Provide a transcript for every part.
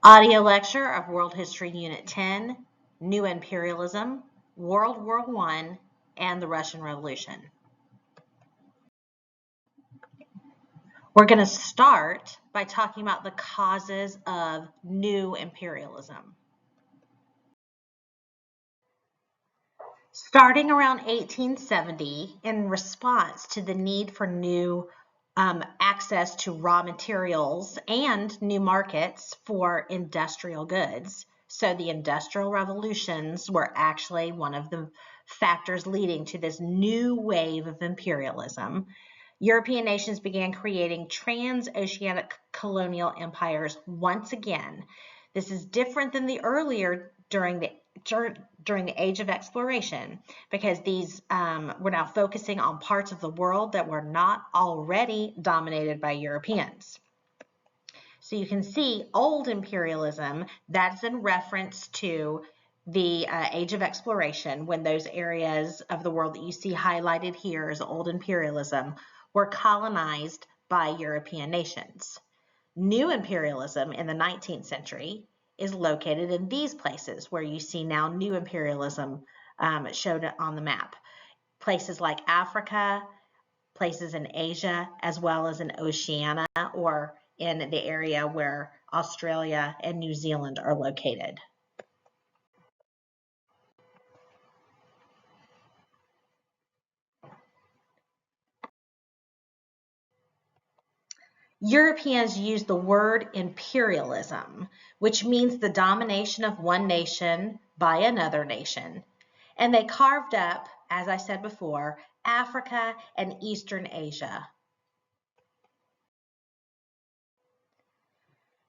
Audio lecture of World History Unit 10, New Imperialism, World War I, and the Russian Revolution. We're going to start by talking about the causes of new imperialism. Starting around 1870, in response to the need for new access to raw materials and new markets for industrial goods. So the industrial revolutions were actually one of the factors leading to this new wave of imperialism. European nations began creating transoceanic colonial empires once again. This is different than the earlier during the Age of Exploration, because these were now focusing on parts of the world that were not already dominated by Europeans. So you can see old imperialism, that's in reference to the Age of Exploration, when those areas of the world that you see highlighted here as old imperialism were colonized by European nations. New imperialism in the 19th century is located in these places where you see now new imperialism showed on the map. Places like Africa, places in Asia, as well as in Oceania, or in the area where Australia and New Zealand are located. Europeans used the word imperialism, which means the domination of one nation by another nation. And they carved up, as I said before, Africa and Eastern Asia.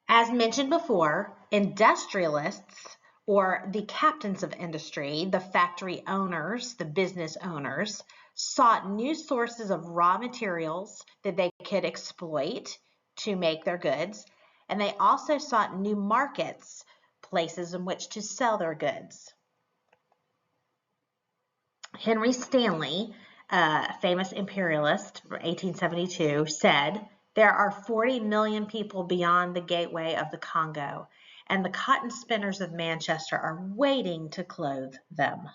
As mentioned before, industrialists, or the captains of industry, the factory owners, the business owners, sought new sources of raw materials that they could exploit to make their goods, and they also sought new markets, places in which to sell their goods. Henry Stanley, a famous imperialist from 1872, said, "There are 40 million people beyond the gateway of the Congo, and the cotton spinners of Manchester are waiting to clothe them."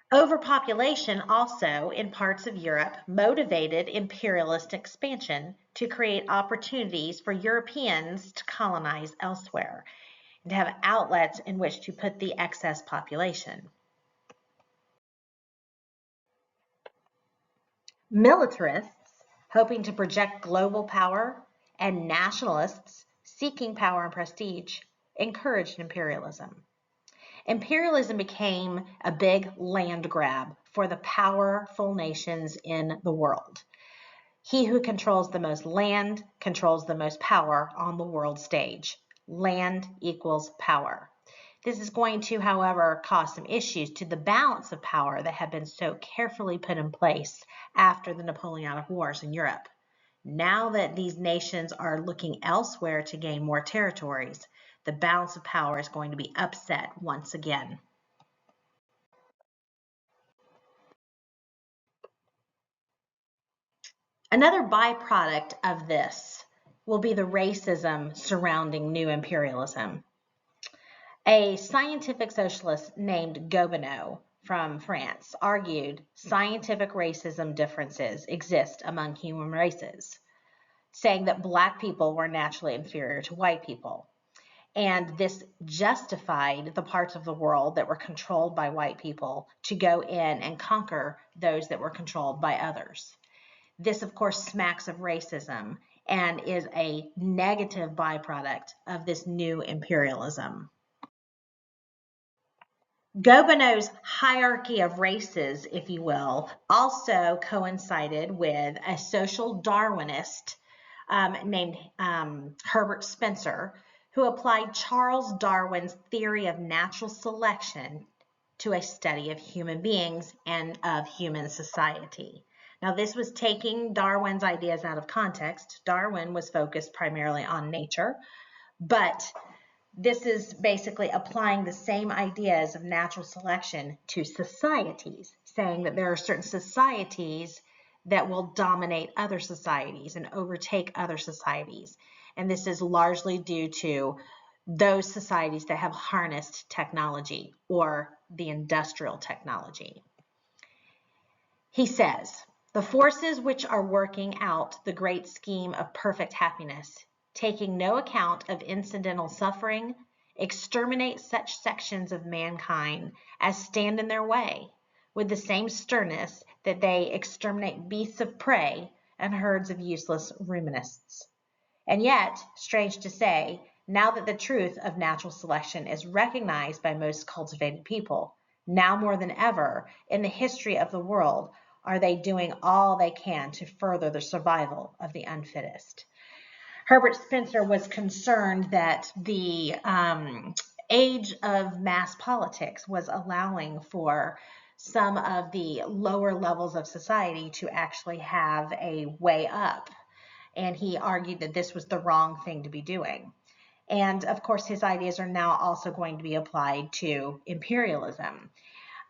Overpopulation also in parts of Europe motivated imperialist expansion to create opportunities for Europeans to colonize elsewhere and to have outlets in which to put the excess population. Militarists, hoping to project global power, and nationalists, seeking power and prestige, encouraged imperialism. Imperialism became a big land grab for the powerful nations in the world. He who controls the most land controls the most power on the world stage. Land equals power. This is going to, however, cause some issues to the balance of power that had been so carefully put in place after the Napoleonic Wars in Europe. Now that these nations are looking elsewhere to gain more territories, the balance of power is going to be upset once again. Another byproduct of this will be the racism surrounding new imperialism. A scientific socialist named Gobineau from France argued scientific racism differences exist among human races, saying that Black people were naturally inferior to white people. And this justified the parts of the world that were controlled by white people to go in and conquer those that were controlled by others. This, of course, smacks of racism and is a negative byproduct of this new imperialism. Gobineau's hierarchy of races, if you will, also coincided with a social Darwinist named Herbert Spencer, who applied Charles Darwin's theory of natural selection to a study of human beings and of human society. Now, this was taking Darwin's ideas out of context. Darwin was focused primarily on nature, but this is basically applying the same ideas of natural selection to societies, saying that there are certain societies that will dominate other societies and overtake other societies. And this is largely due to those societies that have harnessed technology or the industrial technology. He says, the forces which are working out the great scheme of perfect happiness, taking no account of incidental suffering, exterminate such sections of mankind as stand in their way, with the same sternness that they exterminate beasts of prey and herds of useless ruminants. And yet, strange to say, now that the truth of natural selection is recognized by most cultivated people, now more than ever in the history of the world, are they doing all they can to further the survival of the unfittest. Herbert Spencer was concerned that the age of mass politics was allowing for some of the lower levels of society to actually have a way up. And he argued that this was the wrong thing to be doing. And of course, his ideas are now also going to be applied to imperialism.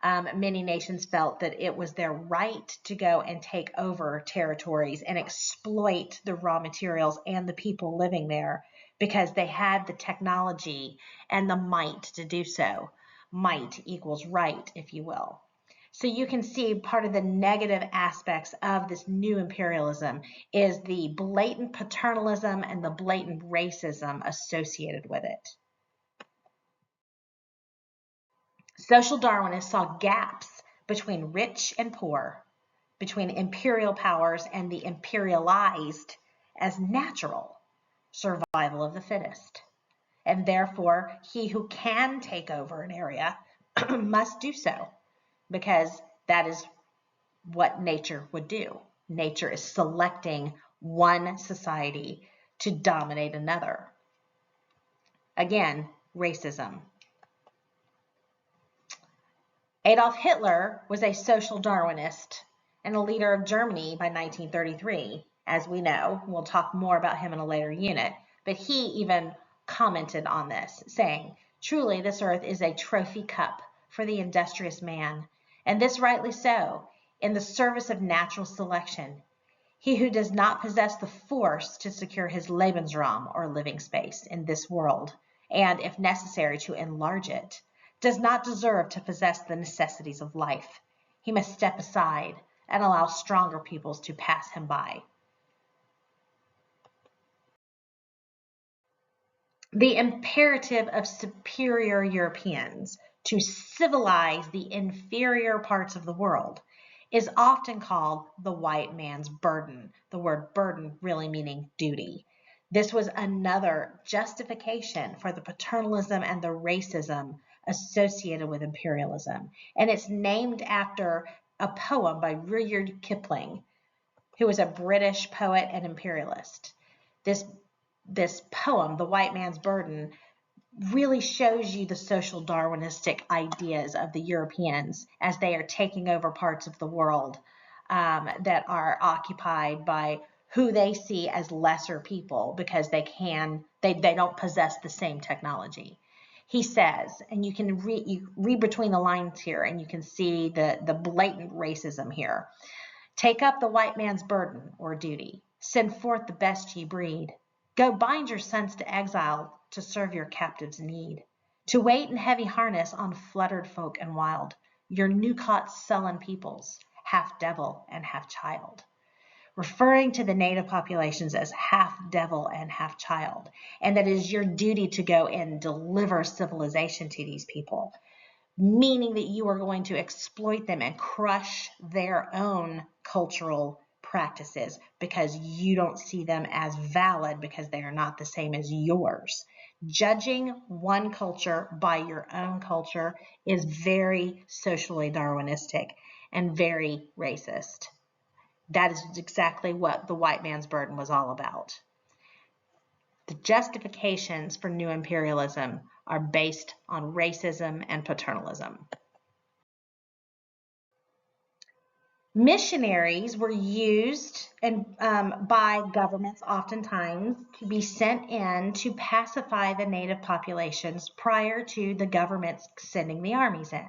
Many nations felt that it was their right to go and take over territories and exploit the raw materials and the people living there because they had the technology and the might to do so. Might equals right, if you will. So you can see part of the negative aspects of this new imperialism is the blatant paternalism and the blatant racism associated with it. Social Darwinists saw gaps between rich and poor, between imperial powers and the imperialized as natural survival of the fittest. And therefore, he who can take over an area must do so because that is what nature would do. Nature is selecting one society to dominate another. Again, racism. Adolf Hitler was a social Darwinist and a leader of Germany by 1933, as we know. We'll talk more about him in a later unit, but he even commented on this, saying, truly this earth is a trophy cup for the industrious man, and this rightly so, in the service of natural selection. He who does not possess the force to secure his Lebensraum, or living space, in this world, and, if necessary, to enlarge it, does not deserve to possess the necessities of life. He must step aside and allow stronger peoples to pass him by. The imperative of superior Europeans to civilize the inferior parts of the world is often called the white man's burden, the word burden really meaning duty. This was another justification for the paternalism and the racism associated with imperialism. And it's named after a poem by Rudyard Kipling, who was a British poet and imperialist. This poem, The White Man's Burden, really shows you the social Darwinistic ideas of the Europeans as they are taking over parts of the world that are occupied by who they see as lesser people because they don't possess the same technology. He says, and you can read between the lines here and you can see the blatant racism here. Take up the white man's burden or duty. Send forth the best ye breed. Go bind your sons to exile to serve your captives' need. To wait in heavy harness on fluttered folk and wild, your new-caught sullen peoples, half devil and half child. Referring to the native populations as half devil and half child, and that it is your duty to go and deliver civilization to these people, meaning that you are going to exploit them and crush their own cultural practices because you don't see them as valid because they are not the same as yours. Judging one culture by your own culture is very socially Darwinistic and very racist. That is exactly what the white man's burden was all about. The justifications for new imperialism are based on racism and paternalism. Missionaries were used by governments oftentimes to be sent in to pacify the native populations prior to the governments sending the armies in.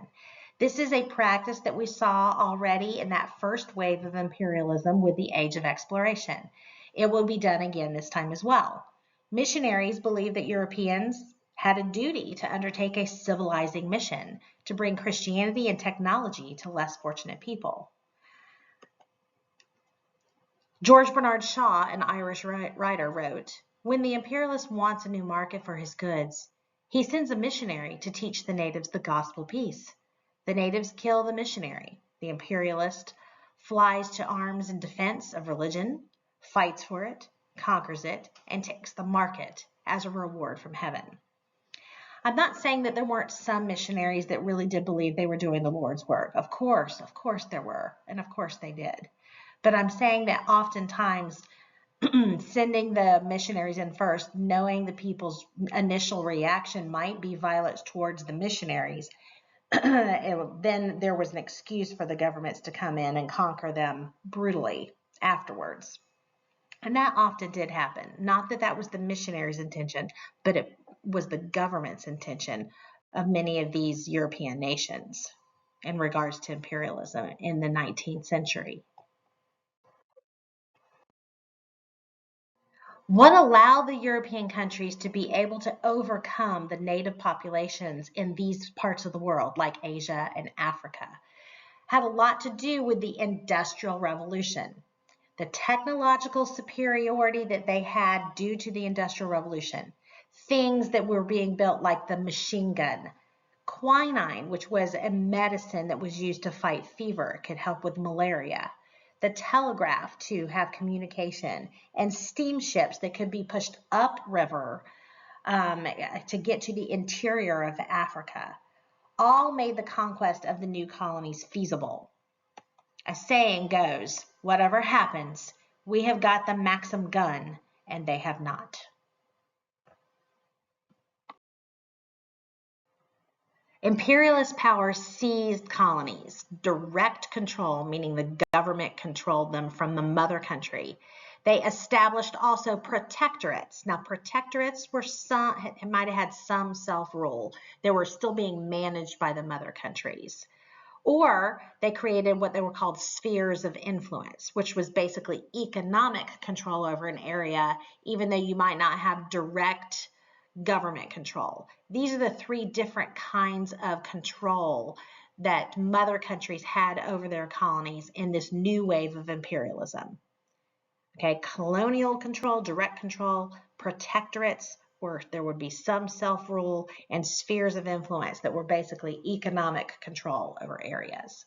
This is a practice that we saw already in that first wave of imperialism with the Age of Exploration. It will be done again this time as well. Missionaries believed that Europeans had a duty to undertake a civilizing mission to bring Christianity and technology to less fortunate people. George Bernard Shaw, an Irish writer, wrote, "When the imperialist wants a new market for his goods, he sends a missionary to teach the natives the gospel peace. The natives kill the missionary. The imperialist flies to arms in defense of religion, fights for it, conquers it, and takes the market as a reward from heaven." I'm not saying that there weren't some missionaries that really did believe they were doing the Lord's work. Of course there were, and of course they did. But I'm saying that oftentimes sending the missionaries in first, knowing the people's initial reaction might be violence towards the missionaries, then there was an excuse for the governments to come in and conquer them brutally afterwards. And that often did happen. Not that that was the missionaries' intention, but it was the government's intention of many of these European nations in regards to imperialism in the 19th century. What allowed the European countries to be able to overcome the native populations in these parts of the world, like Asia and Africa, had a lot to do with the Industrial Revolution. The technological superiority that they had due to the Industrial Revolution. Things that were being built like the machine gun, quinine, which was a medicine that was used to fight fever, it could help with malaria, the telegraph to have communication, and steamships that could be pushed upriver to get to the interior of Africa, all made the conquest of the new colonies feasible. A saying goes, whatever happens, we have got the Maxim gun and they have not. Imperialist powers seized colonies, direct control, meaning the government controlled them from the mother country. They established also protectorates. Now, protectorates were might have had some self-rule. They were still being managed by the mother countries. Or they created what they were called spheres of influence, which was basically economic control over an area, even though you might not have direct government control. These are the three different kinds of control that mother countries had over their colonies in this new wave of imperialism. Okay, colonial control, direct control, protectorates, where there would be some self-rule, and spheres of influence that were basically economic control over areas.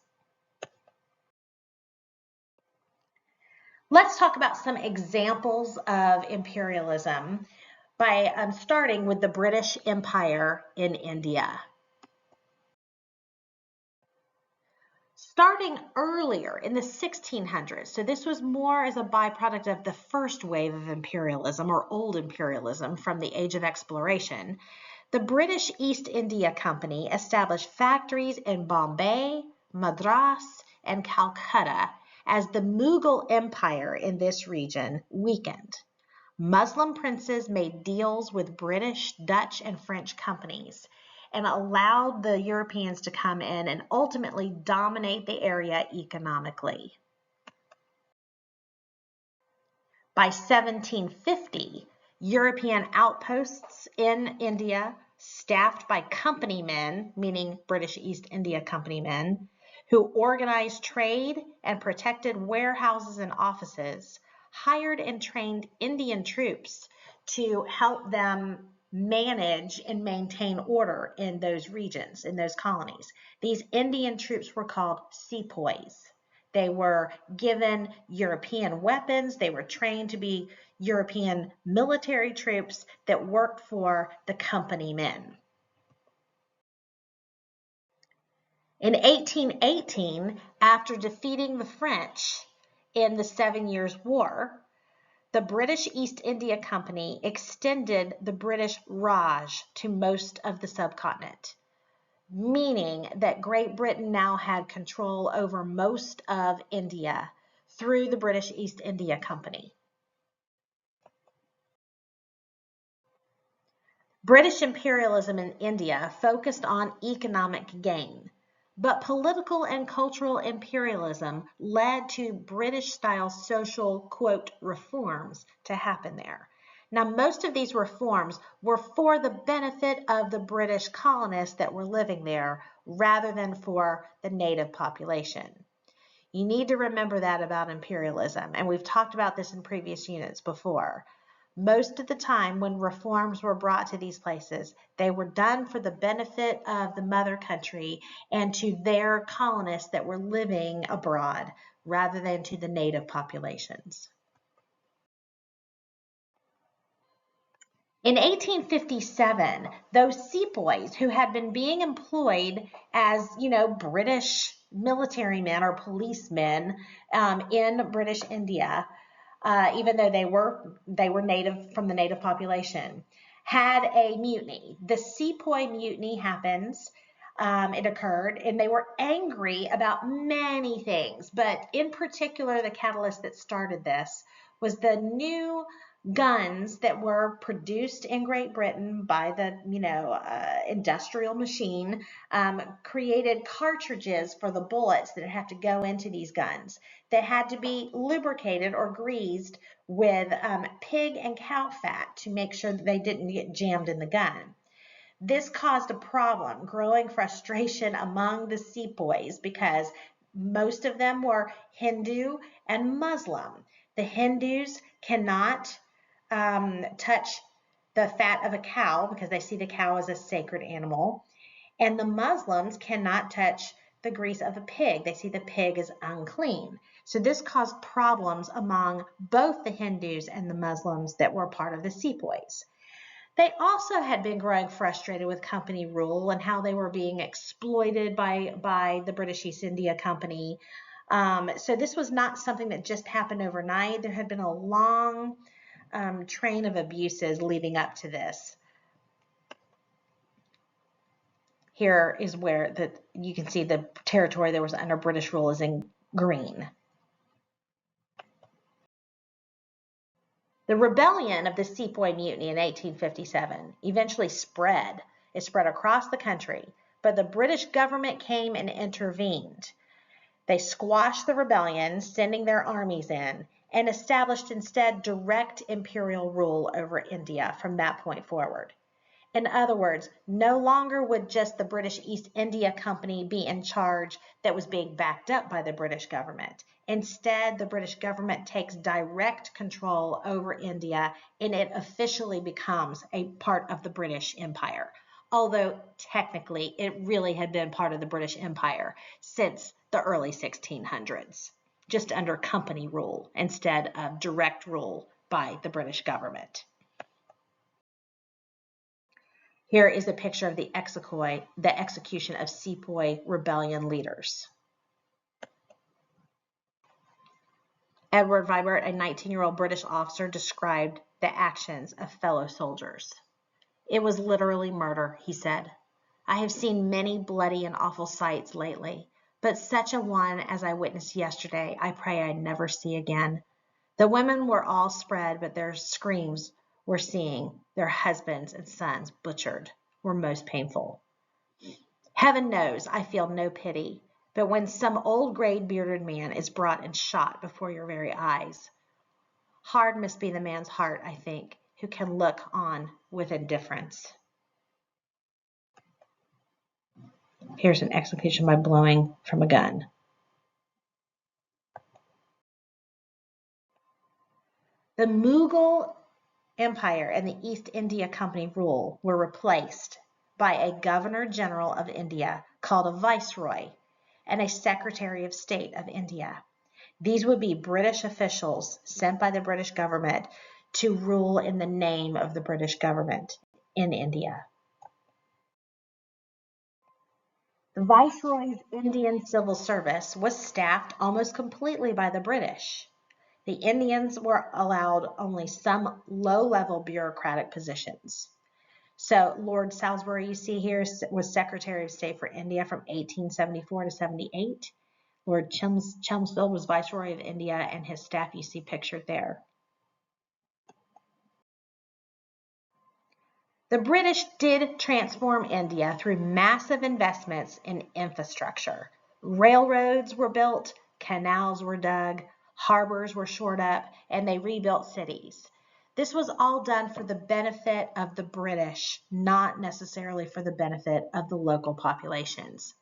Let's talk about some examples of imperialism by starting with the British Empire in India. Starting earlier in the 1600s, so this was more as a byproduct of the first wave of imperialism or old imperialism from the Age of Exploration, the British East India Company established factories in Bombay, Madras, and Calcutta as the Mughal Empire in this region weakened. Muslim princes made deals with British, Dutch, and French companies and allowed the Europeans to come in and ultimately dominate the area economically. By 1750, European outposts in India, staffed by company men, meaning British East India Company men, who organized trade and protected warehouses and offices, hired and trained Indian troops to help them manage and maintain order in those regions, in those colonies. These Indian troops were called sepoys. They were given European weapons. They were trained to be European military troops that worked for the company men. In 1818, after defeating the French in the 7 Years' War, the British East India Company extended the British Raj to most of the subcontinent, meaning that Great Britain now had control over most of India through the British East India Company. British imperialism in India focused on economic gain. But political and cultural imperialism led to British-style social, quote, reforms to happen there. Now, most of these reforms were for the benefit of the British colonists that were living there rather than for the native population. You need to remember that about imperialism, and we've talked about this in previous units before. Most of the time when reforms were brought to these places, they were done for the benefit of the mother country and to their colonists that were living abroad rather than to the native populations. In 1857, those sepoys who had been being employed as, British military men or policemen in British India, even though they were native from the native population, had a mutiny. The Sepoy Mutiny happens. It occurred, and they were angry about many things, but in particular, the catalyst that started this was the new guns that were produced in Great Britain by the industrial machine created cartridges for the bullets that have to go into these guns that had to be lubricated or greased with pig and cow fat to make sure that they didn't get jammed in the gun. This caused a problem, growing frustration among the sepoys because most of them were Hindu and Muslim. The Hindus cannot touch the fat of a cow because they see the cow as a sacred animal, and the Muslims cannot touch the grease of a pig. They see the pig as unclean. So this caused problems among both the Hindus and the Muslims that were part of the sepoys. They also had been growing frustrated with company rule and how they were being exploited by the British East India Company. So this was not something that just happened overnight. There had been a long train of abuses leading up to this. Here is where you can see the territory that was under British rule is in green. The rebellion of the Sepoy Mutiny in 1857 eventually spread. It spread across the country, but the British government came and intervened. They squashed the rebellion, sending their armies in, and established instead direct imperial rule over India from that point forward. In other words, no longer would just the British East India Company be in charge that was being backed up by the British government. Instead, the British government takes direct control over India and it officially becomes a part of the British Empire. Although technically it really had been part of the British Empire since the early 1600s, just under company rule instead of direct rule by the British government. Here is a picture of the execution of Sepoy rebellion leaders. Edward Vibert, a 19-year-old British officer, described the actions of fellow soldiers. "It was literally murder," he said. "I have seen many bloody and awful sights lately, but such a one as I witnessed yesterday I pray I never see again. The women were all spread, but their screams were seeing their husbands and sons butchered were most painful. Heaven knows I feel no pity, but when some old gray bearded man is brought and shot before your very eyes, hard must be the man's heart, I think, who can look on with indifference." Here's an execution by blowing from a gun. The Mughal Empire and the East India Company rule were replaced by a Governor General of India called a Viceroy and a Secretary of State of India. These would be British officials sent by the British government to rule in the name of the British government in India. The Viceroy's Indian civil service was staffed almost completely by the British. The Indians were allowed only some low-level bureaucratic positions. So Lord Salisbury, you see here, was Secretary of State for India from 1874 to 78. Lord Chelmsford was Viceroy of India, and his staff you see pictured there. The British did transform India through massive investments in infrastructure. Railroads were built, canals were dug, harbors were shored up, and they rebuilt cities. This was all done for the benefit of the British, not necessarily for the benefit of the local populations.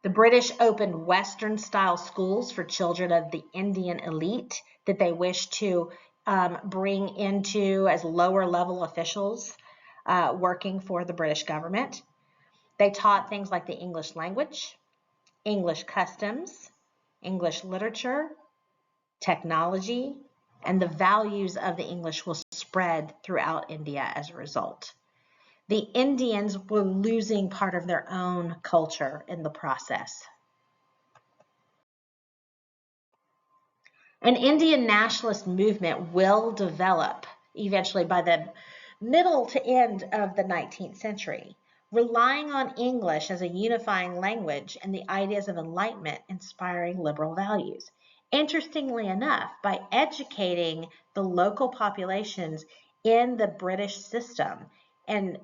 The British opened Western-style schools for children of the Indian elite that they wished to bring into as lower-level officials working for the British government. They taught things like the English language, English customs, English literature, technology, and the values of the English will spread throughout India as a result. The Indians were losing part of their own culture in the process. An Indian nationalist movement will develop eventually by the middle to end of the 19th century, relying on English as a unifying language and the ideas of enlightenment inspiring liberal values. Interestingly enough, by educating the local populations in the British system and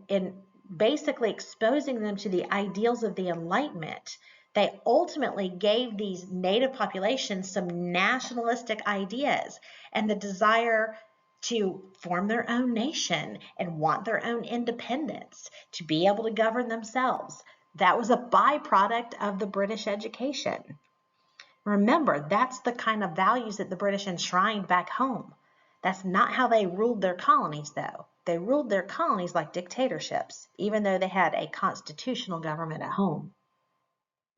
basically exposing them to the ideals of the Enlightenment, they ultimately gave these native populations some nationalistic ideas and the desire to form their own nation and want their own independence, to be able to govern themselves. That was a byproduct of the British education. Remember, that's the kind of values that the British enshrined back home. That's not how they ruled their colonies, though. They ruled their colonies like dictatorships, even though they had a constitutional government at home.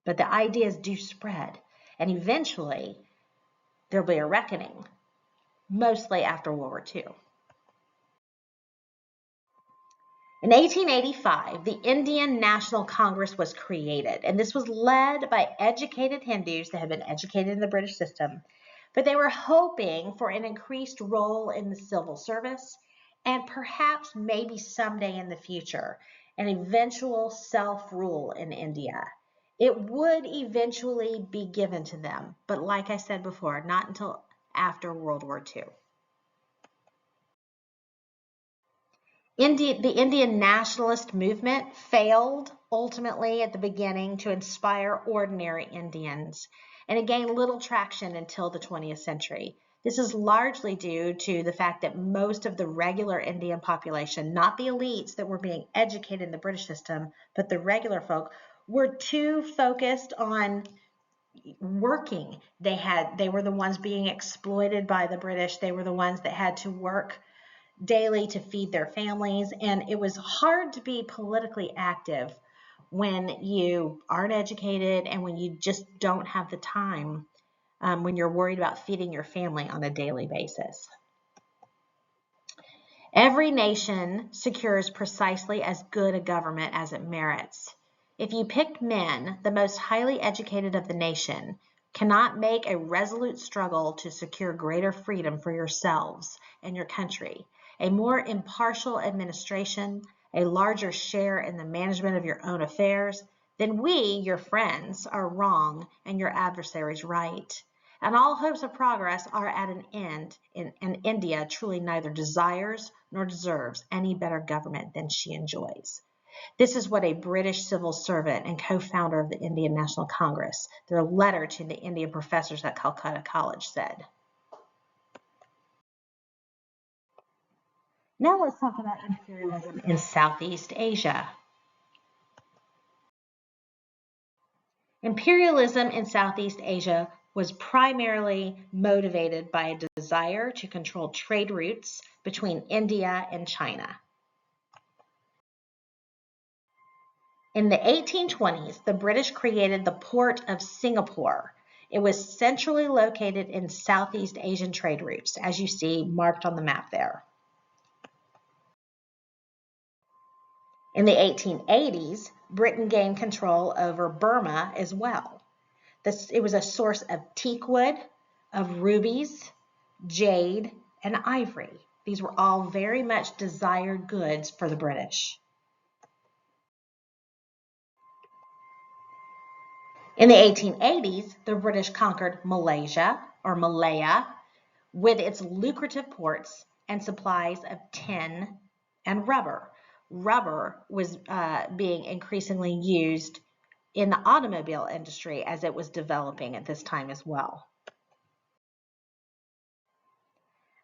But the ideas do spread, and eventually there'll be a reckoning, mostly after World War II. In 1885, the Indian National Congress was created, and this was led by educated Hindus that had been educated in the British system, but they were hoping for an increased role in the civil service and perhaps maybe someday in the future, an eventual self-rule in India. It would eventually be given to them, but like I said before, not until after World War II. The Indian nationalist movement failed ultimately at the beginning to inspire ordinary Indians, and it gained little traction until the 20th century. This is largely due to the fact that most of the regular Indian population, not the elites that were being educated in the British system, but the regular folk, were too focused on working. They were the ones being exploited by the British. They were the ones that had to work daily to feed their families, and it was hard to be politically active when you aren't educated and when you just don't have the time, when you're worried about feeding your family on a daily basis. Every nation secures precisely as good a government as it merits. If you picked men, the most highly educated of the nation, cannot make a resolute struggle to secure greater freedom for yourselves and your country, a more impartial administration, a larger share in the management of your own affairs, then we, your friends, are wrong and your adversaries right. And all hopes of progress are at an end, and India truly neither desires nor deserves any better government than she enjoys. This is what a British civil servant and co-founder of the Indian National Congress, their letter to the Indian professors at Calcutta College, said. Now let's talk about imperialism in Southeast Asia. Imperialism in Southeast Asia was primarily motivated by a desire to control trade routes between India and China. In the 1820s, the British created the port of Singapore. It was centrally located in Southeast Asian trade routes, as you see marked on the map there. In the 1880s, Britain gained control over Burma as well. It was a source of teakwood, of rubies, jade, and ivory. These were all very much desired goods for the British. In the 1880s, the British conquered Malaysia, or Malaya, with its lucrative ports and supplies of tin and rubber. Rubber was being increasingly used in the automobile industry as it was developing at this time as well.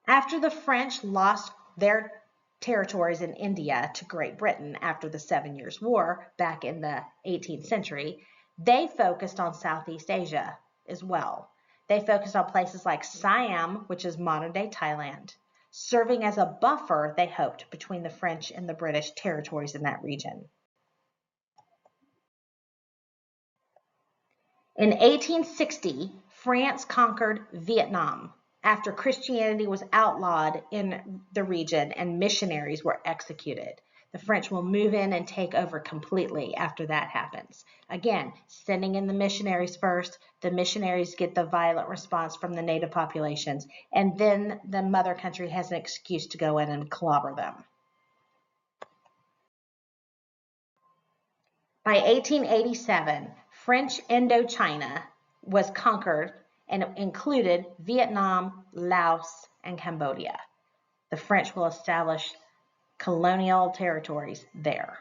After the French lost their territories in India to Great Britain after the 7 Years' War back in the 18th century, they focused on Southeast Asia as well. They focused on places like Siam, which is modern-day Thailand, serving as a buffer, they hoped, between the French and the British territories in that region. In 1860, France conquered Vietnam after Christianity was outlawed in the region and missionaries were executed. The French will move in and take over completely after that happens. Again, sending in the missionaries first, the missionaries get the violent response from the native populations, and then the mother country has an excuse to go in and clobber them. By 1887, French Indochina was conquered and it included Vietnam, Laos, and Cambodia. The French will establish colonial territories there.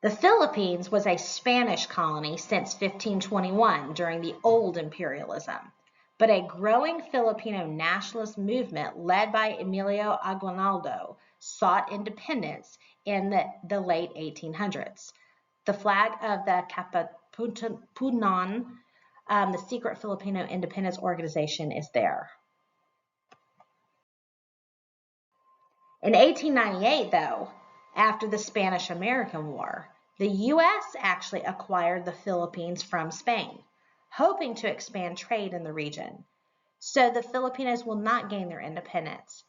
The Philippines was a Spanish colony since 1521 during the old imperialism, but a growing Filipino nationalist movement led by Emilio Aguinaldo sought independence in the late 1800s. The flag of the Katipunan, the secret Filipino independence organization, is there. In 1898, though, after the Spanish-American War, the U.S. actually acquired the Philippines from Spain, hoping to expand trade in the region. So the Filipinos will not gain their independence.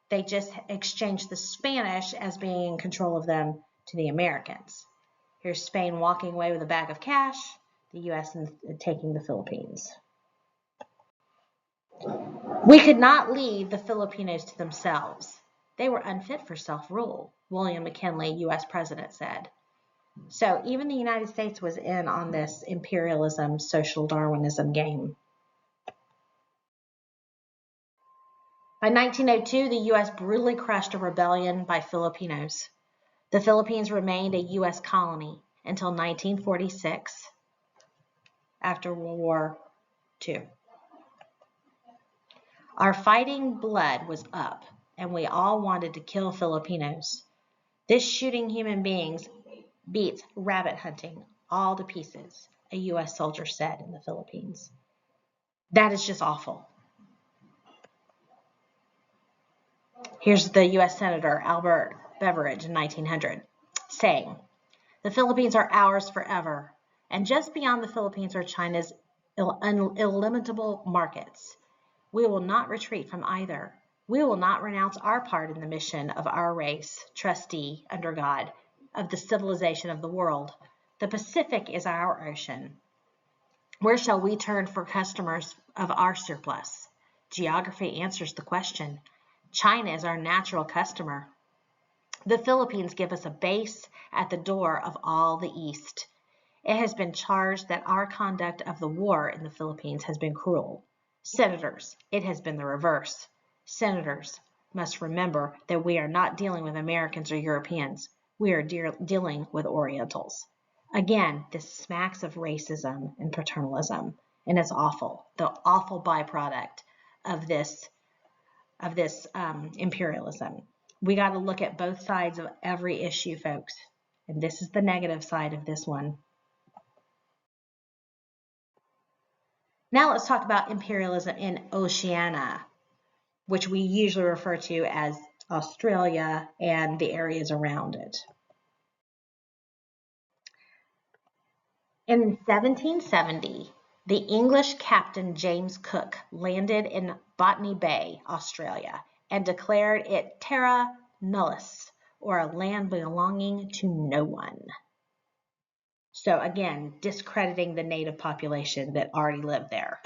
They just exchanged the Spanish as being in control of them to the Americans. Here's Spain walking away with a bag of cash, the U.S. taking the Philippines. We could not leave the Filipinos to themselves. They were unfit for self-rule, William McKinley, U.S. President, said. So even the United States was in on this imperialism, social Darwinism game. By 1902, the U.S. brutally crushed a rebellion by Filipinos. The Philippines remained a U.S. colony until 1946, after World War II. Our fighting blood was up, and we all wanted to kill Filipinos. This shooting human beings beats rabbit hunting all to pieces, a U.S. soldier said in the Philippines. That is just awful. Here's the U.S. Senator Albert Beveridge in 1900 saying, "The Philippines are ours forever, and just beyond the Philippines are China's illimitable markets. We will not retreat from either. We will not renounce our part in the mission of our race, trustee, under God, of the civilization of the world. The Pacific is our ocean. Where shall we turn for customers of our surplus? Geography answers the question. China is our natural customer. The Philippines give us a base at the door of all the East. It has been charged that our conduct of the war in the Philippines has been cruel. Senators, it has been the reverse. Senators must remember that we are not dealing with Americans or Europeans. We are dealing with Orientals." Again, this smacks of racism and paternalism, and it's awful. The awful byproduct of this imperialism. We got to look at both sides of every issue, folks, and this is the negative side of this one. Now let's talk about imperialism in Oceania, which we usually refer to as Australia and the areas around it. In 1770, the English captain James Cook landed in Botany Bay, Australia, and declared it terra nullius, or a land belonging to no one. So again, discrediting the native population that already lived there.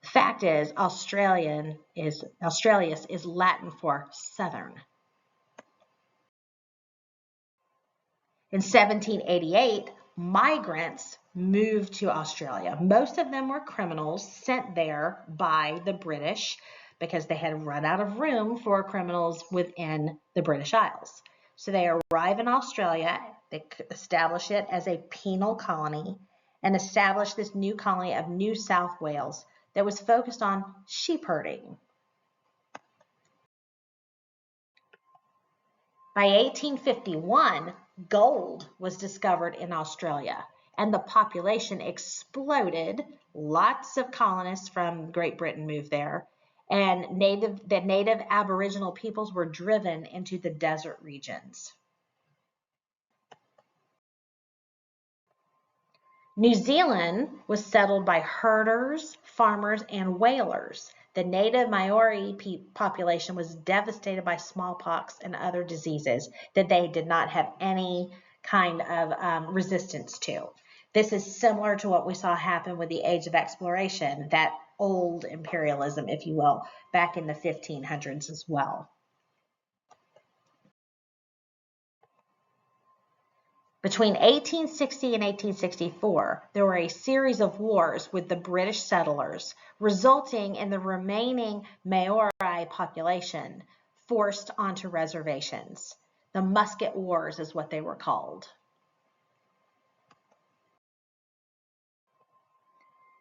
The fact is, Australius is Latin for southern. In 1788, migrants moved to Australia. Most of them were criminals sent there by the British because they had run out of room for criminals within the British Isles. So they arrive in Australia, they establish it as a penal colony, and establish this new colony of New South Wales that was focused on sheep herding. By 1851, gold was discovered in Australia, and the population exploded. Lots of colonists from Great Britain moved there, and the native Aboriginal peoples were driven into the desert regions. New Zealand was settled by herders, farmers, and whalers. The native Maori population was devastated by smallpox and other diseases that they did not have any kind of resistance to. This is similar to what we saw happen with the Age of Exploration, that old imperialism, if you will, back in the 1500s as well. Between 1860 and 1864, there were a series of wars with the British settlers, resulting in the remaining Maori population forced onto reservations. The Musket Wars is what they were called.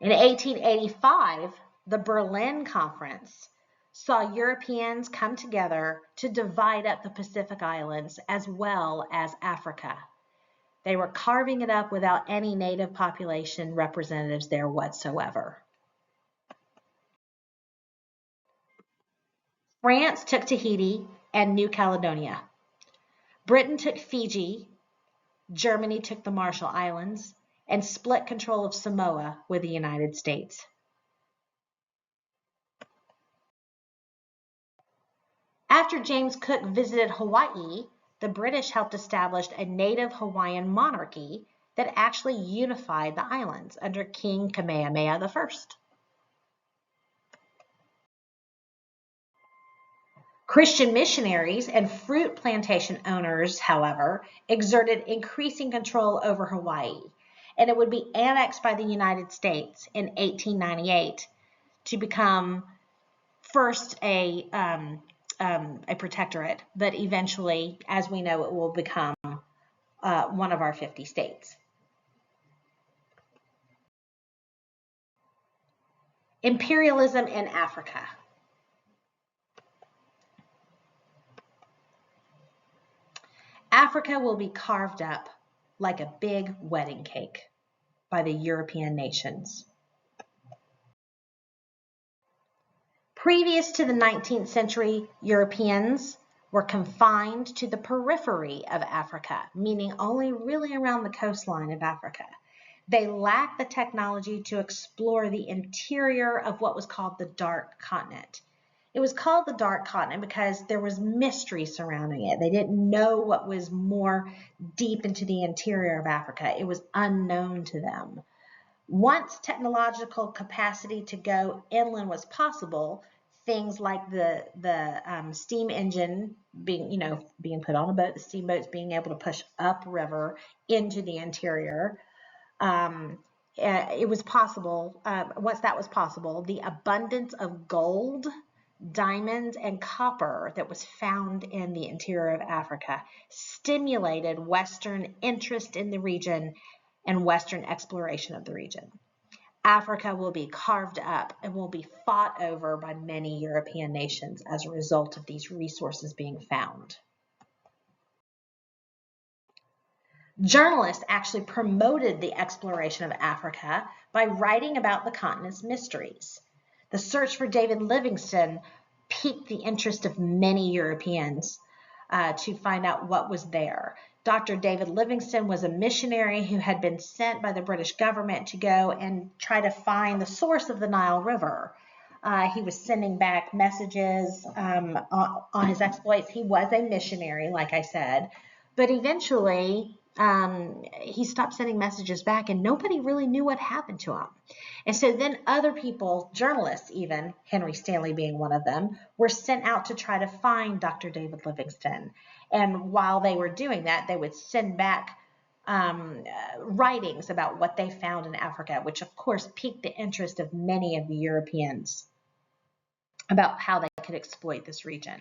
In 1885, the Berlin Conference saw Europeans come together to divide up the Pacific Islands as well as Africa. They were carving it up without any native population representatives there whatsoever. France took Tahiti and New Caledonia. Britain took Fiji. Germany took the Marshall Islands and split control of Samoa with the United States. After James Cook visited Hawaii, the British helped establish a native Hawaiian monarchy that actually unified the islands under King Kamehameha I. Christian missionaries and fruit plantation owners, however, exerted increasing control over Hawaii, and it would be annexed by the United States in 1898 to become first a protectorate, but eventually, as we know, it will become one of our 50 states. Imperialism in Africa. Africa will be carved up like a big wedding cake by the European nations. Previous to the 19th century, Europeans were confined to the periphery of Africa, meaning only really around the coastline of Africa. They lacked the technology to explore the interior of what was called the Dark Continent. It was called the Dark Continent because there was mystery surrounding it. They didn't know what was more deep into the interior of Africa. It was unknown to them. Once technological capacity to go inland was possible, things like the steam engine being put on a boat, the steamboats being able to push upriver into the interior, it was possible. Once that was possible, the abundance of gold, diamonds, and copper that was found in the interior of Africa stimulated Western interest in the region and Western exploration of the region. Africa will be carved up and will be fought over by many European nations as a result of these resources being found. Journalists actually promoted the exploration of Africa by writing about the continent's mysteries. The search for David Livingstone piqued the interest of many Europeans to find out what was there. Dr. David Livingstone was a missionary who had been sent by the British government to go and try to find the source of the Nile River. He was sending back messages on his exploits. He was a missionary, like I said, but eventually he stopped sending messages back and nobody really knew what happened to him. And so then other people, journalists even, Henry Stanley being one of them, were sent out to try to find Dr. David Livingstone. And while they were doing that, they would send back writings about what they found in Africa, which of course piqued the interest of many of the Europeans about how they could exploit this region.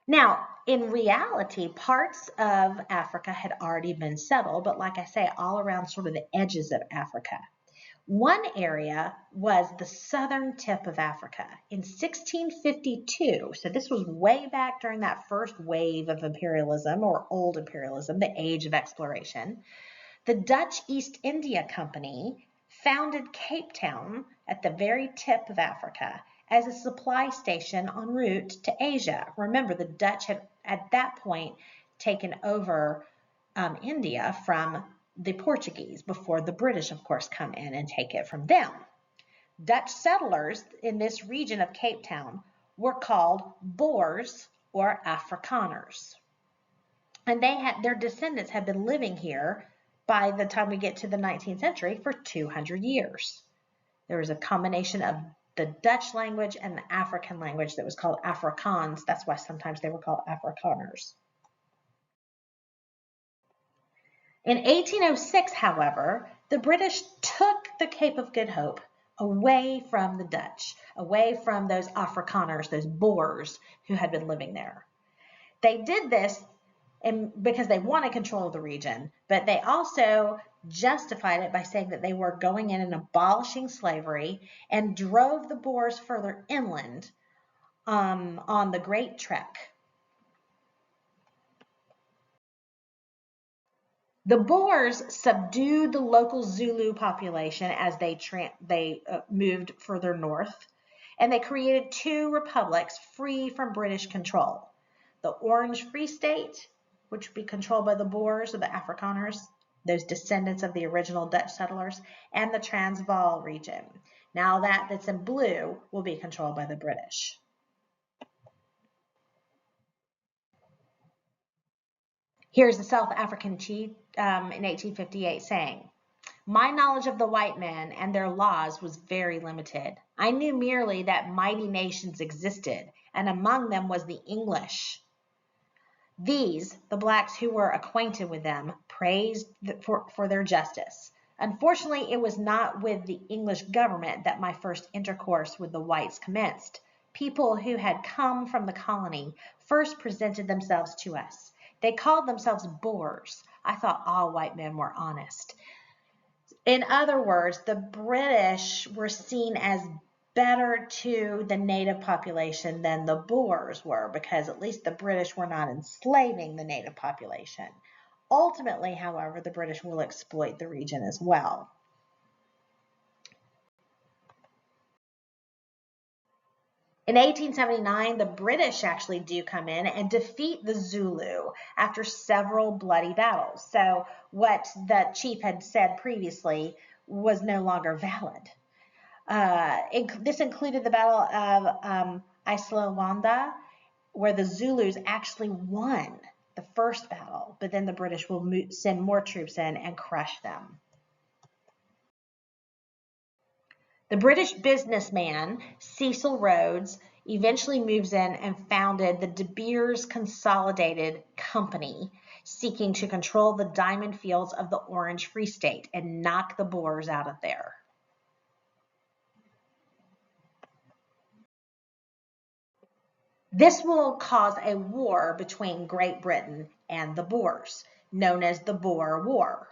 Now, in reality, parts of Africa had already been settled, but like I say, all around sort of the edges of Africa. One area was the southern tip of Africa. In 1652, so this was way back during that first wave of imperialism, or old imperialism, the age of exploration, the Dutch East India Company founded Cape Town at the very tip of Africa as a supply station en route to Asia. Remember, the Dutch had at that point taken over India from the Portuguese before the British, of course, come in and take it from them. Dutch settlers in this region of Cape Town were called Boers or Afrikaners. And their descendants had been living here by the time we get to the 19th century for 200 years. There was a combination of the Dutch language and the African language that was called Afrikaans. That's why sometimes they were called Afrikaners. In 1806, however, the British took the Cape of Good Hope away from the Dutch, away from those Afrikaners, those Boers who had been living there. They did this because they wanted control of the region, but they also justified it by saying that they were going in and abolishing slavery and drove the Boers further inland on the Great Trek. The Boers subdued the local Zulu population as they moved further north, and they created two republics free from British control. The Orange Free State, which would be controlled by the Boers or the Afrikaners, those descendants of the original Dutch settlers, and the Transvaal region. Now that's in blue will be controlled by the British. Here's the South African chief in 1858 saying, "My knowledge of the white men and their laws was very limited. I knew merely that mighty nations existed, and among them was the English. These, the blacks who were acquainted with them, praised for their justice. Unfortunately, it was not with the English government that my first intercourse with the whites commenced. People who had come from the colony first presented themselves to us. They called themselves Boers. I thought all white men were honest." In other words, the British were seen as better to the native population than the Boers were, because at least the British were not enslaving the native population. Ultimately, however, the British will exploit the region as well. In 1879, the British actually do come in and defeat the Zulu after several bloody battles. So what the chief had said previously was no longer valid. This included the Battle of Islawanda, where the Zulus actually won the first battle, but then the British will send more troops in and crush them. The British businessman Cecil Rhodes eventually moves in and founded the De Beers Consolidated Company, seeking to control the diamond fields of the Orange Free State and knock the Boers out of there. This will cause a war between Great Britain and the Boers, known as the Boer War.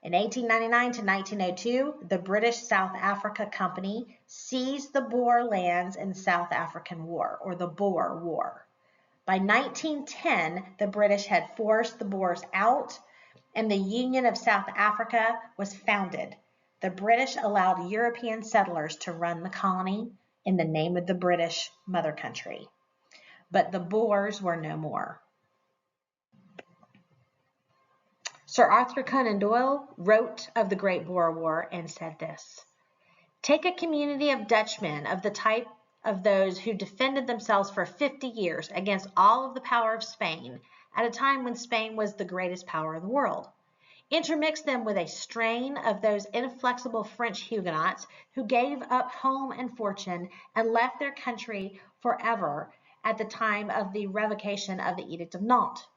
In 1899 to 1902, the British South Africa Company seized the Boer lands in the South African War, or the Boer War. By 1910, the British had forced the Boers out, and the Union of South Africa was founded. The British allowed European settlers to run the colony in the name of the British mother country. But the Boers were no more. Sir Arthur Conan Doyle wrote of the Great Boer War and said this: "Take a community of Dutchmen of the type of those who defended themselves for 50 years against all of the power of Spain at a time when Spain was the greatest power in the world. Intermix them with a strain of those inflexible French Huguenots who gave up home and fortune and left their country forever at the time of the revocation of the Edict of Nantes.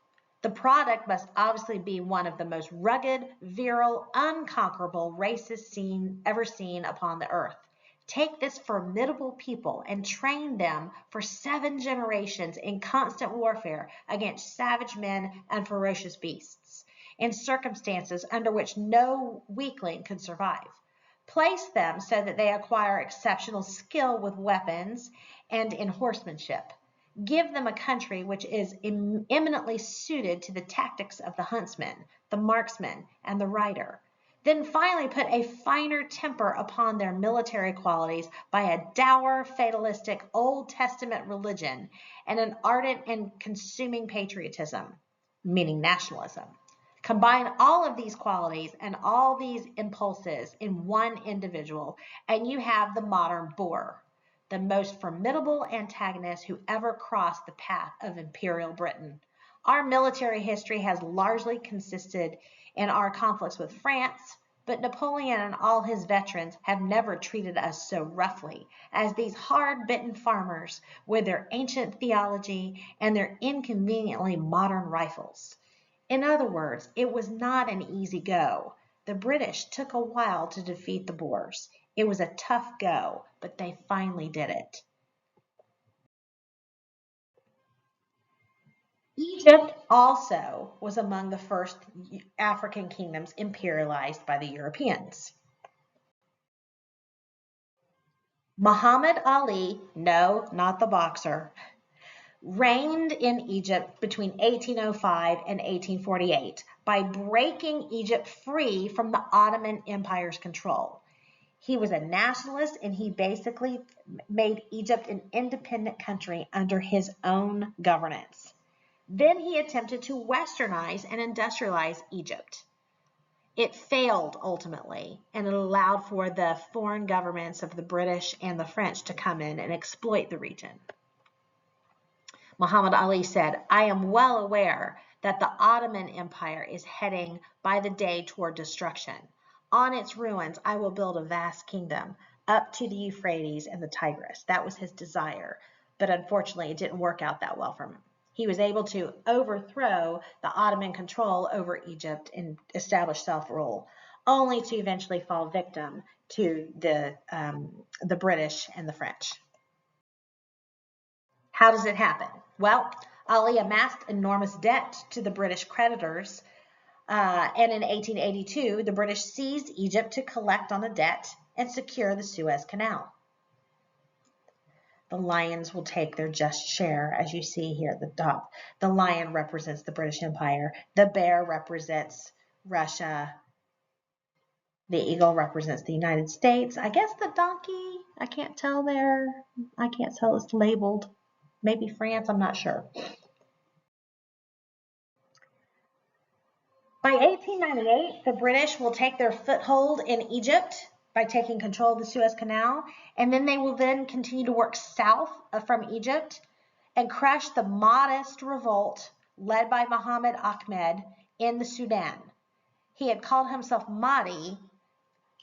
The product must obviously be one of the most rugged, virile, unconquerable races ever seen upon the earth. Take this formidable people and train them for 7 generations in constant warfare against savage men and ferocious beasts, in circumstances under which no weakling could survive. Place them so that they acquire exceptional skill with weapons and in horsemanship. Give them a country which is eminently suited to the tactics of the huntsman, the marksman, and the rider. Then finally put a finer temper upon their military qualities by a dour, fatalistic, Old Testament religion and an ardent and consuming patriotism, meaning nationalism. Combine all of these qualities and all these impulses in one individual, and you have the modern Boer, the most formidable antagonist who ever crossed the path of Imperial Britain. Our military history has largely consisted in our conflicts with France, but Napoleon and all his veterans have never treated us so roughly as these hard-bitten farmers with their ancient theology and their inconveniently modern rifles. In other words, it was not an easy go. The British took a while to defeat the Boers. It was a tough go, but they finally did it. Egypt also was among the first African kingdoms imperialized by the Europeans. Muhammad Ali, no, not the boxer, reigned in Egypt between 1805 and 1848 by breaking Egypt free from the Ottoman Empire's control. He was a nationalist and he basically made Egypt an independent country under his own governance. Then he attempted to westernize and industrialize Egypt. It failed ultimately, and it allowed for the foreign governments of the British and the French to come in and exploit the region. Muhammad Ali said, "I am well aware that the Ottoman Empire is heading by the day toward destruction. On its ruins, I will build a vast kingdom up to the Euphrates and the Tigris." That was his desire, but unfortunately it didn't work out that well for him. He was able to overthrow the Ottoman control over Egypt and establish self-rule, only to eventually fall victim to the British and the French. How does it happen? Well, Ali amassed enormous debt to the British creditors, and in 1882, the British seized Egypt to collect on the debt and secure the Suez Canal. The lions will take their just share, as you see here at the top. The lion represents the British Empire. The bear represents Russia. The eagle represents the United States. I guess the donkey, I can't tell there. I can't tell, it's labeled. Maybe France, I'm not sure. By 1898, the British will take their foothold in Egypt by taking control of the Suez Canal, and then they will then continue to work south from Egypt and crush the modest revolt led by Muhammad Ahmed in the Sudan. He had called himself Mahdi,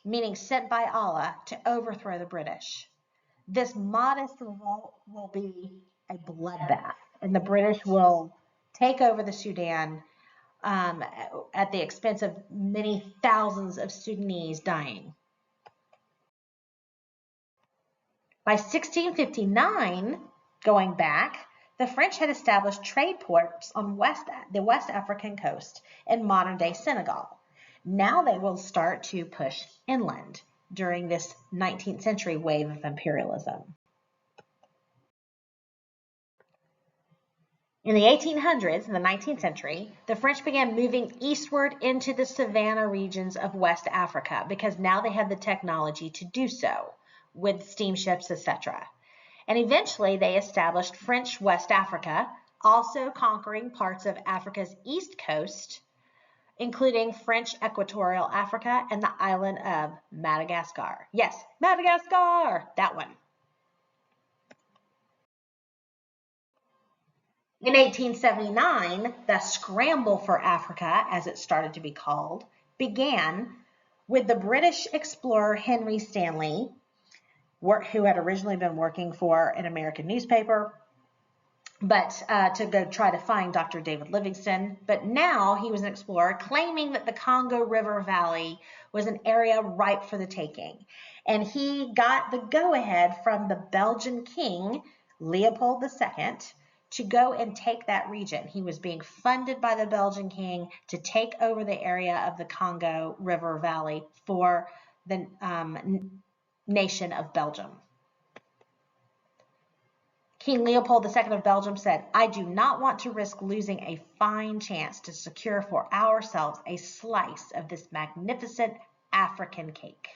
meaning sent by Allah, to overthrow the British. This modest revolt will be a bloodbath, and the British will take over the Sudan at the expense of many thousands of Sudanese dying. By 1659, going back, the French had established trade ports on the West African coast in modern-day Senegal. Now they will start to push inland during this 19th century wave of imperialism. In the 1800s, in the 19th century, the French began moving eastward into the savanna regions of West Africa because now they had the technology to do so with steamships, etc. And eventually they established French West Africa, also conquering parts of Africa's east coast, including French Equatorial Africa and the island of Madagascar. Yes, Madagascar, that one. In 1879, the scramble for Africa, as it started to be called, began with the British explorer Henry Stanley, who had originally been working for an American newspaper, to go try to find Dr. David Livingstone. But now he was an explorer claiming that the Congo River Valley was an area ripe for the taking. And he got the go-ahead from the Belgian king, Leopold II, to go and take that region. He was being funded by the Belgian king to take over the area of the Congo River Valley for the nation of Belgium. King Leopold II of Belgium said, "I do not want to risk losing a fine chance to secure for ourselves a slice of this magnificent African cake."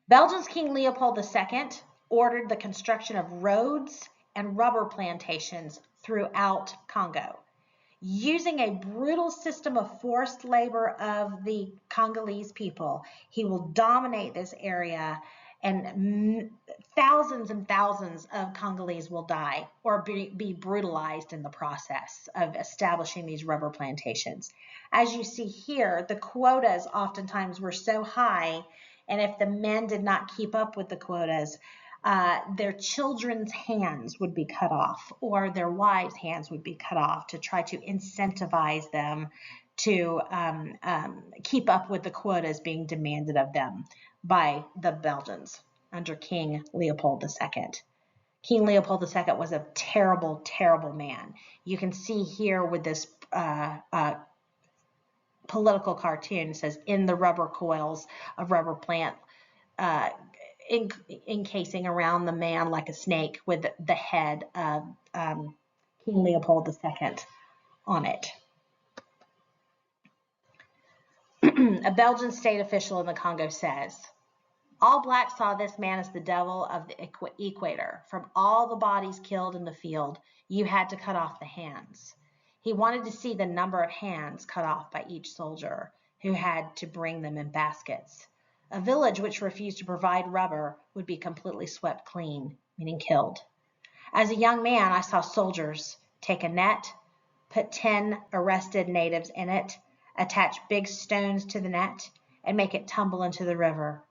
Belgium's King Leopold II ordered the construction of roads and rubber plantations throughout Congo. Using a brutal system of forced labor of the Congolese people, he will dominate this area, and thousands and thousands of Congolese will die or be brutalized in the process of establishing these rubber plantations. As you see here, the quotas oftentimes were so high, and if the men did not keep up with the quotas, their children's hands would be cut off, or their wives' hands would be cut off to try to incentivize them to keep up with the quotas being demanded of them by the Belgians under King Leopold II. King Leopold II was a terrible, terrible man. You can see here with this political cartoon, it says, "In the rubber coils of rubber plant, encasing around the man like a snake with the head of King Leopold II on it." A Belgian state official in the Congo says, "All blacks saw this man as the devil of the equator. From all the bodies killed in the field, you had to cut off the hands. He wanted to see the number of hands cut off by each soldier, who had to bring them in baskets. A village which refused to provide rubber would be completely swept clean, meaning killed. As a young man, I saw soldiers take a net, put 10 arrested natives in it, attach big stones to the net, and make it tumble into the river.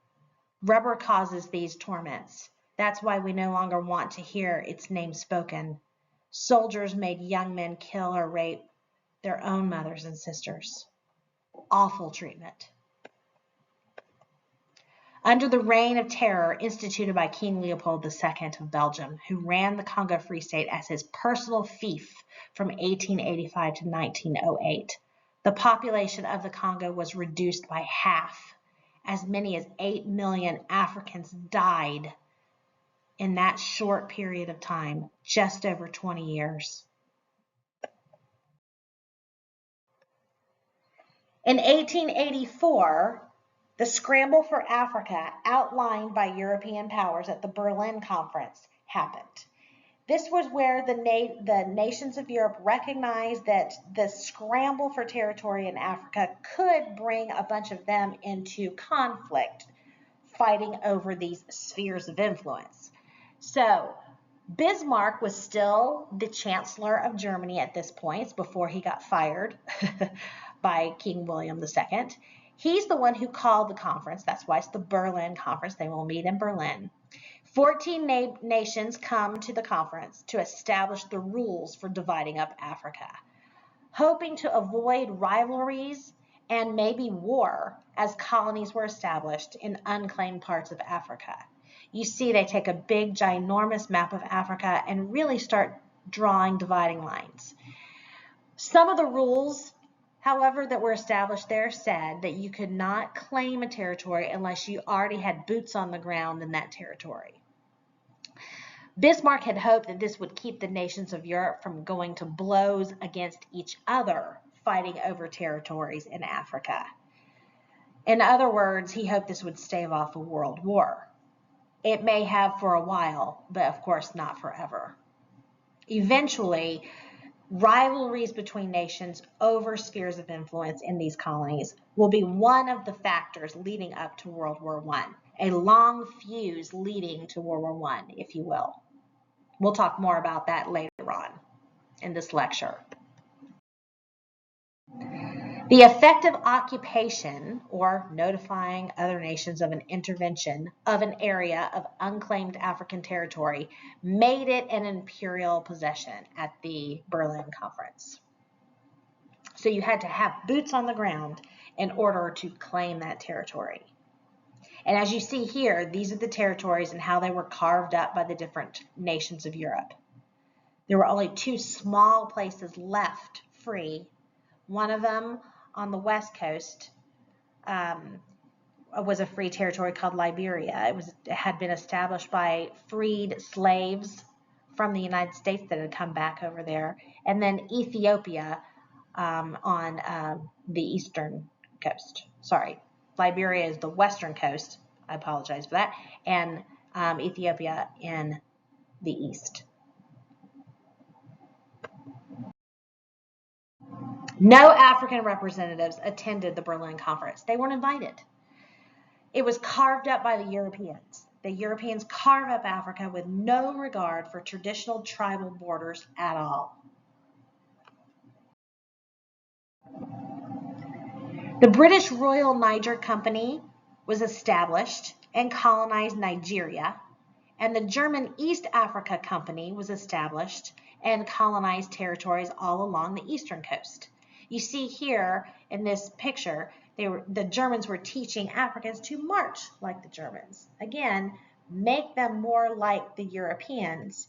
Rubber causes these torments. That's why we no longer want to hear its name spoken. Soldiers made young men kill or rape their own mothers and sisters. Awful treatment." Under the reign of terror instituted by King Leopold II of Belgium, who ran the Congo Free State as his personal fief from 1885 to 1908, the population of the Congo was reduced by half. As many as 8 million Africans died in that short period of time, just over 20 years. In 1884, the scramble for Africa, outlined by European powers at the Berlin Conference, happened. This was where the nations of Europe recognized that the scramble for territory in Africa could bring a bunch of them into conflict, fighting over these spheres of influence. So Bismarck was still the Chancellor of Germany at this point, before he got fired by King William II. He's the one who called the conference. That's why it's the Berlin Conference. They will meet in Berlin. 14 nations come to the conference to establish the rules for dividing up Africa, hoping to avoid rivalries and maybe war as colonies were established in unclaimed parts of Africa. You see, they take a big, ginormous map of Africa and really start drawing dividing lines. Some of the rules, however, that were established there said that you could not claim a territory unless you already had boots on the ground in that territory. Bismarck had hoped that this would keep the nations of Europe from going to blows against each other, fighting over territories in Africa. In other words, he hoped this would stave off a world war. It may have for a while, but of course not forever. Eventually, rivalries between nations over spheres of influence in these colonies will be one of the factors leading up to World War I, a long fuse leading to World War I, if you will. We'll talk more about that later on in this lecture. The effective occupation, or notifying other nations of an intervention of an area of unclaimed African territory, made it an imperial possession at the Berlin Conference. So you had to have boots on the ground in order to claim that territory. And as you see here, these are the territories and how they were carved up by the different nations of Europe. There were only two small places left free. One of them on the west coast was a free territory called Liberia. It had been established by freed slaves from the United States that had come back over there. And then Ethiopia on the eastern coast. Sorry, Liberia is the western coast. I apologize for that. And Ethiopia in the east. No African representatives attended the Berlin Conference. They weren't invited. It was carved up by the Europeans. The Europeans carve up Africa with no regard for traditional tribal borders at all. The British Royal Niger Company was established and colonized Nigeria, and the German East Africa Company was established and colonized territories all along the eastern coast. You see here in this picture, the Germans were teaching Africans to march like the Germans. Again, make them more like the Europeans.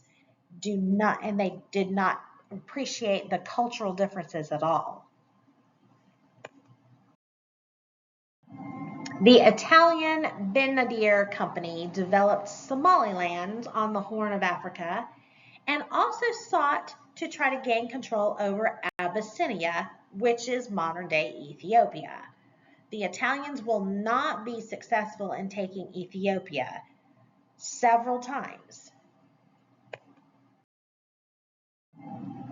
And they did not appreciate the cultural differences at all. The Italian Benadir Company developed Somaliland on the Horn of Africa and also sought to try to gain control over Abyssinia, which is modern-day Ethiopia. The Italians will not be successful in taking Ethiopia several times.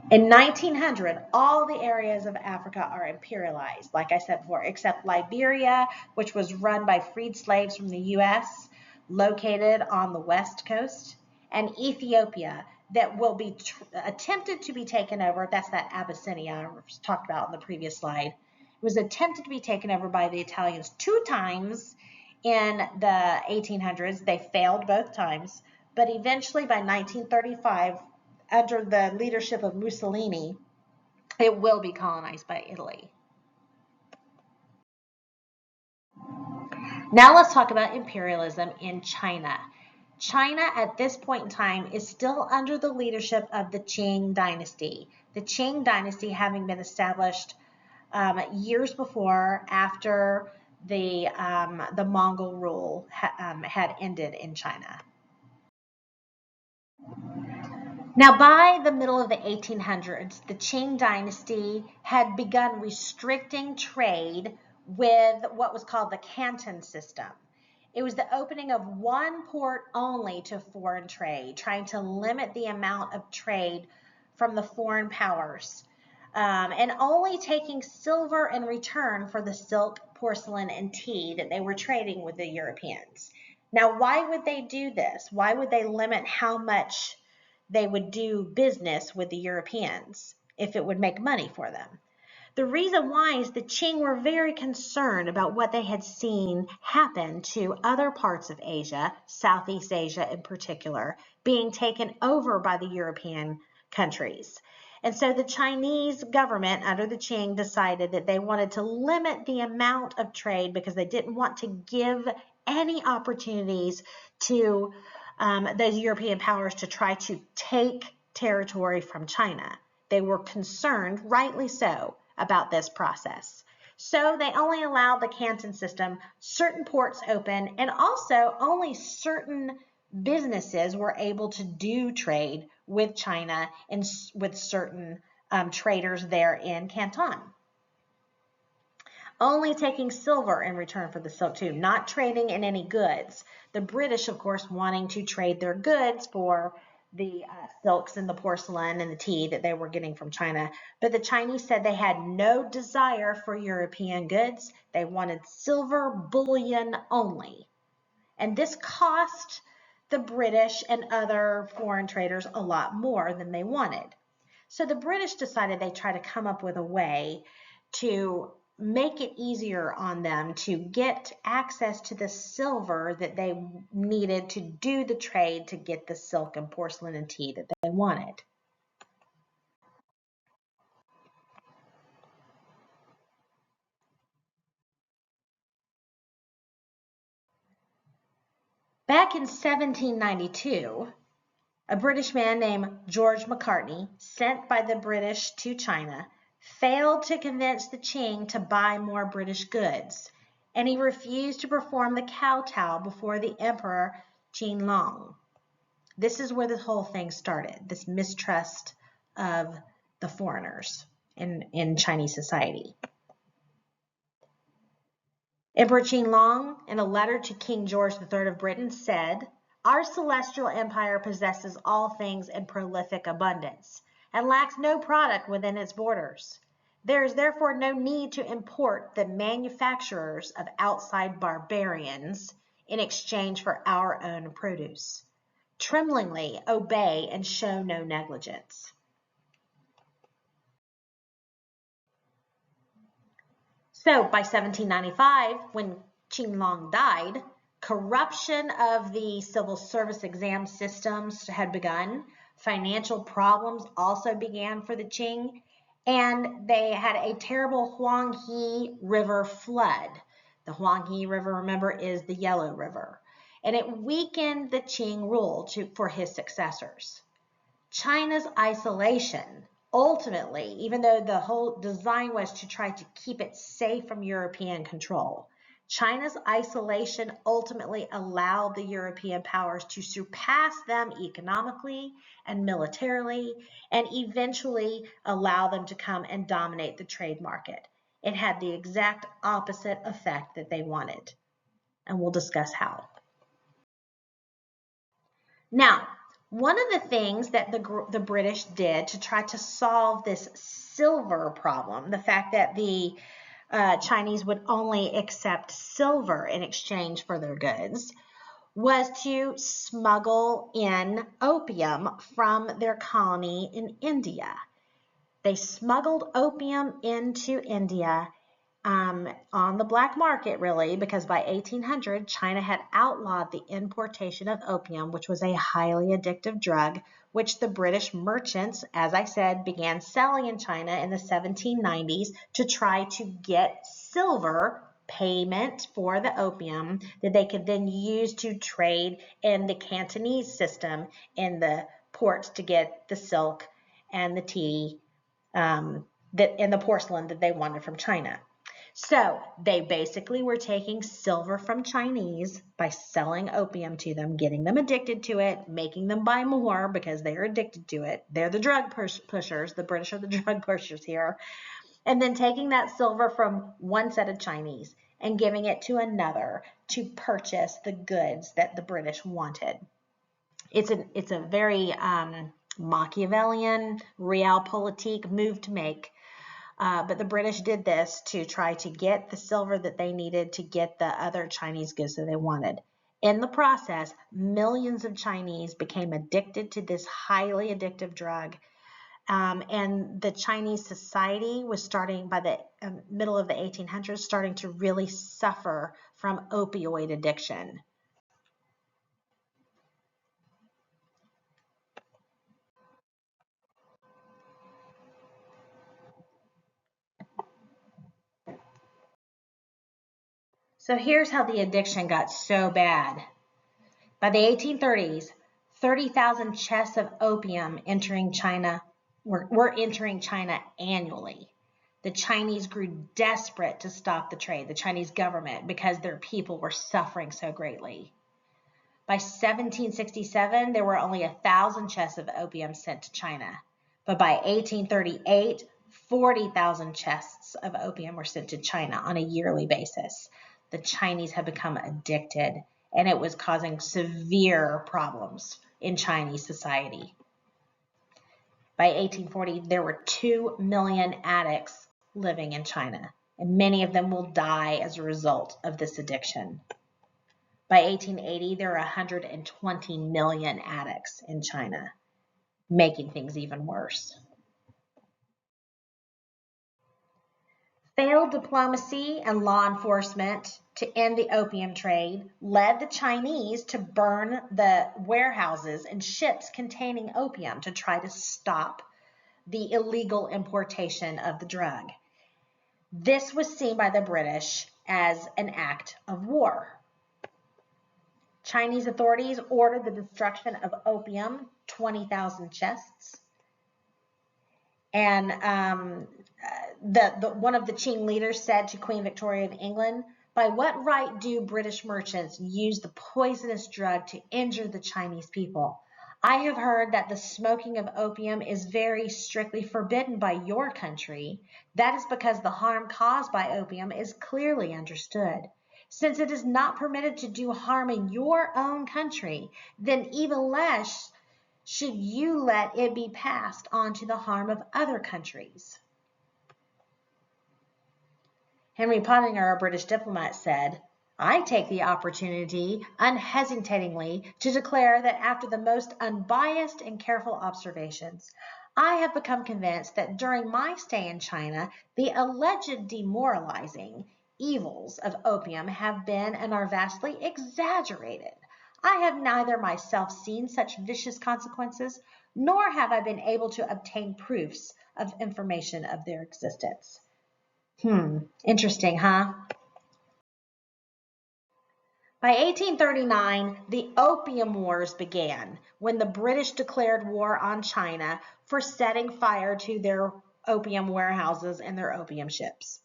In 1900, all the areas of Africa are imperialized, like I said before, except Liberia, which was run by freed slaves from the U.S., located on the west coast, and Ethiopia, that will be attempted to be taken over. That's that Abyssinia I talked about in the previous slide. It was attempted to be taken over by the Italians 2 times in the 1800s. They failed both times, but eventually by 1935, under the leadership of Mussolini, it will be colonized by Italy. Now let's talk about imperialism in China. China at this point in time is still under the leadership of the Qing dynasty. The Qing dynasty having been established years before, after the Mongol rule had ended in China. Now, by the middle of the 1800s, the Qing dynasty had begun restricting trade with what was called the Canton system. It was the opening of one port only to foreign trade, trying to limit the amount of trade from the foreign powers, and only taking silver in return for the silk, porcelain, and tea that they were trading with the Europeans. Now, why would they do this? Why would they limit how much they would do business with the Europeans if it would make money for them? The reason why is the Qing were very concerned about what they had seen happen to other parts of Asia, Southeast Asia in particular, being taken over by the European countries. And so the Chinese government under the Qing decided that they wanted to limit the amount of trade because they didn't want to give any opportunities to those European powers to try to take territory from China. They were concerned, rightly so, about this process. So they only allowed the Canton system, certain ports open, and also only certain businesses were able to do trade with China and with certain traders there in Canton. Only taking silver in return for the silk too, not trading in any goods. The British, of course, wanting to trade their goods for the silks and the porcelain and the tea that they were getting from China. But the Chinese said they had no desire for European goods. They wanted silver bullion only. And this cost the British and other foreign traders a lot more than they wanted. So the British decided they'd try to come up with a way to make it easier on them to get access to the silver that they needed to do the trade to get the silk and porcelain and tea that they wanted. Back in 1792, a British man named George Macartney, sent by the British to China, failed to convince the Qing to buy more British goods, and he refused to perform the kowtow before the Emperor Qianlong. This is where the whole thing started, this mistrust of the foreigners in Chinese society. Emperor Qianlong, in a letter to King George III of Britain, said, "Our celestial empire possesses all things in prolific abundance, and lacks no product within its borders. There is therefore no need to import the manufacturers of outside barbarians in exchange for our own produce. Tremblingly obey and show no negligence." So by 1795, when Qianlong died, corruption of the civil service exam systems had begun. Financial problems also began for the Qing, and they had a terrible Huanghe River flood. The Huanghe River, remember, is the Yellow River, and it weakened the Qing rule for his successors. China's isolation, ultimately, even though the whole design was to try to keep it safe from European control, China's isolation ultimately allowed the European powers to surpass them economically and militarily, and eventually allow them to come and dominate the trade market. It had the exact opposite effect that they wanted, and we'll discuss how. Now, one of the things that the British did to try to solve this silver problem, the fact that the Chinese would only accept silver in exchange for their goods, was to smuggle in opium from their colony in India. They smuggled opium into India on the black market, really, because by 1800, China had outlawed the importation of opium, which was a highly addictive drug, which the British merchants, as I said, began selling in China in the 1790s to try to get silver payment for the opium that they could then use to trade in the Cantonese system in the ports to get the silk and the tea and the porcelain that they wanted from China. So they basically were taking silver from Chinese by selling opium to them, getting them addicted to it, making them buy more because they are addicted to it. They're the drug pushers. The British are the drug pushers here. And then taking that silver from one set of Chinese and giving it to another to purchase the goods that the British wanted. It's a very Machiavellian, realpolitik move to make. But the British did this to try to get the silver that they needed to get the other Chinese goods that they wanted. In the process, millions of Chinese became addicted to this highly addictive drug. And the Chinese society was starting, by the middle of the 1800s, starting to really suffer from opioid addiction. So here's how the addiction got so bad. By the 1830s, 30,000 chests of opium entering China were entering China annually. The Chinese grew desperate to stop the trade, the Chinese government, because their people were suffering so greatly. By 1767, there were only 1,000 chests of opium sent to China. But by 1838, 40,000 chests of opium were sent to China on a yearly basis. The Chinese had become addicted, and it was causing severe problems in Chinese society. By 1840, there were 2 million addicts living in China, and many of them will die as a result of this addiction. By 1880, there are 120 million addicts in China, making things even worse. Failed diplomacy and law enforcement to end the opium trade led the Chinese to burn the warehouses and ships containing opium to try to stop the illegal importation of the drug. This was seen by the British as an act of war. Chinese authorities ordered the destruction of opium, 20,000 chests. And one of the Qing leaders said to Queen Victoria of England, "By what right do British merchants use the poisonous drug to injure the Chinese people? I have heard that the smoking of opium is very strictly forbidden by your country. That is because the harm caused by opium is clearly understood. Since it is not permitted to do harm in your own country, then even less should you let it be passed on to the harm of other countries." Henry Pottinger, a British diplomat, said, "I take the opportunity unhesitatingly to declare that after the most unbiased and careful observations, I have become convinced that during my stay in China, the alleged demoralizing evils of opium have been and are vastly exaggerated. I have neither myself seen such vicious consequences, nor have I been able to obtain proofs of information of their existence." Interesting, huh? By 1839, the Opium Wars began when the British declared war on China for setting fire to their opium warehouses and their opium ships.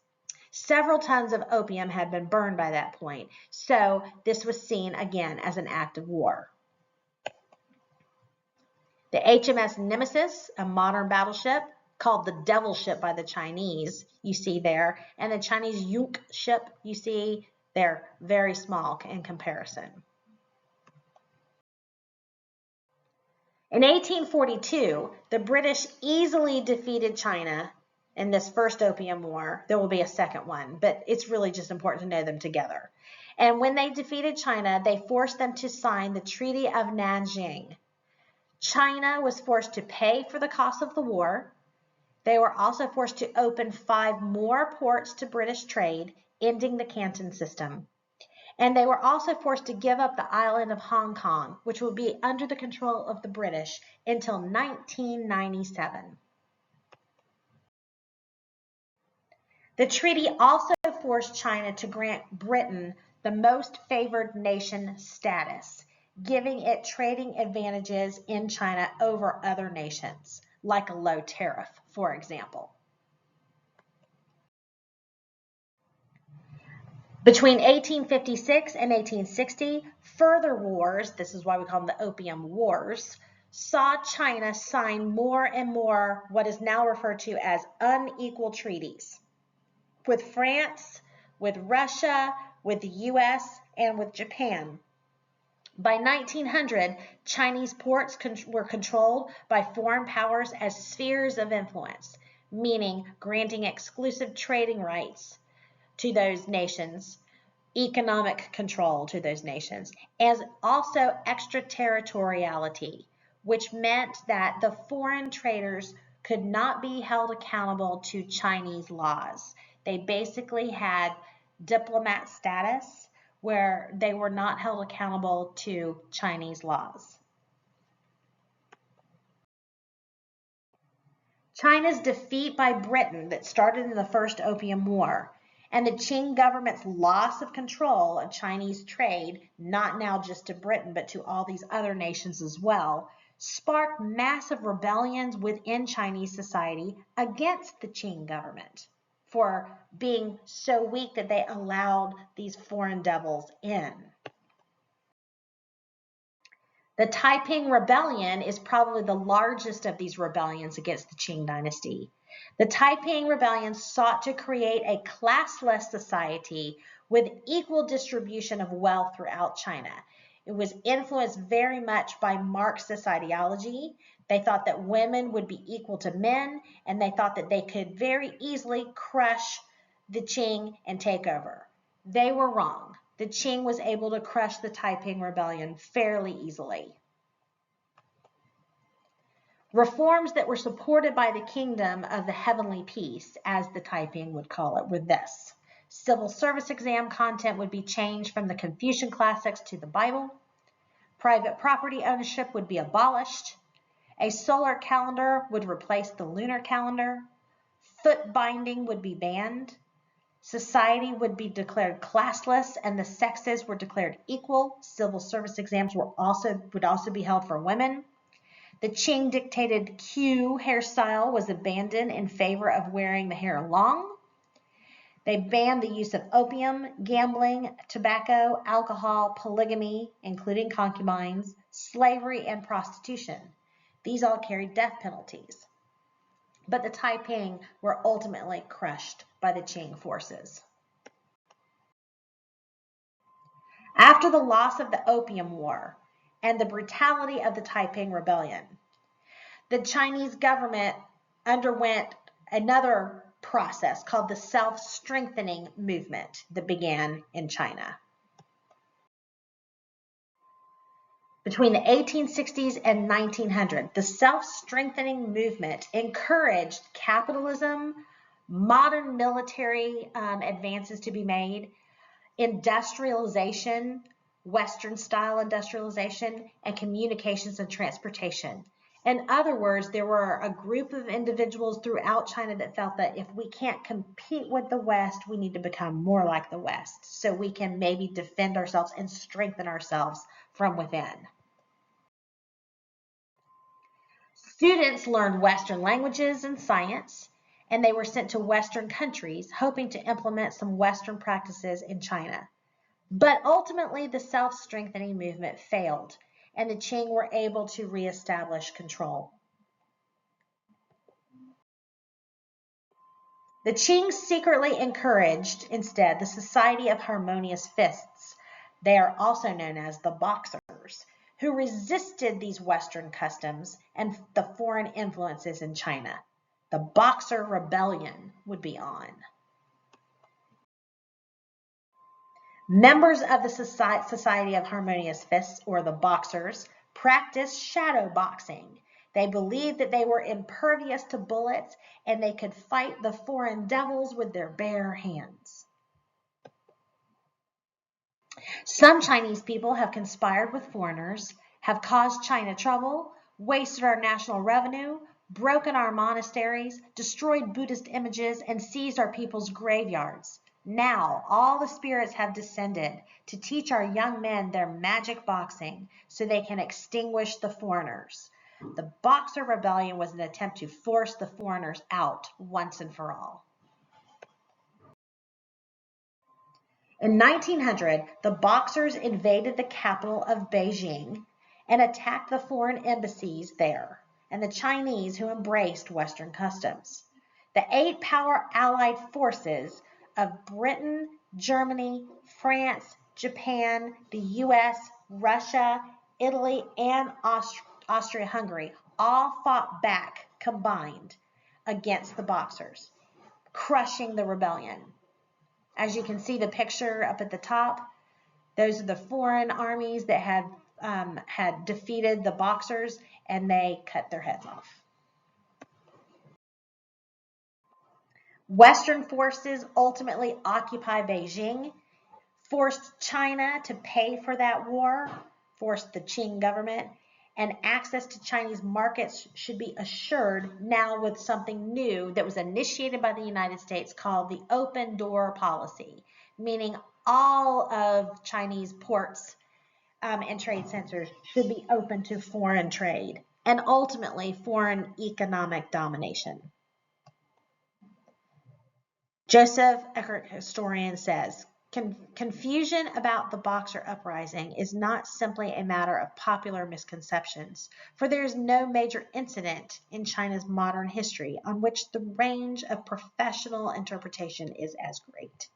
Several tons of opium had been burned by that point, so this was seen again as an act of war. The HMS Nemesis, a modern battleship called the Devil Ship by the Chinese, you see there, and the Chinese Yunk ship, you see, they're very small in comparison. In 1842, the British easily defeated China in this first Opium War. There will be a second one, but it's really just important to know them together. And when they defeated China, they forced them to sign the Treaty of Nanjing. China was forced to pay for the cost of the war. They were also forced to open 5 more ports to British trade, ending the Canton system. And they were also forced to give up the island of Hong Kong, which would be under the control of the British until 1997. The treaty also forced China to grant Britain the most favored nation status, giving it trading advantages in China over other nations, like a low tariff, for example. Between 1856 and 1860, further wars, this is why we call them the Opium Wars, saw China sign more and more what is now referred to as unequal treaties with France, with Russia, with the US, and with Japan. By 1900, Chinese ports were controlled by foreign powers as spheres of influence, meaning granting exclusive trading rights to those nations, economic control to those nations, as also extraterritoriality, which meant that the foreign traders could not be held accountable to Chinese laws. They basically had diplomat status where they were not held accountable to Chinese laws. China's defeat by Britain that started in the First Opium War and the Qing government's loss of control of Chinese trade, not now just to Britain, but to all these other nations as well, sparked massive rebellions within Chinese society against the Qing government for being so weak that they allowed these foreign devils in. The Taiping Rebellion is probably the largest of these rebellions against the Qing dynasty. The Taiping Rebellion sought to create a classless society with equal distribution of wealth throughout China. It was influenced very much by Marxist ideology. They thought that women would be equal to men, and they thought that they could very easily crush the Qing and take over. They were wrong. The Qing was able to crush the Taiping Rebellion fairly easily. Reforms that were supported by the kingdom of the heavenly peace, as the Taiping would call it, were this. Civil service exam content would be changed from the Confucian classics to the Bible. Private property ownership would be abolished. A solar calendar would replace the lunar calendar. Foot binding would be banned. Society would be declared classless and the sexes were declared equal. Civil service exams would also be held for women. The Qing dictated Q hairstyle was abandoned in favor of wearing the hair long. They banned the use of opium, gambling, tobacco, alcohol, polygamy, including concubines, slavery, and prostitution. These all carried death penalties. But the Taiping were ultimately crushed by the Qing forces. After the loss of the Opium War and the brutality of the Taiping Rebellion, the Chinese government underwent another process called the self-strengthening movement that began in China. Between the 1860s and 1900, the self-strengthening movement encouraged capitalism, modern military advances to be made, industrialization, Western-style industrialization, and communications and transportation. In other words, there were a group of individuals throughout China that felt that if we can't compete with the West, we need to become more like the West so we can maybe defend ourselves and strengthen ourselves from within. Students learned Western languages and science, and they were sent to Western countries hoping to implement some Western practices in China. But ultimately, the self-strengthening movement failed, and the Qing were able to reestablish control. The Qing secretly encouraged, instead, the Society of Harmonious Fists. They are also known as the Boxers, who resisted these Western customs and the foreign influences in China. The Boxer Rebellion would be on. Members of the Society of Harmonious Fists, or the Boxers, practiced shadow boxing. They believed that they were impervious to bullets and they could fight the foreign devils with their bare hands. Some Chinese people have conspired with foreigners, have caused China trouble, wasted our national revenue, broken our monasteries, destroyed Buddhist images, and seized our people's graveyards. Now, all the spirits have descended to teach our young men their magic boxing so they can extinguish the foreigners. The Boxer Rebellion was an attempt to force the foreigners out once and for all. In 1900, the Boxers invaded the capital of Beijing and attacked the foreign embassies there and the Chinese who embraced Western customs. The 8-power allied forces of Britain, Germany, France, Japan, the US, Russia, Italy, and Austria-Hungary all fought back combined against the Boxers, crushing the rebellion. As you can see the picture up at the top, those are the foreign armies that had defeated the Boxers, and they cut their heads off. Western forces ultimately occupy Beijing, forced China to pay for that war, forced the Qing government, and access to Chinese markets should be assured now with something new that was initiated by the United States called the open door policy, meaning all of Chinese ports and trade centers should be open to foreign trade and ultimately foreign economic domination. Joseph Eckert, historian, says, confusion about the Boxer uprising is not simply a matter of popular misconceptions, for there is no major incident in China's modern history on which the range of professional interpretation is as great.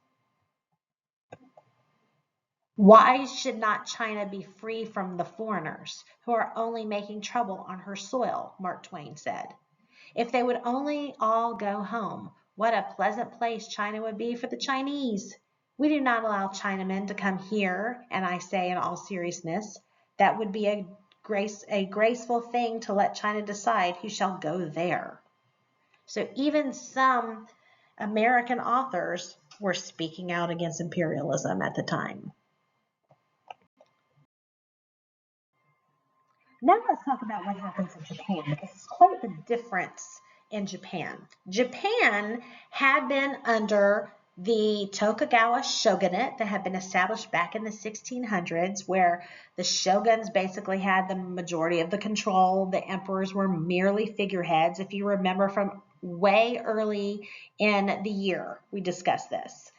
Why should not China be free from the foreigners who are only making trouble on her soil, Mark Twain said. If they would only all go home, what a pleasant place China would be for the Chinese. We do not allow Chinamen to come here, and I say in all seriousness, that would be a a graceful thing to let China decide who shall go there. So even some American authors were speaking out against imperialism at the time. Now let's talk about what happens in Japan. It's quite the difference in Japan. Japan had been under the Tokugawa shogunate that had been established back in the 1600s, where the shoguns basically had the majority of the control. The emperors were merely figureheads. If you remember from way early in the year, we discussed this.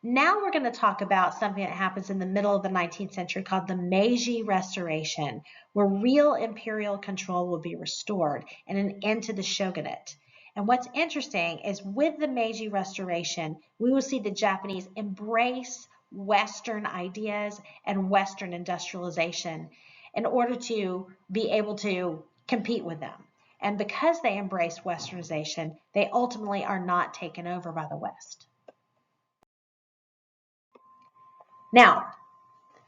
Now we're going to talk about something that happens in the middle of the 19th century called the Meiji Restoration, where real imperial control will be restored and an end to the shogunate. And what's interesting is with the Meiji Restoration, we will see the Japanese embrace Western ideas and Western industrialization in order to be able to compete with them. And because they embrace Westernization, they ultimately are not taken over by the West. Now,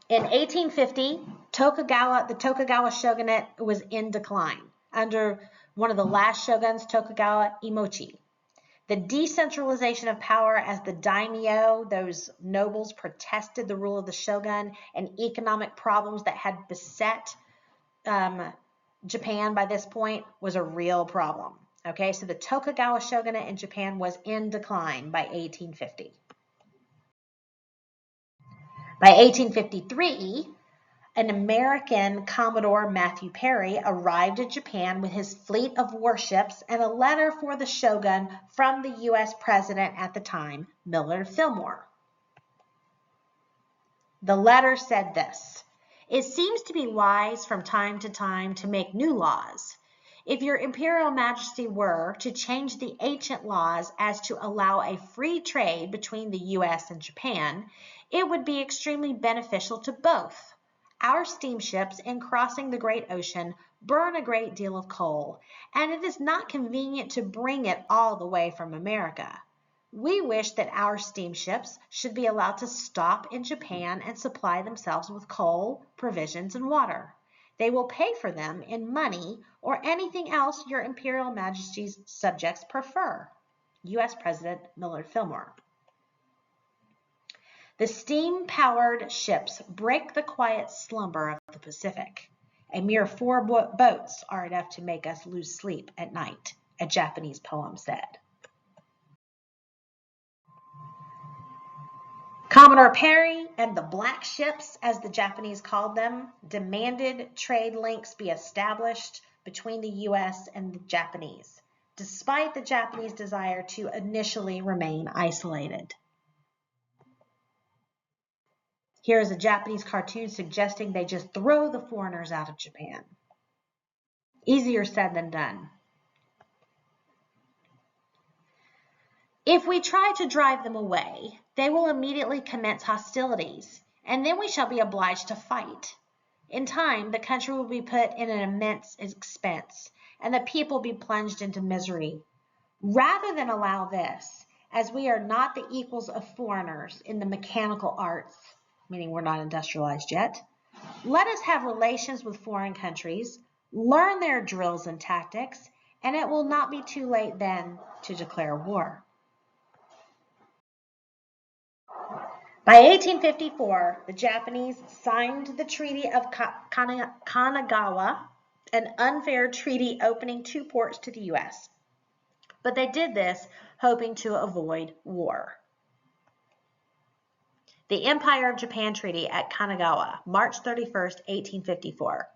in 1850, the Tokugawa shogunate was in decline under one of the last shoguns, Tokugawa Iemochi. The decentralization of power as the daimyo, those nobles, protested the rule of the shogun, and economic problems that had beset Japan by this point was a real problem. Okay, so the Tokugawa shogunate in Japan was in decline by 1850. By 1853, an American Commodore Matthew Perry arrived in Japan with his fleet of warships and a letter for the shogun from the U.S. president at the time, Millard Fillmore. The letter said this: "It seems to be wise from time to time to make new laws. If your Imperial Majesty were to change the ancient laws as to allow a free trade between the U.S. and Japan, it would be extremely beneficial to both. Our steamships in crossing the great ocean burn a great deal of coal, and it is not convenient to bring it all the way from America. We wish that our steamships should be allowed to stop in Japan and supply themselves with coal, provisions, and water. They will pay for them in money or anything else your Imperial Majesty's subjects prefer." U.S. President Millard Fillmore. The steam-powered ships break the quiet slumber of the Pacific. A mere 4 boats are enough to make us lose sleep at night, a Japanese poem said. Commodore Perry and the Black Ships, as the Japanese called them, demanded trade links be established between the U.S. and the Japanese, despite the Japanese desire to initially remain isolated. Here is a Japanese cartoon suggesting they just throw the foreigners out of Japan. Easier said than done. If we try to drive them away, they will immediately commence hostilities, and then we shall be obliged to fight. In time, the country will be put in an immense expense, and the people be plunged into misery. Rather than allow this, as we are not the equals of foreigners in the mechanical arts, meaning we're not industrialized yet, let us have relations with foreign countries, learn their drills and tactics, and it will not be too late then to declare war. By 1854, the Japanese signed the Treaty of Kanagawa, an unfair treaty opening 2 ports to the U.S. But they did this hoping to avoid war. The Empire of Japan Treaty at Kanagawa, March 31, 1854.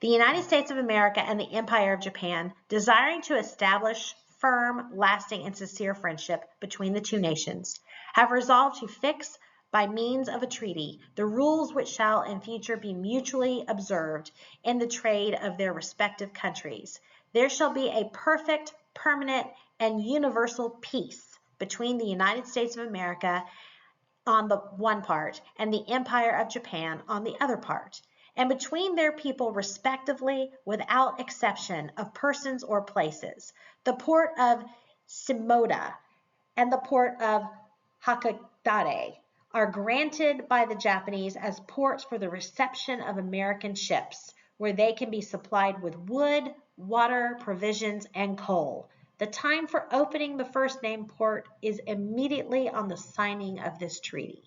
The United States of America and the Empire of Japan, desiring to establish firm, lasting, and sincere friendship between the two nations, have resolved to fix by means of a treaty the rules which shall in future be mutually observed in the trade of their respective countries. There shall be a perfect, permanent, and universal peace between the United States of America on the one part and the Empire of Japan on the other part, and between their people respectively without exception of persons or places. The port of Shimoda and the port of Hakodate are granted by the Japanese as ports for the reception of American ships, where they can be supplied with wood, water, provisions, and coal. The time for opening the first named port is immediately on the signing of this treaty.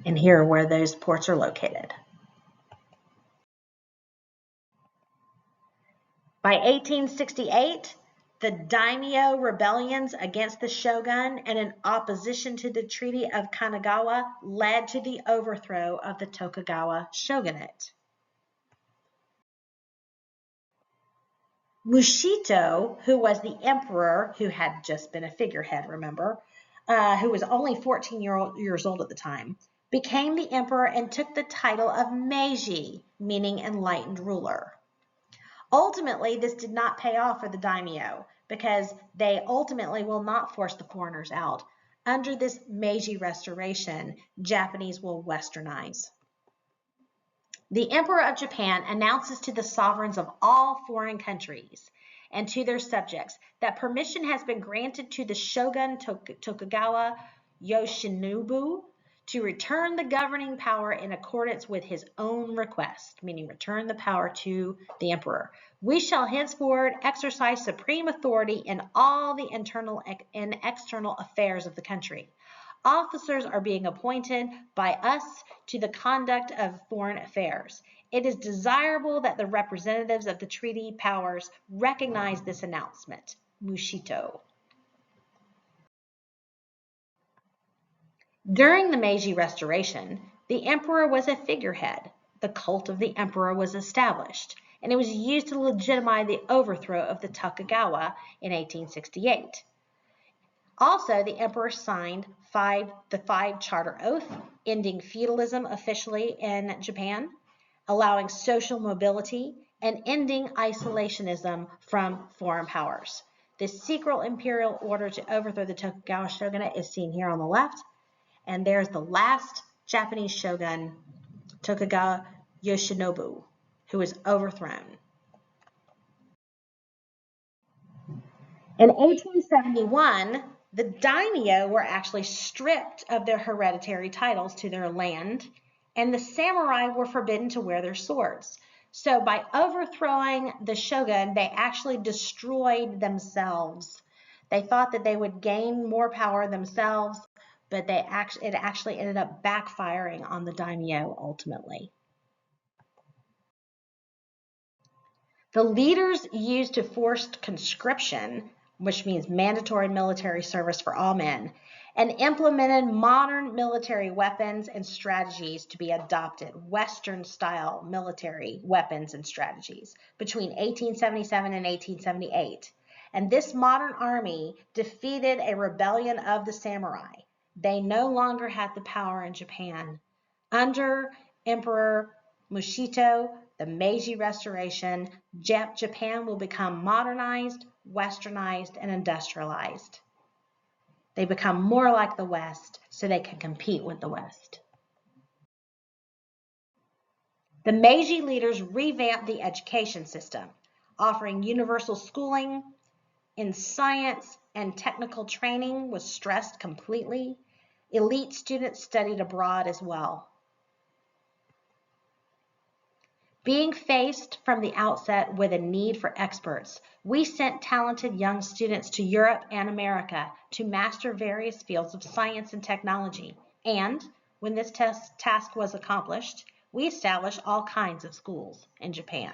And here are where those ports are located. By 1868, the daimyo rebellions against the shogun and in opposition to the Treaty of Kanagawa led to the overthrow of the Tokugawa shogunate. Mushito, who was the emperor, who had just been a figurehead, remember, who was only 14 years old at the time, became the emperor and took the title of Meiji, meaning enlightened ruler. Ultimately, this did not pay off for the daimyo because they ultimately will not force the foreigners out. Under this Meiji restoration, Japanese will westernize. The Emperor of Japan announces to the sovereigns of all foreign countries and to their subjects that permission has been granted to the shogun Tokugawa Yoshinobu to return the governing power in accordance with his own request, meaning return the power to the emperor. We shall henceforward exercise supreme authority in all the internal and external affairs of the country. Officers are being appointed by us to the conduct of foreign affairs. It is desirable that the representatives of the treaty powers recognize this announcement. Mushito. During the Meiji Restoration, the emperor was a figurehead. The cult of the emperor was established, and it was used to legitimize the overthrow of the Tokugawa in 1868. Also, the emperor signed the Five Charter Oath, ending feudalism officially in Japan, allowing social mobility, and ending isolationism from foreign powers. The secret imperial order to overthrow the Tokugawa shogunate is seen here on the left, and there's the last Japanese shogun, Tokugawa Yoshinobu, who was overthrown. In 1871, the daimyo were actually stripped of their hereditary titles to their land, and the samurai were forbidden to wear their swords. So by overthrowing the shogun, they actually destroyed themselves. They thought that they would gain more power themselves, but it actually ended up backfiring on the daimyo ultimately. The leaders used to forced conscription, which means mandatory military service for all men, and implemented modern military weapons and strategies to be adopted, Western-style military weapons and strategies, between 1877 and 1878. And this modern army defeated a rebellion of the samurai. They no longer had the power in Japan. Under Emperor Mushito, the Meiji Restoration, Japan will become modernized, westernized, and industrialized. They become more like the West so they can compete with the West. The Meiji leaders revamped the education system, offering universal schooling in science and technical training was stressed completely. Elite students studied abroad as well. Being faced from the outset with a need for experts, we sent talented young students to Europe and America to master various fields of science and technology. And when this task was accomplished, we established all kinds of schools in Japan.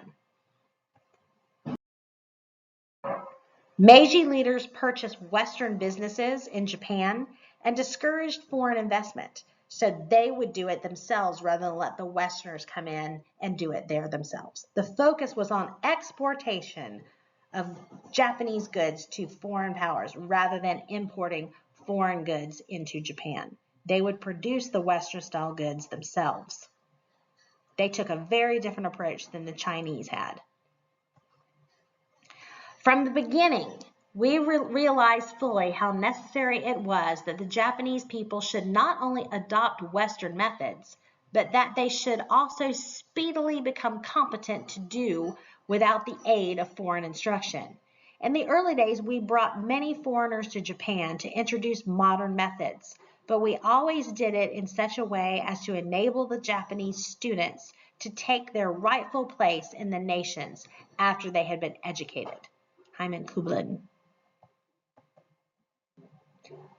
Meiji leaders purchased Western businesses in Japan and discouraged foreign investment, so they would do it themselves rather than let the Westerners come in and do it there themselves. The focus was on exportation of Japanese goods to foreign powers rather than importing foreign goods into Japan. They would produce the Western-style goods themselves. They took a very different approach than the Chinese had. From the beginning, we realized fully how necessary it was that the Japanese people should not only adopt Western methods, but that they should also speedily become competent to do without the aid of foreign instruction. In the early days, we brought many foreigners to Japan to introduce modern methods, but we always did it in such a way as to enable the Japanese students to take their rightful place in the nations after they had been educated. Hyman Kublan.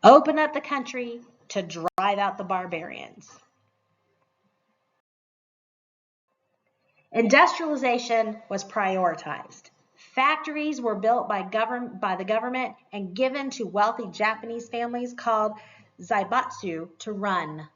Open up the country to drive out the barbarians. Industrialization was prioritized. Factories were built by the government and given to wealthy Japanese families called zaibatsu to run.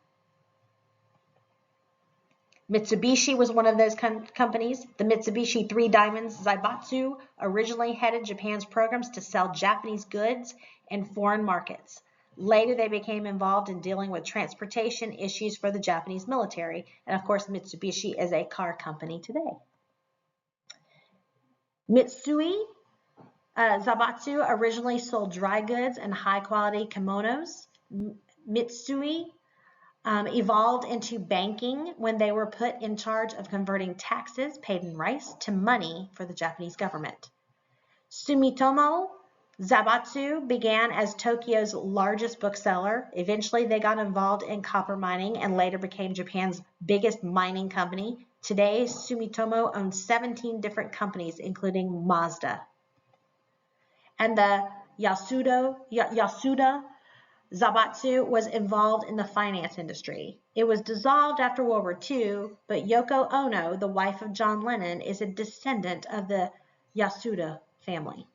Mitsubishi was one of those companies. The Mitsubishi Three Diamonds Zaibatsu originally headed Japan's programs to sell Japanese goods in foreign markets. Later, they became involved in dealing with transportation issues for the Japanese military. And of course, Mitsubishi is a car company today. Mitsui Zaibatsu originally sold dry goods and high-quality kimonos. Mitsui evolved into banking when they were put in charge of converting taxes paid in rice to money for the Japanese government. Sumitomo Zaibatsu began as Tokyo's largest bookseller. Eventually, they got involved in copper mining and later became Japan's biggest mining company. Today, Sumitomo owns 17 different companies, including Mazda. And the Yasuda Zaibatsu was involved in the finance industry. It was dissolved after World War II, but Yoko Ono, the wife of John Lennon, is a descendant of the Yasuda family.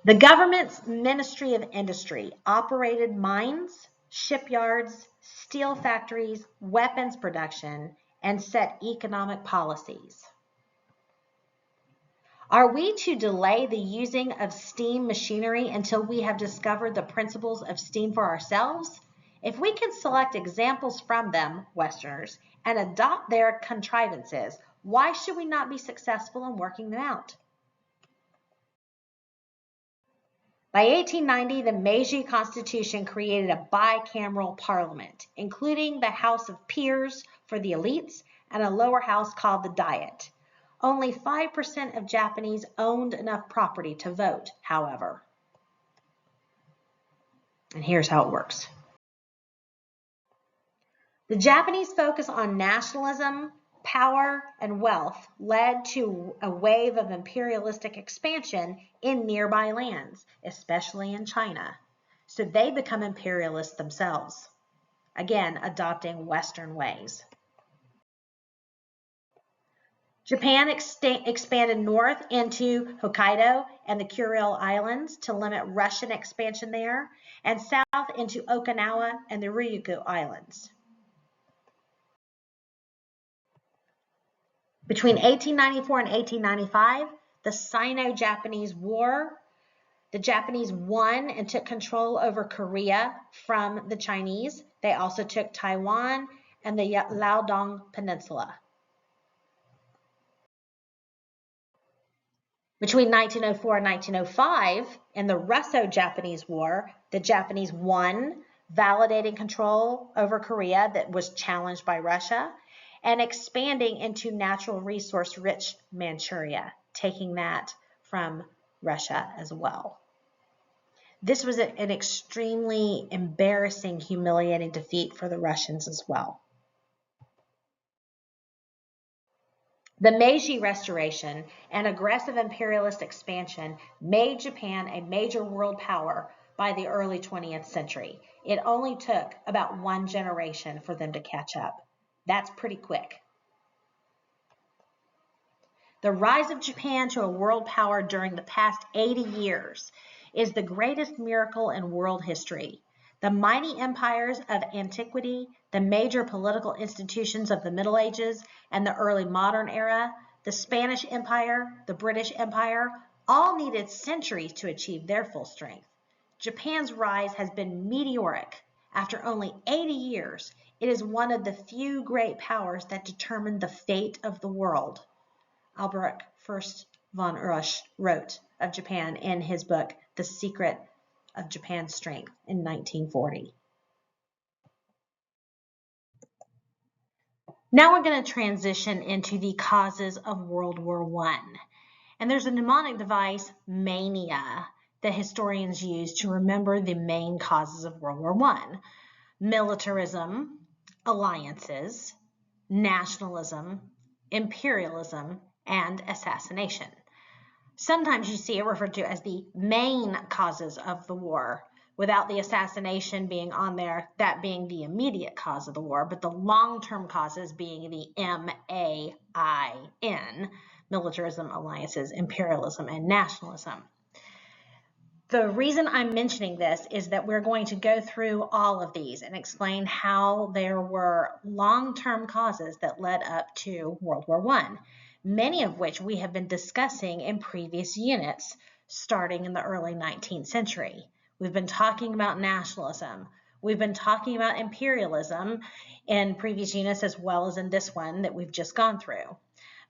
The government's Ministry of Industry operated mines, shipyards, steel factories, weapons production, and set economic policies. Are we to delay the using of steam machinery until we have discovered the principles of steam for ourselves? If we can select examples from them, Westerners, and adopt their contrivances, why should we not be successful in working them out? By 1890, the Meiji Constitution created a bicameral parliament, including the House of Peers for the elites and a lower house called the Diet. Only 5% of Japanese owned enough property to vote, however. And here's how it works. The Japanese focus on nationalism, power, and wealth led to a wave of imperialistic expansion in nearby lands, especially in China. So they become imperialists themselves, again, adopting Western ways. Japan expanded north into Hokkaido and the Kuril Islands to limit Russian expansion there, and south into Okinawa and the Ryukyu Islands. Between 1894 and 1895, the Sino-Japanese War, the Japanese won and took control over Korea from the Chinese. They also took Taiwan and the Liaodong Peninsula. Between 1904 and 1905, in the Russo-Japanese War, the Japanese won, validating control over Korea that was challenged by Russia, and expanding into natural resource-rich Manchuria, taking that from Russia as well. This was an extremely embarrassing, humiliating defeat for the Russians as well. The Meiji Restoration and aggressive imperialist expansion made Japan a major world power by the early 20th century. It only took about one generation for them to catch up. That's pretty quick. The rise of Japan to a world power during the past 80 years is the greatest miracle in world history. The mighty empires of antiquity, the major political institutions of the Middle Ages and the early modern era, the Spanish Empire, the British Empire, all needed centuries to achieve their full strength. Japan's rise has been meteoric. After only 80 years, it is one of the few great powers that determined the fate of the world. Albrecht First von Usch wrote of Japan in his book, The Secret of Japan's Strength, in 1940. Now we're going to transition into the causes of World War I. And there's a mnemonic device, mania, that historians use to remember the main causes of World War I. Militarism, alliances, nationalism, imperialism, and assassination. Sometimes you see it referred to as the main causes of the war, without the assassination being on there, that being the immediate cause of the war, but the long-term causes being the MAIN, militarism, alliances, imperialism, and nationalism. The reason I'm mentioning this is that we're going to go through all of these and explain how there were long-term causes that led up to World War I, many of which we have been discussing in previous units starting in the early 19th century. We've been talking about nationalism. We've been talking about imperialism in previous units as well as in this one that we've just gone through.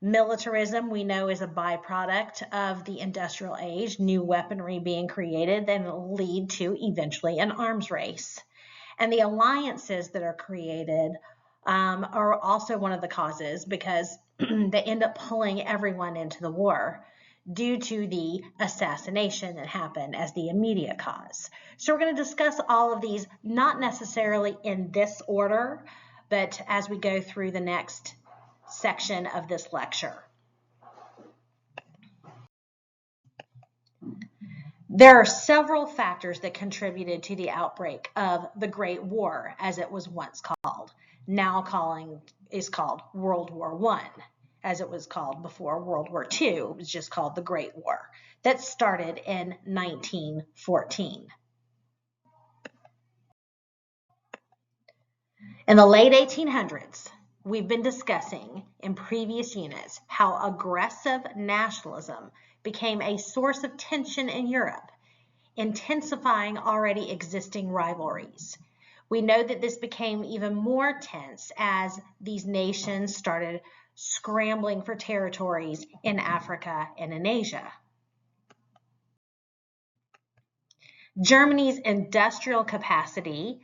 Militarism, we know, is a byproduct of the industrial age, new weaponry being created that will lead to eventually an arms race. And the alliances that are created are also one of the causes because they end up pulling everyone into the war due to the assassination that happened as the immediate cause. So we're going to discuss all of these, not necessarily in this order, but as we go through the next section of this lecture. There are several factors that contributed to the outbreak of the Great War, as it was once called. Now is called World War I, as it was called before World War II. It was just called the Great War. That started in 1914. In the late 1800s, we've been discussing in previous units how aggressive nationalism became a source of tension in Europe, intensifying already existing rivalries. We know that this became even more tense as these nations started scrambling for territories in Africa and in Asia. Germany's industrial capacity,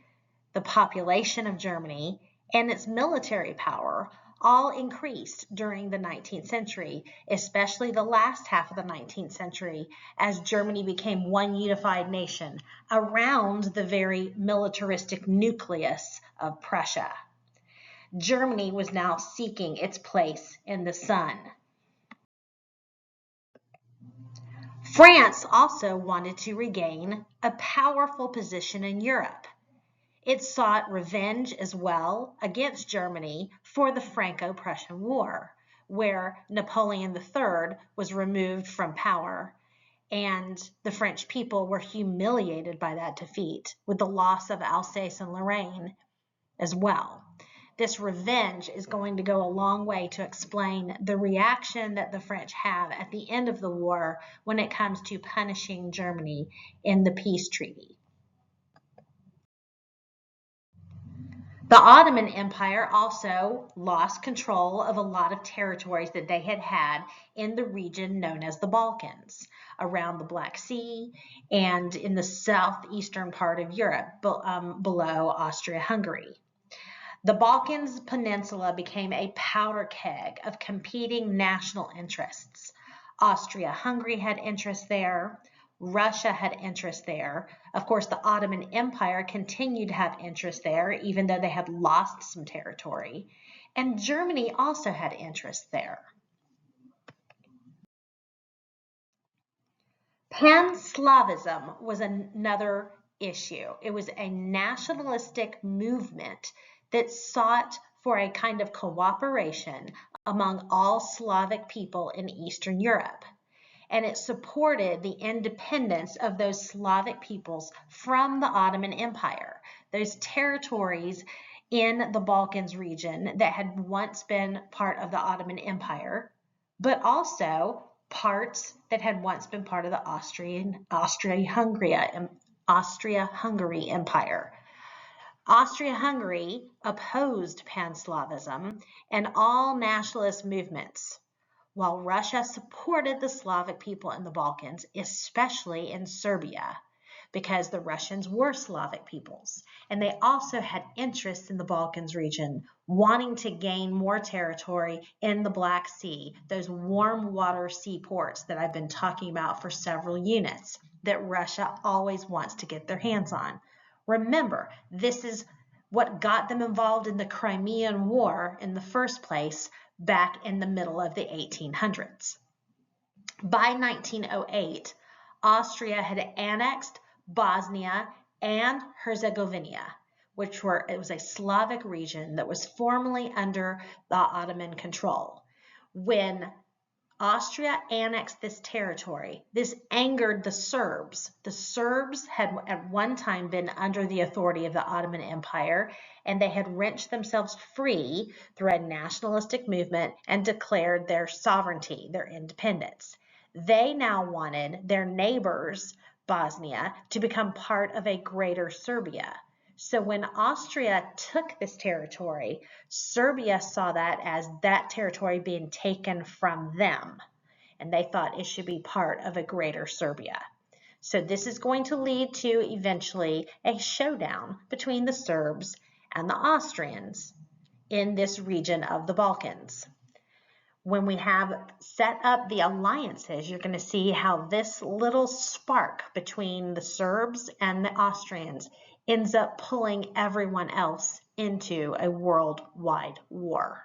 the population of Germany, and its military power all increased during the 19th century, especially the last half of the 19th century, as Germany became one unified nation around the very militaristic nucleus of Prussia. Germany was now seeking its place in the sun. France also wanted to regain a powerful position in Europe. It sought revenge as well against Germany for the Franco-Prussian War, where Napoleon III was removed from power, and the French people were humiliated by that defeat, with the loss of Alsace and Lorraine as well. This revenge is going to go a long way to explain the reaction that the French have at the end of the war when it comes to punishing Germany in the peace treaty. The Ottoman Empire also lost control of a lot of territories that they had had in the region known as the Balkans, around the Black Sea and in the southeastern part of Europe, below Austria-Hungary. The Balkans Peninsula became a powder keg of competing national interests. Austria-Hungary had interests there. Russia had interest there. Of course, the Ottoman Empire continued to have interest there, even though they had lost some territory. And Germany also had interest there. Pan-Slavism was another issue. It was a nationalistic movement that sought for a kind of cooperation among all Slavic people in Eastern Europe. And it supported the independence of those Slavic peoples from the Ottoman Empire, those territories in the Balkans region that had once been part of the Ottoman Empire, but also parts that had once been part of the Austria-Hungary Empire. Austria-Hungary opposed Pan-Slavism and all nationalist movements, while Russia supported the Slavic people in the Balkans, especially in Serbia, because the Russians were Slavic peoples. And they also had interests in the Balkans region, wanting to gain more territory in the Black Sea, those warm water seaports that I've been talking about for several units that Russia always wants to get their hands on. Remember, this is what got them involved in the Crimean War in the first place back in the middle of the 1800s. By 1908, Austria had annexed Bosnia and Herzegovina, it was a Slavic region that was formerly under the Ottoman control. When Austria annexed this territory, this angered the Serbs. The Serbs had at one time been under the authority of the Ottoman Empire, and they had wrenched themselves free through a nationalistic movement and declared their sovereignty, their independence. They now wanted their neighbors, Bosnia, to become part of a greater Serbia. So when Austria took this territory, Serbia saw that as that territory being taken from them, and they thought it should be part of a greater Serbia. So this is going to lead to eventually a showdown between the Serbs and the Austrians in this region of the Balkans. When we have set up the alliances, you're going to see how this little spark between the Serbs and the Austrians ends up pulling everyone else into a worldwide war.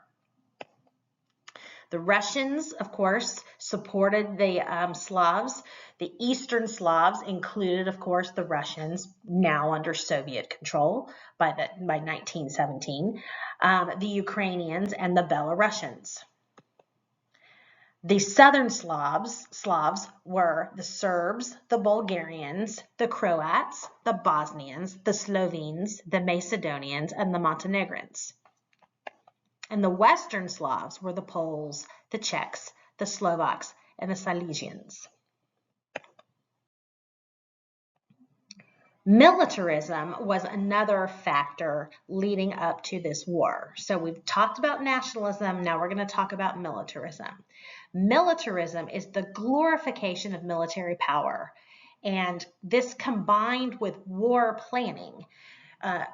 The Russians, of course, supported the Slavs. The Eastern Slavs included, of course, the Russians, now under Soviet control by 1917, the Ukrainians, and the Belarusians. The Southern Slavs were the Serbs, the Bulgarians, the Croats, the Bosnians, the Slovenes, the Macedonians, and the Montenegrins. And the Western Slavs were the Poles, the Czechs, the Slovaks, and the Silesians. Militarism was another factor leading up to this war. So we've talked about nationalism, now we're going to talk about militarism. Militarism is the glorification of military power, and this combined with war planning,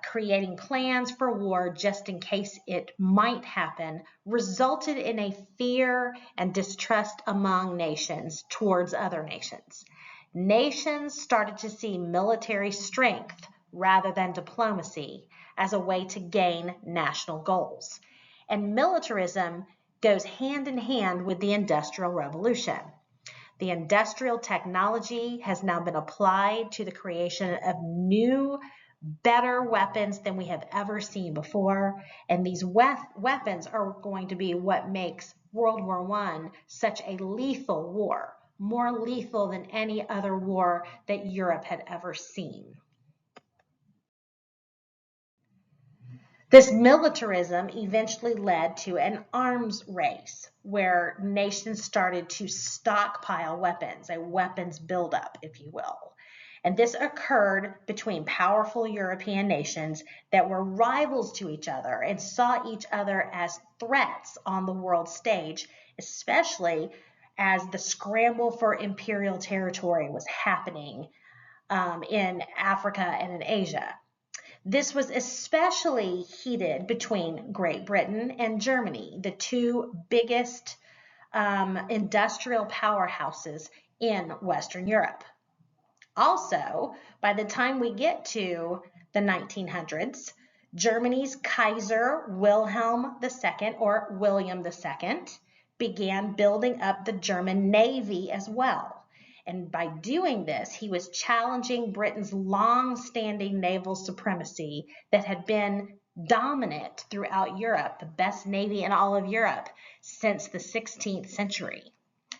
creating plans for war just in case it might happen, resulted in a fear and distrust among nations towards other nations. Nations started to see military strength rather than diplomacy as a way to gain national goals. And militarism goes hand in hand with the Industrial Revolution. The industrial technology has now been applied to the creation of new, better weapons than we have ever seen before, and these weapons are going to be what makes World War I such a lethal war, more lethal than any other war that Europe had ever seen. This militarism eventually led to an arms race where nations started to stockpile weapons, a weapons buildup, if you will. And this occurred between powerful European nations that were rivals to each other and saw each other as threats on the world stage, especially as the scramble for imperial territory was happening in Africa and in Asia. This was especially heated between Great Britain and Germany, the two biggest industrial powerhouses in Western Europe. Also, by the time we get to the 1900s, Germany's Kaiser Wilhelm II, or William II, began building up the German Navy as well. And by doing this, he was challenging Britain's long-standing naval supremacy that had been dominant throughout Europe, the best navy in all of Europe since the 16th century.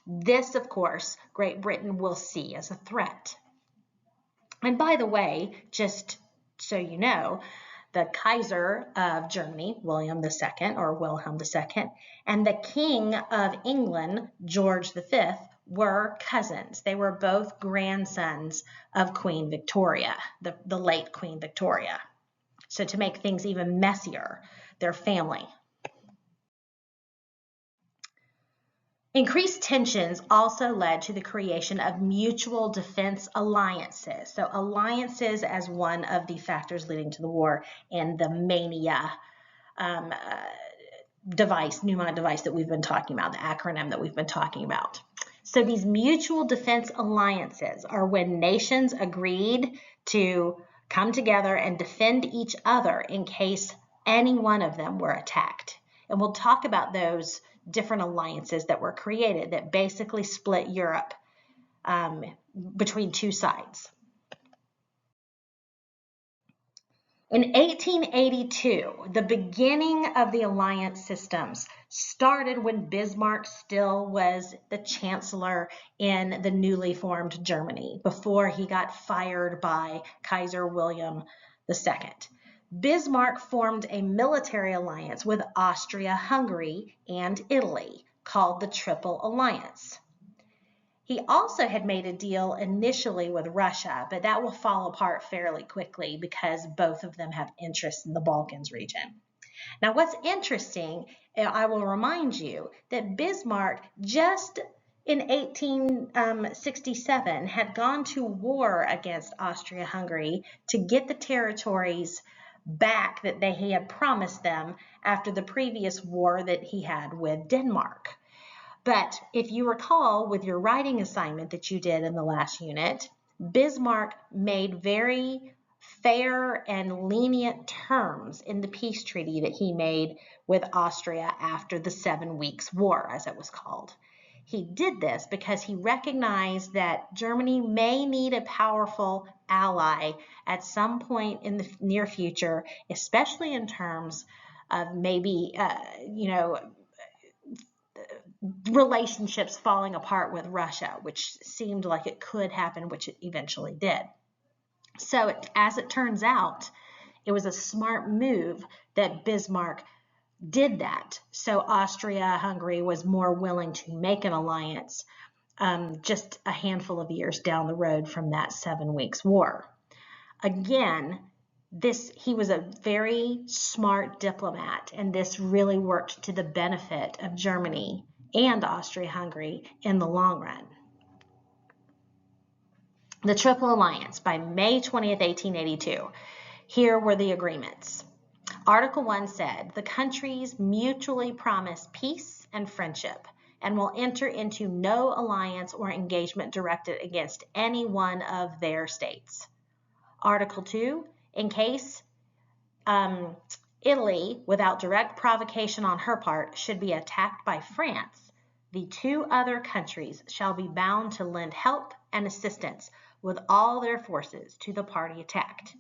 This, of course, Great Britain will see as a threat. And by the way, just so you know, the Kaiser of Germany, William II, or Wilhelm II, and the King of England, George V, were cousins. They were both grandsons of Queen Victoria, the late Queen Victoria. So to make things even messier, their family. Increased tensions also led to the creation of mutual defense alliances. So alliances as one of the factors leading to the war, and the mania mnemonic device that we've been talking about, the acronym that we've been talking about. So these mutual defense alliances are when nations agreed to come together and defend each other in case any one of them were attacked. And we'll talk about those different alliances that were created that basically split Europe between two sides. In 1882, the beginning of the alliance systems started when Bismarck still was the chancellor in the newly formed Germany before he got fired by Kaiser William II. Bismarck formed a military alliance with Austria, Hungary, and Italy called the Triple Alliance. He also had made a deal initially with Russia, but that will fall apart fairly quickly because both of them have interests in the Balkans region. Now, what's interesting, I will remind you that Bismarck just in 1867 had gone to war against Austria-Hungary to get the territories back that he had promised them after the previous war that he had with Denmark. But if you recall with your writing assignment that you did in the last unit, Bismarck made very fair and lenient terms in the peace treaty that he made with Austria after the 7 Weeks' War, as it was called. He did this because he recognized that Germany may need a powerful ally at some point in the near future, especially in terms of maybe, relationships falling apart with Russia, which seemed like it could happen, which it eventually did. So as it turns out, it was a smart move that Bismarck did that. So Austria-Hungary was more willing to make an alliance just a handful of years down the road from that 7 Weeks' War. Again, he was a very smart diplomat, and this really worked to the benefit of Germany and Austria-Hungary in the long run. The Triple Alliance by May 20th, 1882. Here were the agreements. Article 1 said, the countries mutually promise peace and friendship and will enter into no alliance or engagement directed against any one of their states. Article 2, in case Italy, without direct provocation on her part, should be attacked by France, the two other countries shall be bound to lend help and assistance with all their forces to the party attacked.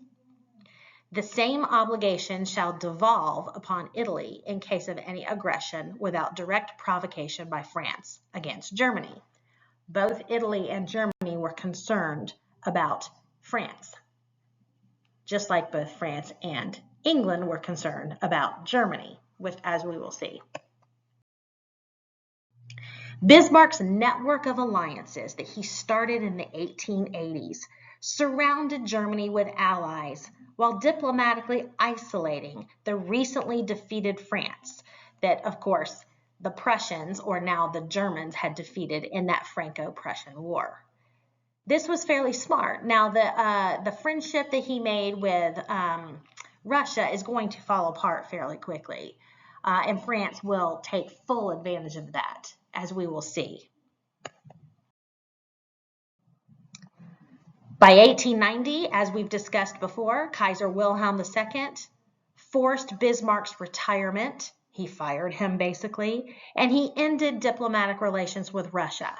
The same obligation shall devolve upon Italy in case of any aggression without direct provocation by France against Germany. Both Italy and Germany were concerned about France, just like both France and England were concerned about Germany, as we will see. Bismarck's network of alliances that he started in the 1880s surrounded Germany with allies while diplomatically isolating the recently defeated France that, of course, the Prussians, or now the Germans, had defeated in that Franco-Prussian War. This was fairly smart. Now, the friendship that he made with Russia is going to fall apart fairly quickly, and France will take full advantage of that, as we will see. By 1890, as we've discussed before, Kaiser Wilhelm II forced Bismarck's retirement. He fired him, basically, and he ended diplomatic relations with Russia,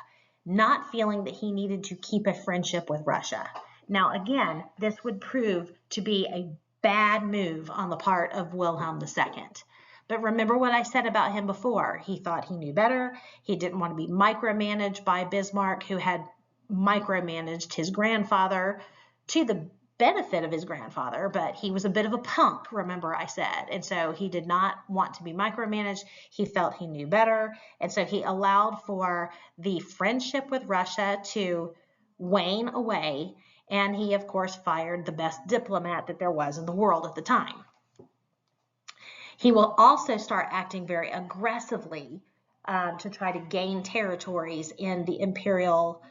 not feeling that he needed to keep a friendship with Russia. Now, again, this would prove to be a bad move on the part of Wilhelm II. But remember what I said about him before. He thought he knew better. He didn't want to be micromanaged by Bismarck, who had micromanaged his grandfather to the benefit of his grandfather, but he was a bit of a punk, remember I said, and so he did not want to be micromanaged. He felt he knew better, and so he allowed for the friendship with Russia to wane away, and he, of course, fired the best diplomat that there was in the world at the time. He will also start acting very aggressively to try to gain territories in the imperial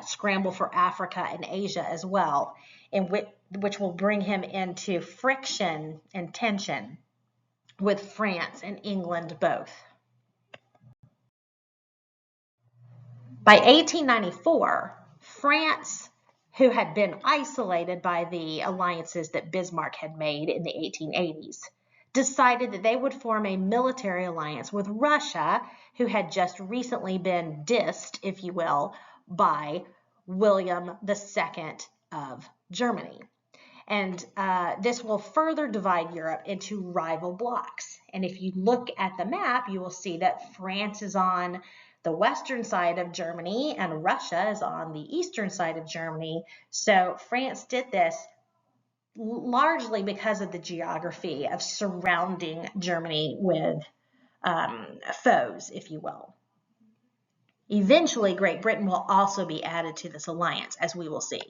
scramble for Africa and Asia as well, in which will bring him into friction and tension with France and England both. By 1894, France who had been isolated by the alliances that Bismarck had made in the 1880s, decided that they would form a military alliance with Russia, who had just recently been dissed, if you will, by William II of Germany. And this will further divide Europe into rival blocs. And if you look at the map, you will see that France is on the western side of Germany and Russia is on the eastern side of Germany. So France did this largely because of the geography of surrounding Germany with foes, if you will. Eventually, Great Britain will also be added to this alliance, as we will see.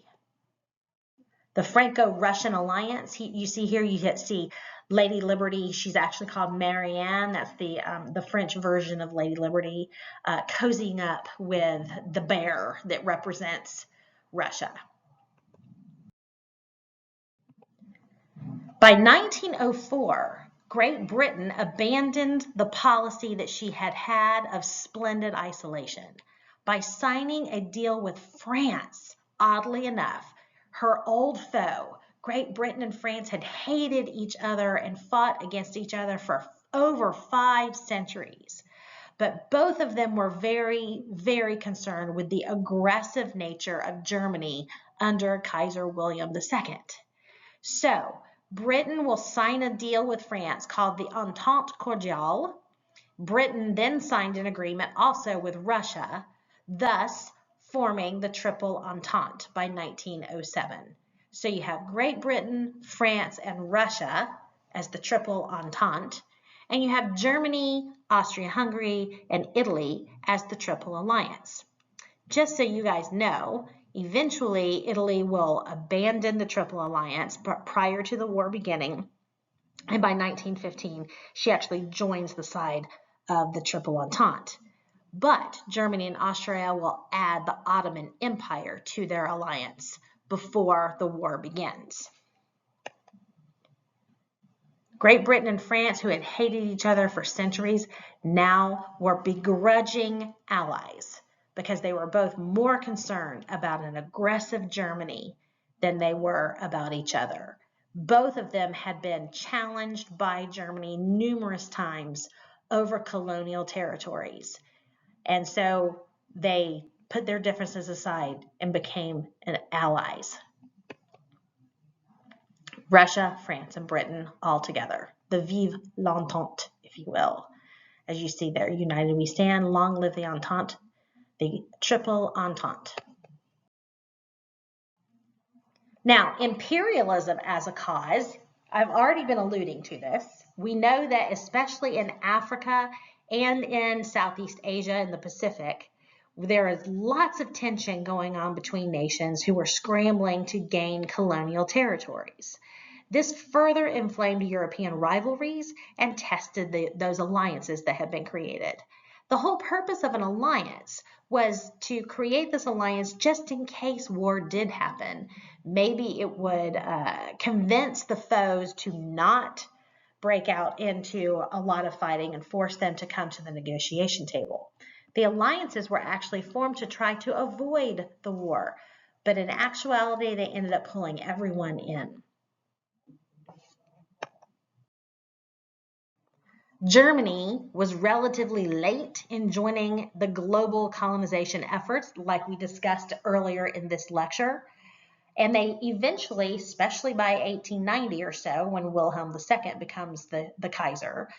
The Franco-Russian alliance, you see here, you see Lady Liberty. She's actually called Marianne. That's the French version of Lady Liberty, cozying up with the bear that represents Russia. By 1904, Great Britain abandoned the policy that she had had of splendid isolation by signing a deal with France. Oddly enough, her old foe, Great Britain and France, had hated each other and fought against each other for over 5 centuries. But both of them were very, very concerned with the aggressive nature of Germany under Kaiser William II. So, Britain will sign a deal with France called the Entente Cordiale. Britain then signed an agreement also with Russia, thus forming the Triple Entente by 1907. So you have Great Britain, France, and Russia as the Triple Entente, and you have Germany, Austria-Hungary, and Italy as the Triple Alliance. Just so you guys know, eventually Italy will abandon the Triple Alliance prior to the war beginning, and by 1915 she actually joins the side of the Triple Entente. But Germany and Austria will add the Ottoman Empire to their alliance before the war begins. Great Britain and France, who had hated each other for centuries, now were begrudging allies because they were both more concerned about an aggressive Germany than they were about each other. Both of them had been challenged by Germany numerous times over colonial territories. And so they put their differences aside and became allies. Russia, France, and Britain all together. The Vive l'Entente, if you will. As you see there, united we stand, long live the Entente, the Triple Entente. Now, imperialism as a cause, I've already been alluding to this. We know that especially in Africa and in Southeast Asia and the Pacific, there is lots of tension going on between nations who are scrambling to gain colonial territories. This further inflamed European rivalries and tested those alliances that had been created. The whole purpose of an alliance was to create this alliance just in case war did happen. Maybe it would convince the foes to not break out into a lot of fighting and force them to come to the negotiation table. The alliances were actually formed to try to avoid the war, but in actuality, they ended up pulling everyone in. Germany was relatively late in joining the global colonization efforts, like we discussed earlier in this lecture. And they eventually, especially by 1890 or so, when Wilhelm II becomes the Kaiser,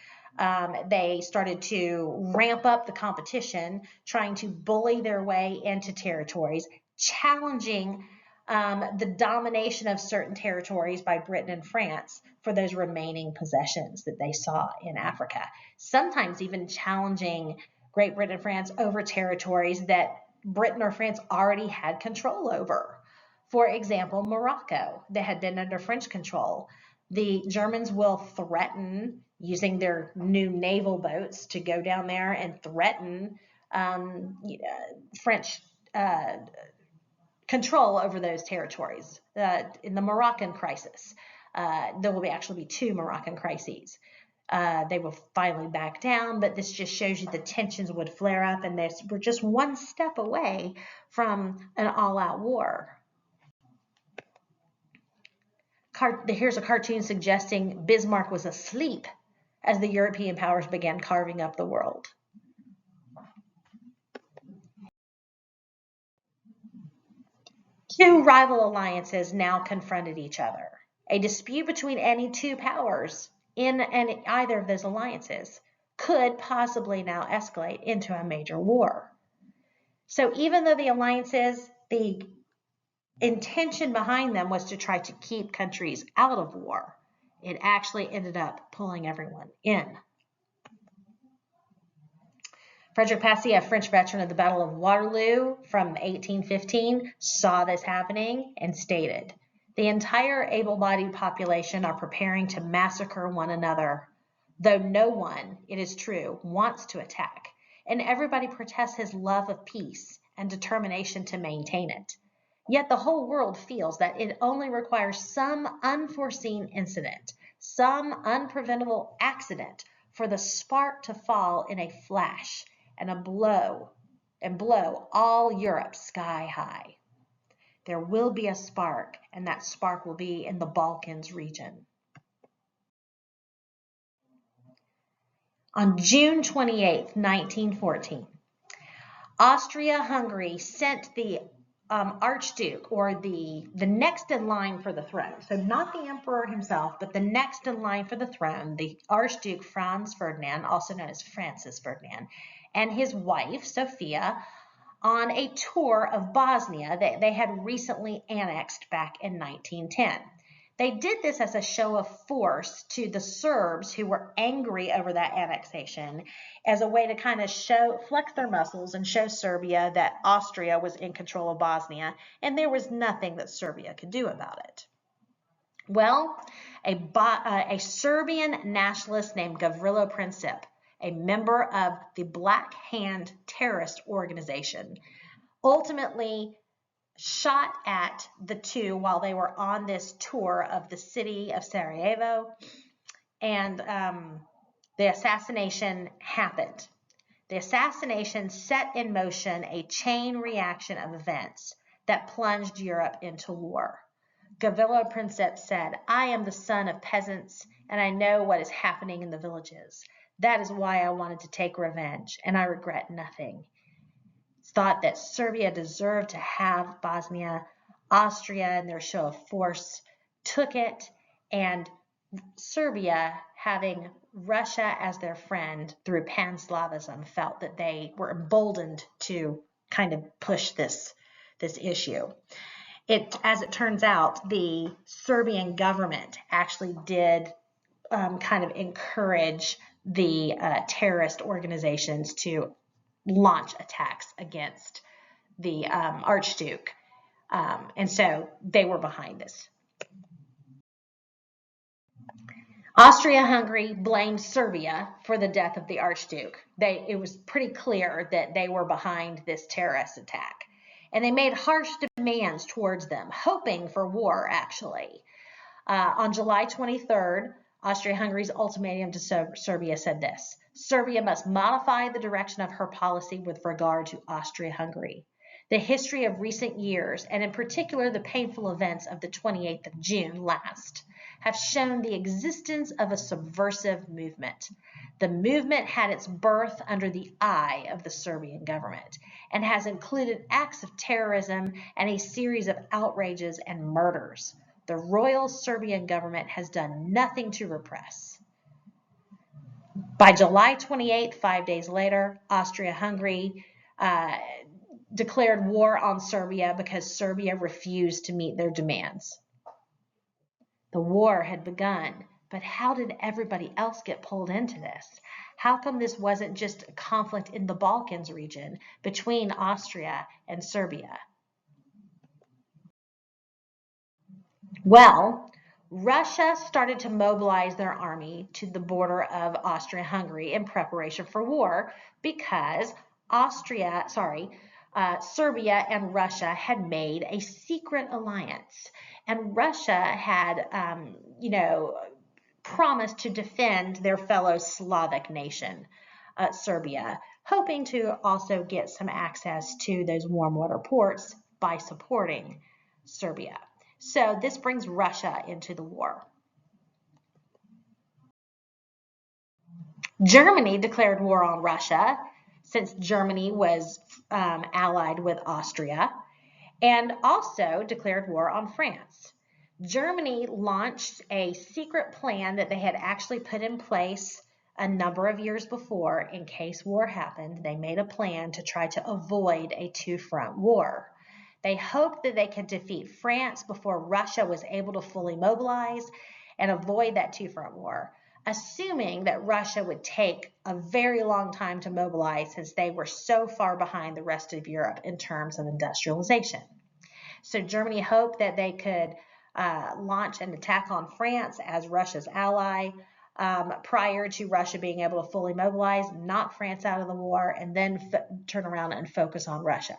they started to ramp up the competition, trying to bully their way into territories, challenging the domination of certain territories by Britain and France for those remaining possessions that they saw in Africa. Sometimes even challenging Great Britain and France over territories that Britain or France already had control over. For example, Morocco, that had been under French control. The Germans will threaten, using their new naval boats, to go down there and threaten French control over those territories. In the Moroccan crisis, there will actually be 2 Moroccan crises. They will finally back down, but this just shows you the tensions would flare up, and we're just one step away from an all-out war. Here's a cartoon suggesting Bismarck was asleep as the European powers began carving up the world. Two rival alliances now confronted each other. A dispute between any two powers in either of those alliances could possibly now escalate into a major war. So even though the alliances, the intention behind them was to try to keep countries out of war, it actually ended up pulling everyone in. Frederick Passy, a French veteran of the Battle of Waterloo from 1815, saw this happening and stated, "The entire able-bodied population are preparing to massacre one another, though no one, it is true, wants to attack, and everybody protests his love of peace and determination to maintain it. Yet the whole world feels that it only requires some unforeseen incident, some unpreventable accident, for the spark to fall in a flash and blow all Europe sky high. There will be a spark, and that spark will be in the Balkans region." On June 28, 1914, Austria-Hungary sent the Archduke, or the next in line for the throne. So not the emperor himself, but the next in line for the throne, the Archduke Franz Ferdinand, also known as Francis Ferdinand, and his wife, Sophia, on a tour of Bosnia that they had recently annexed back in 1910. They did this as a show of force to the Serbs who were angry over that annexation, as a way to kind of flex their muscles and show Serbia that Austria was in control of Bosnia and there was nothing that Serbia could do about it. Well, a Serbian nationalist named Gavrilo Princip, a member of the Black Hand terrorist organization, ultimately shot at the two while they were on this tour of the city of Sarajevo, and the assassination happened. The assassination set in motion a chain reaction of events that plunged Europe into war. Gavrilo Princip said, "I am the son of peasants, and I know what is happening in the villages. That is why I wanted to take revenge, and I regret nothing." Thought that Serbia deserved to have Bosnia. Austria, in their show of force, took it, and Serbia, having Russia as their friend through Pan-Slavism, felt that they were emboldened to kind of push this issue. As it turns out, the Serbian government actually did kind of encourage the terrorist organizations to launch attacks against the Archduke. And so they were behind this. Austria-Hungary blamed Serbia for the death of the Archduke. It was pretty clear that they were behind this terrorist attack. And they made harsh demands towards them, hoping for war, actually. On July 23rd, Austria-Hungary's ultimatum to Serbia said this: "Serbia must modify the direction of her policy with regard to Austria-Hungary. The history of recent years, and in particular the painful events of the 28th of June last, have shown the existence of a subversive movement. The movement had its birth under the eye of the Serbian government and has included acts of terrorism and a series of outrages and murders. The Royal Serbian government has done nothing to repress." By July 28th, 5 days later, Austria-Hungary declared war on Serbia because Serbia refused to meet their demands. The war had begun, but how did everybody else get pulled into this? How come this wasn't just a conflict in the Balkans region between Austria and Serbia? Well, Russia started to mobilize their army to the border of Austria-Hungary in preparation for war because Serbia and Russia had made a secret alliance, and Russia had, promised to defend their fellow Slavic nation, Serbia, hoping to also get some access to those warm water ports by supporting Serbia. So this brings Russia into the war. Germany declared war on Russia since Germany was allied with Austria, and also declared war on France. Germany launched a secret plan that they had actually put in place a number of years before in case war happened. They made a plan to try to avoid a two-front war. They hoped that they could defeat France before Russia was able to fully mobilize and avoid that two-front war, assuming that Russia would take a very long time to mobilize since they were so far behind the rest of Europe in terms of industrialization. So Germany hoped that they could launch an attack on France as Russia's ally prior to Russia being able to fully mobilize, knock France out of the war, and then turn around and focus on Russia.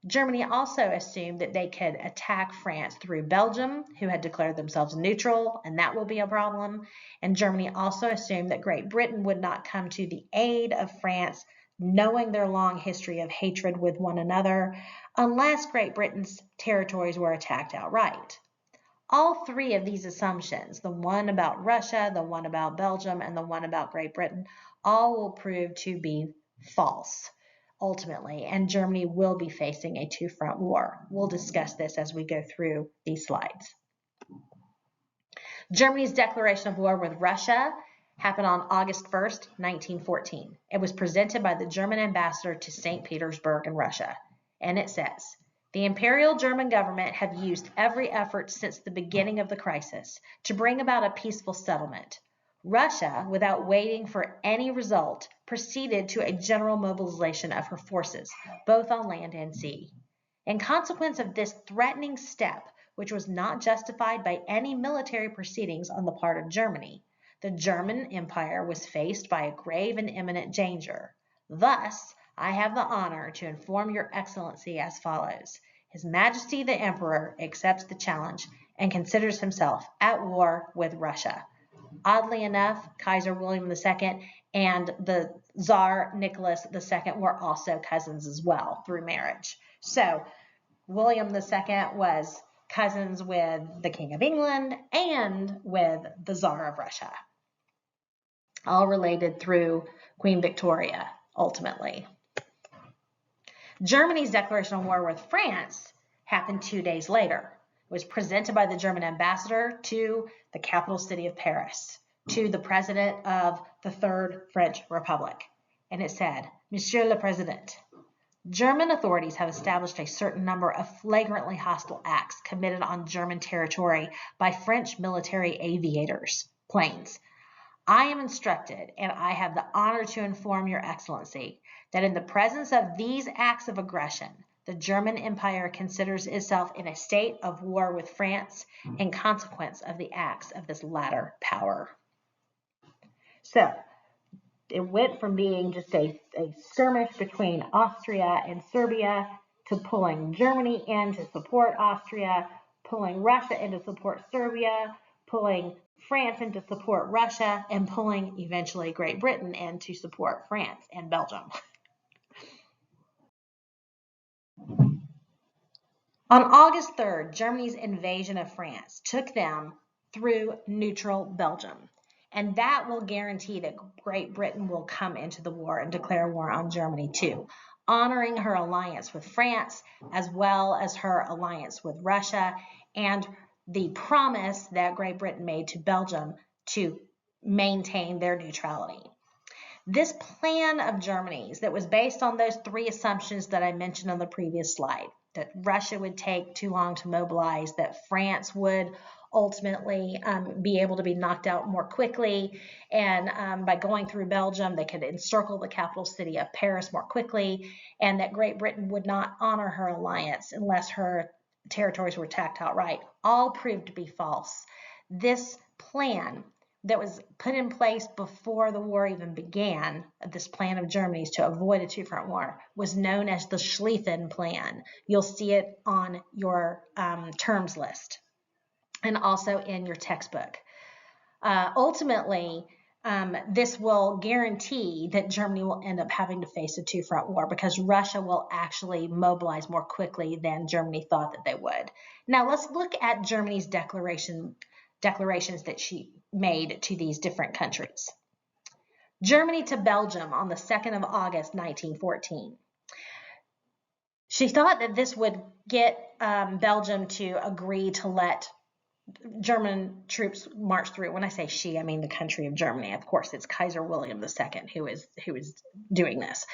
Germany also assumed that they could attack France through Belgium, who had declared themselves neutral, and that will be a problem. And Germany also assumed that Great Britain would not come to the aid of France, knowing their long history of hatred with one another, unless Great Britain's territories were attacked outright. All three of these assumptions, the one about Russia, the one about Belgium, and the one about Great Britain, all will prove to be false ultimately, and Germany will be facing a two-front war. We'll discuss this as we go through these slides. Germany's declaration of war with Russia happened on August 1st, 1914. It was presented by the German ambassador to St. Petersburg in Russia, and it says, "The Imperial German government have used every effort since the beginning of the crisis to bring about a peaceful settlement. Russia, without waiting for any result, proceeded to a general mobilization of her forces, both on land and sea. In consequence of this threatening step, which was not justified by any military proceedings on the part of Germany, the German Empire was faced by a grave and imminent danger. Thus, I have the honor to inform your Excellency as follows. His Majesty the Emperor accepts the challenge and considers himself at war with Russia." Oddly enough, Kaiser William II and the Tsar Nicholas II were also cousins as well through marriage. So William II was cousins with the King of England and with the Tsar of Russia, all related through Queen Victoria, ultimately. Germany's declaration of war with France happened 2 days later. It was presented by the German ambassador to the capital city of Paris, to the president of the Third French Republic. And it said, "Monsieur le Président, German authorities have established a certain number of flagrantly hostile acts committed on German territory by French military aviators, planes. I am instructed, and I have the honor to inform your Excellency, that in the presence of these acts of aggression, the German Empire considers itself in a state of war with France in consequence of the acts of this latter power." So it went from being just a skirmish between Austria and Serbia to pulling Germany in to support Austria, pulling Russia in to support Serbia, pulling France in to support Russia, and pulling eventually Great Britain in to support France and Belgium. On August 3rd, Germany's invasion of France took them through neutral Belgium. And that will guarantee that Great Britain will come into the war and declare war on Germany too, honoring her alliance with France as well as her alliance with Russia and the promise that Great Britain made to Belgium to maintain their neutrality. This plan of Germany's that was based on those three assumptions that I mentioned on the previous slide, that Russia would take too long to mobilize, that France would ultimately be able to be knocked out more quickly, and by going through Belgium, they could encircle the capital city of Paris more quickly, and that Great Britain would not honor her alliance unless her territories were attacked outright, all proved to be false. This plan that was put in place before the war even began, this plan of Germany's to avoid a two-front war, was known as the Schlieffen Plan. You'll see it on your terms list and also in your textbook. Ultimately, this will guarantee that Germany will end up having to face a two-front war because Russia will actually mobilize more quickly than Germany thought that they would. Now let's look at Germany's declarations that she made to these different countries. Germany to Belgium on the 2nd of August, 1914. She thought that this would get Belgium to agree to let German troops march through. When I say she, I mean the country of Germany. Of course, it's Kaiser William II who is doing this.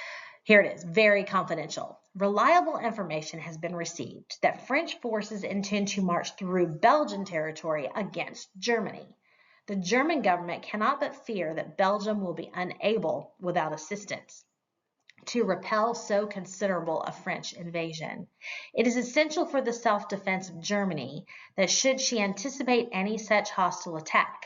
Here it is, very confidential. Reliable information has been received that French forces intend to march through Belgian territory against Germany. The German government cannot but fear that Belgium will be unable, without assistance, to repel so considerable a French invasion. It is essential for the self-defense of Germany that should she anticipate any such hostile attack,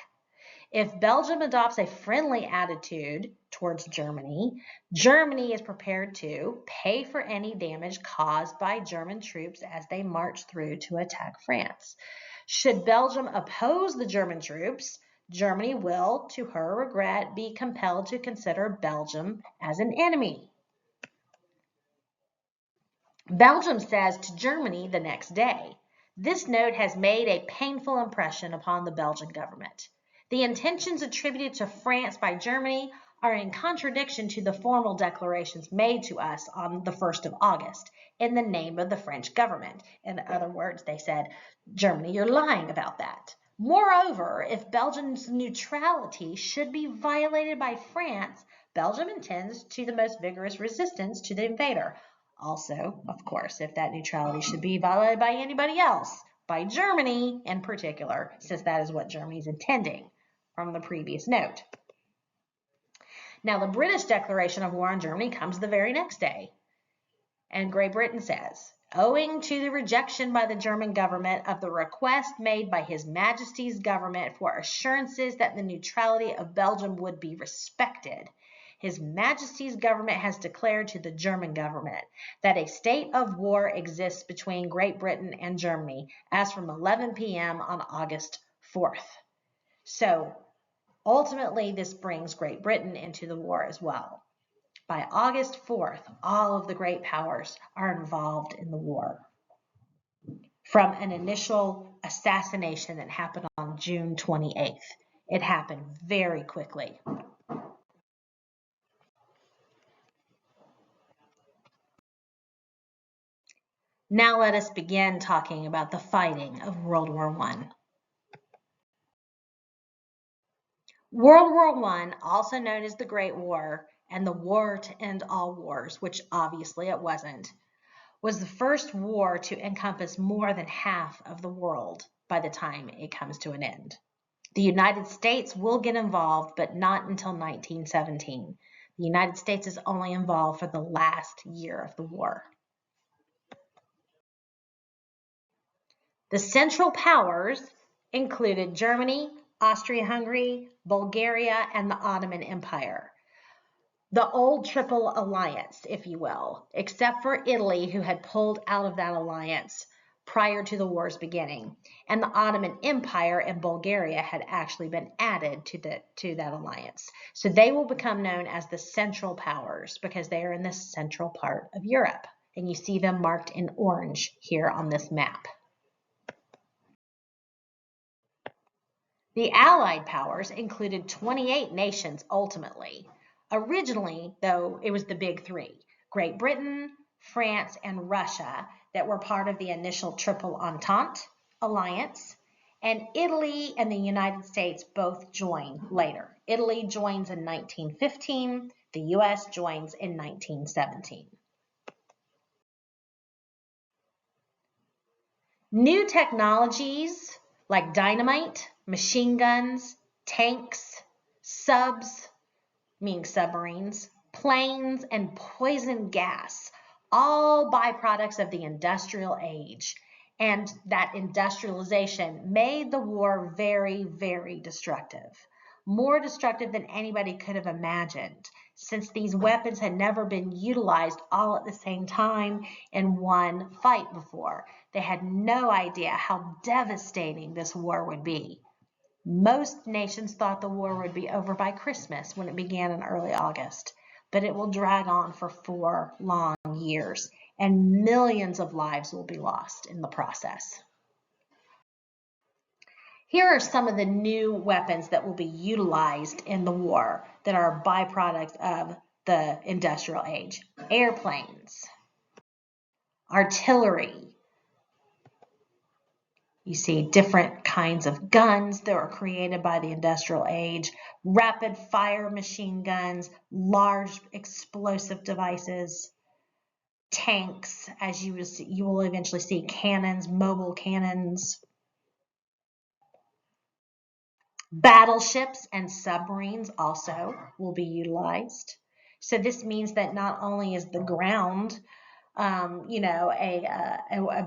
if Belgium adopts a friendly attitude towards Germany, Germany is prepared to pay for any damage caused by German troops as they march through to attack France. Should Belgium oppose the German troops, Germany will, to her regret, be compelled to consider Belgium as an enemy. Belgium says to Germany the next day, this note has made a painful impression upon the Belgian government. The intentions attributed to France by Germany are in contradiction to the formal declarations made to us on the 1st of August in the name of the French government. In other words, they said, Germany, you're lying about that. Moreover, if Belgium's neutrality should be violated by France, Belgium intends to the most vigorous resistance to the invader. Also, of course, if that neutrality should be violated by anybody else, by Germany in particular, since that is what Germany is intending from the previous note. Now, the British declaration of war on Germany comes the very next day. And Great Britain says, owing to the rejection by the German government of the request made by His Majesty's government for assurances that the neutrality of Belgium would be respected, His Majesty's government has declared to the German government that a state of war exists between Great Britain and Germany as from 11 p.m. on August 4th. So ultimately, this brings Great Britain into the war as well. By August 4th, all of the great powers are involved in the war. From an initial assassination that happened on June 28th, it happened very quickly. Now let us begin talking about the fighting of World War I. World War I, also known as the Great War and the War to End All Wars, which obviously it wasn't, was the first war to encompass more than half of the world by the time it comes to an end. The United States will get involved, but not until 1917. The United States is only involved for the last year of the war. The Central Powers included Germany, Austria-Hungary, Bulgaria, and the Ottoman Empire. The old Triple Alliance, if you will, except for Italy, who had pulled out of that alliance prior to the war's beginning. And the Ottoman Empire and Bulgaria had actually been added to that alliance. So they will become known as the Central Powers because they are in the central part of Europe. And you see them marked in orange here on this map. The Allied powers included 28 nations ultimately. Originally, though, it was the big three, Great Britain, France, and Russia, that were part of the initial Triple Entente alliance, and Italy and the United States both join later. Italy joins in 1915, the US joins in 1917. New technologies like dynamite, machine guns, tanks, subs, meaning submarines, planes, and poison gas, all byproducts of the industrial age. And that industrialization made the war very, very destructive. More destructive than anybody could have imagined, since these weapons had never been utilized all at the same time in one fight before. They had no idea how devastating this war would be. Most nations thought the war would be over by Christmas when it began in early August, but it will drag on for 4 long years, and millions of lives will be lost in the process. Here are some of the new weapons that will be utilized in the war that are byproducts of the industrial age. Airplanes, artillery. You see different kinds of guns that were created by the industrial age, rapid fire machine guns, large explosive devices, tanks, as you will eventually see, cannons, mobile cannons, battleships and submarines also will be utilized. So this means that not only is the ground a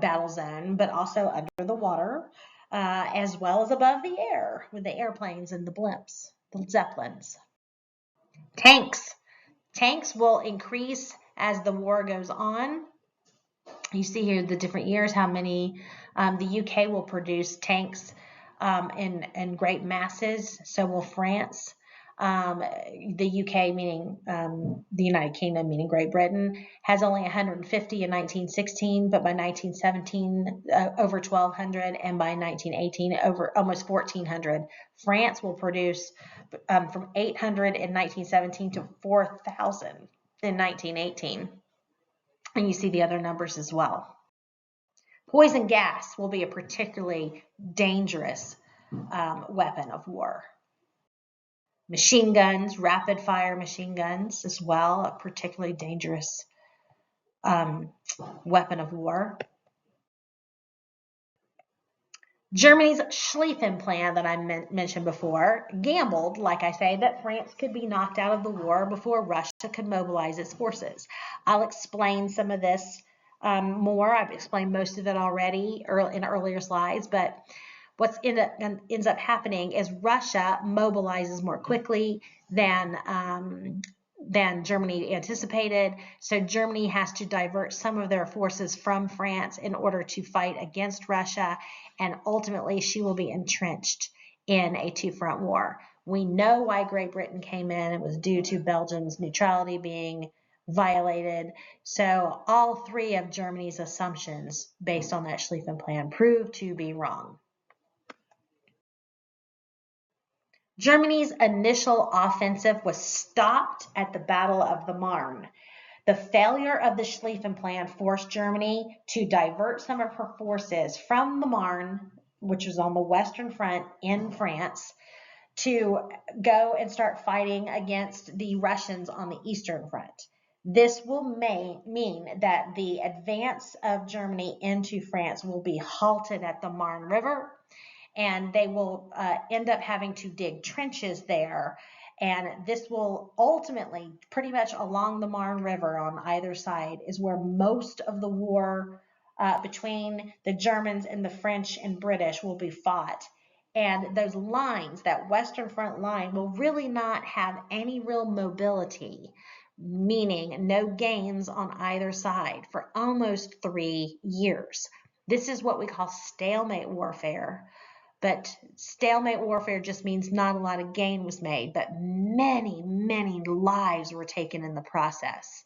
battle zone, but also under the water, as well as above the air with the airplanes and the blimps, the zeppelins. Tanks. Tanks will increase as the war goes on. You see here the different years, how many the UK will produce tanks in great masses. So will France. The UK, meaning the United Kingdom, meaning Great Britain, has only 150 in 1916, but by 1917 over 1,200, and by 1918 over almost 1,400. France will produce from 800 in 1917 to 4,000 in 1918. And you see the other numbers as well. Poison gas will be a particularly dangerous weapon of war. Machine guns, rapid fire machine guns as well, a particularly dangerous weapon of war. Germany's Schlieffen Plan that I mentioned before gambled, like I say, that France could be knocked out of the war before Russia could mobilize its forces. I'll explain some of this more. I've explained most of it already in earlier slides, but what ends up happening is Russia mobilizes more quickly than Germany anticipated. So Germany has to divert some of their forces from France in order to fight against Russia, and ultimately she will be entrenched in a two-front war. We know why Great Britain came in. It was due to Belgium's neutrality being violated. So all 3 of Germany's assumptions based on that Schlieffen Plan proved to be wrong. Germany's initial offensive was stopped at the Battle of the Marne. The failure of the Schlieffen Plan forced Germany to divert some of her forces from the Marne, which was on the Western Front in France, to go and start fighting against the Russians on the Eastern Front. This will mean that the advance of Germany into France will be halted at the Marne River, and they will end up having to dig trenches there. And this will ultimately, pretty much along the Marne River on either side, is where most of the war between the Germans and the French and British will be fought. And those lines, that Western Front line, will really not have any real mobility, meaning no gains on either side for almost 3 years. This is what we call stalemate warfare. But stalemate warfare just means not a lot of gain was made, but many, many lives were taken in the process.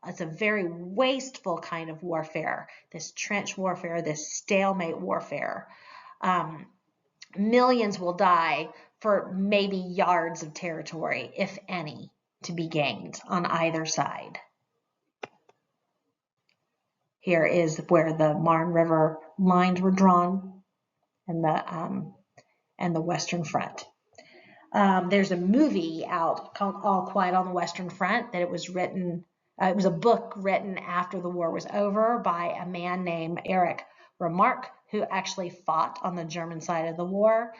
It's a very wasteful kind of warfare, this trench warfare, this stalemate warfare. Millions will die for maybe yards of territory, if any, to be gained on either side. Here is where the Marne River lines were drawn and the Western Front. There's a movie out called All Quiet on the Western Front that it was written, it was a book written after the war was over by a man named Erich Remarque, who actually fought on the German side of the war.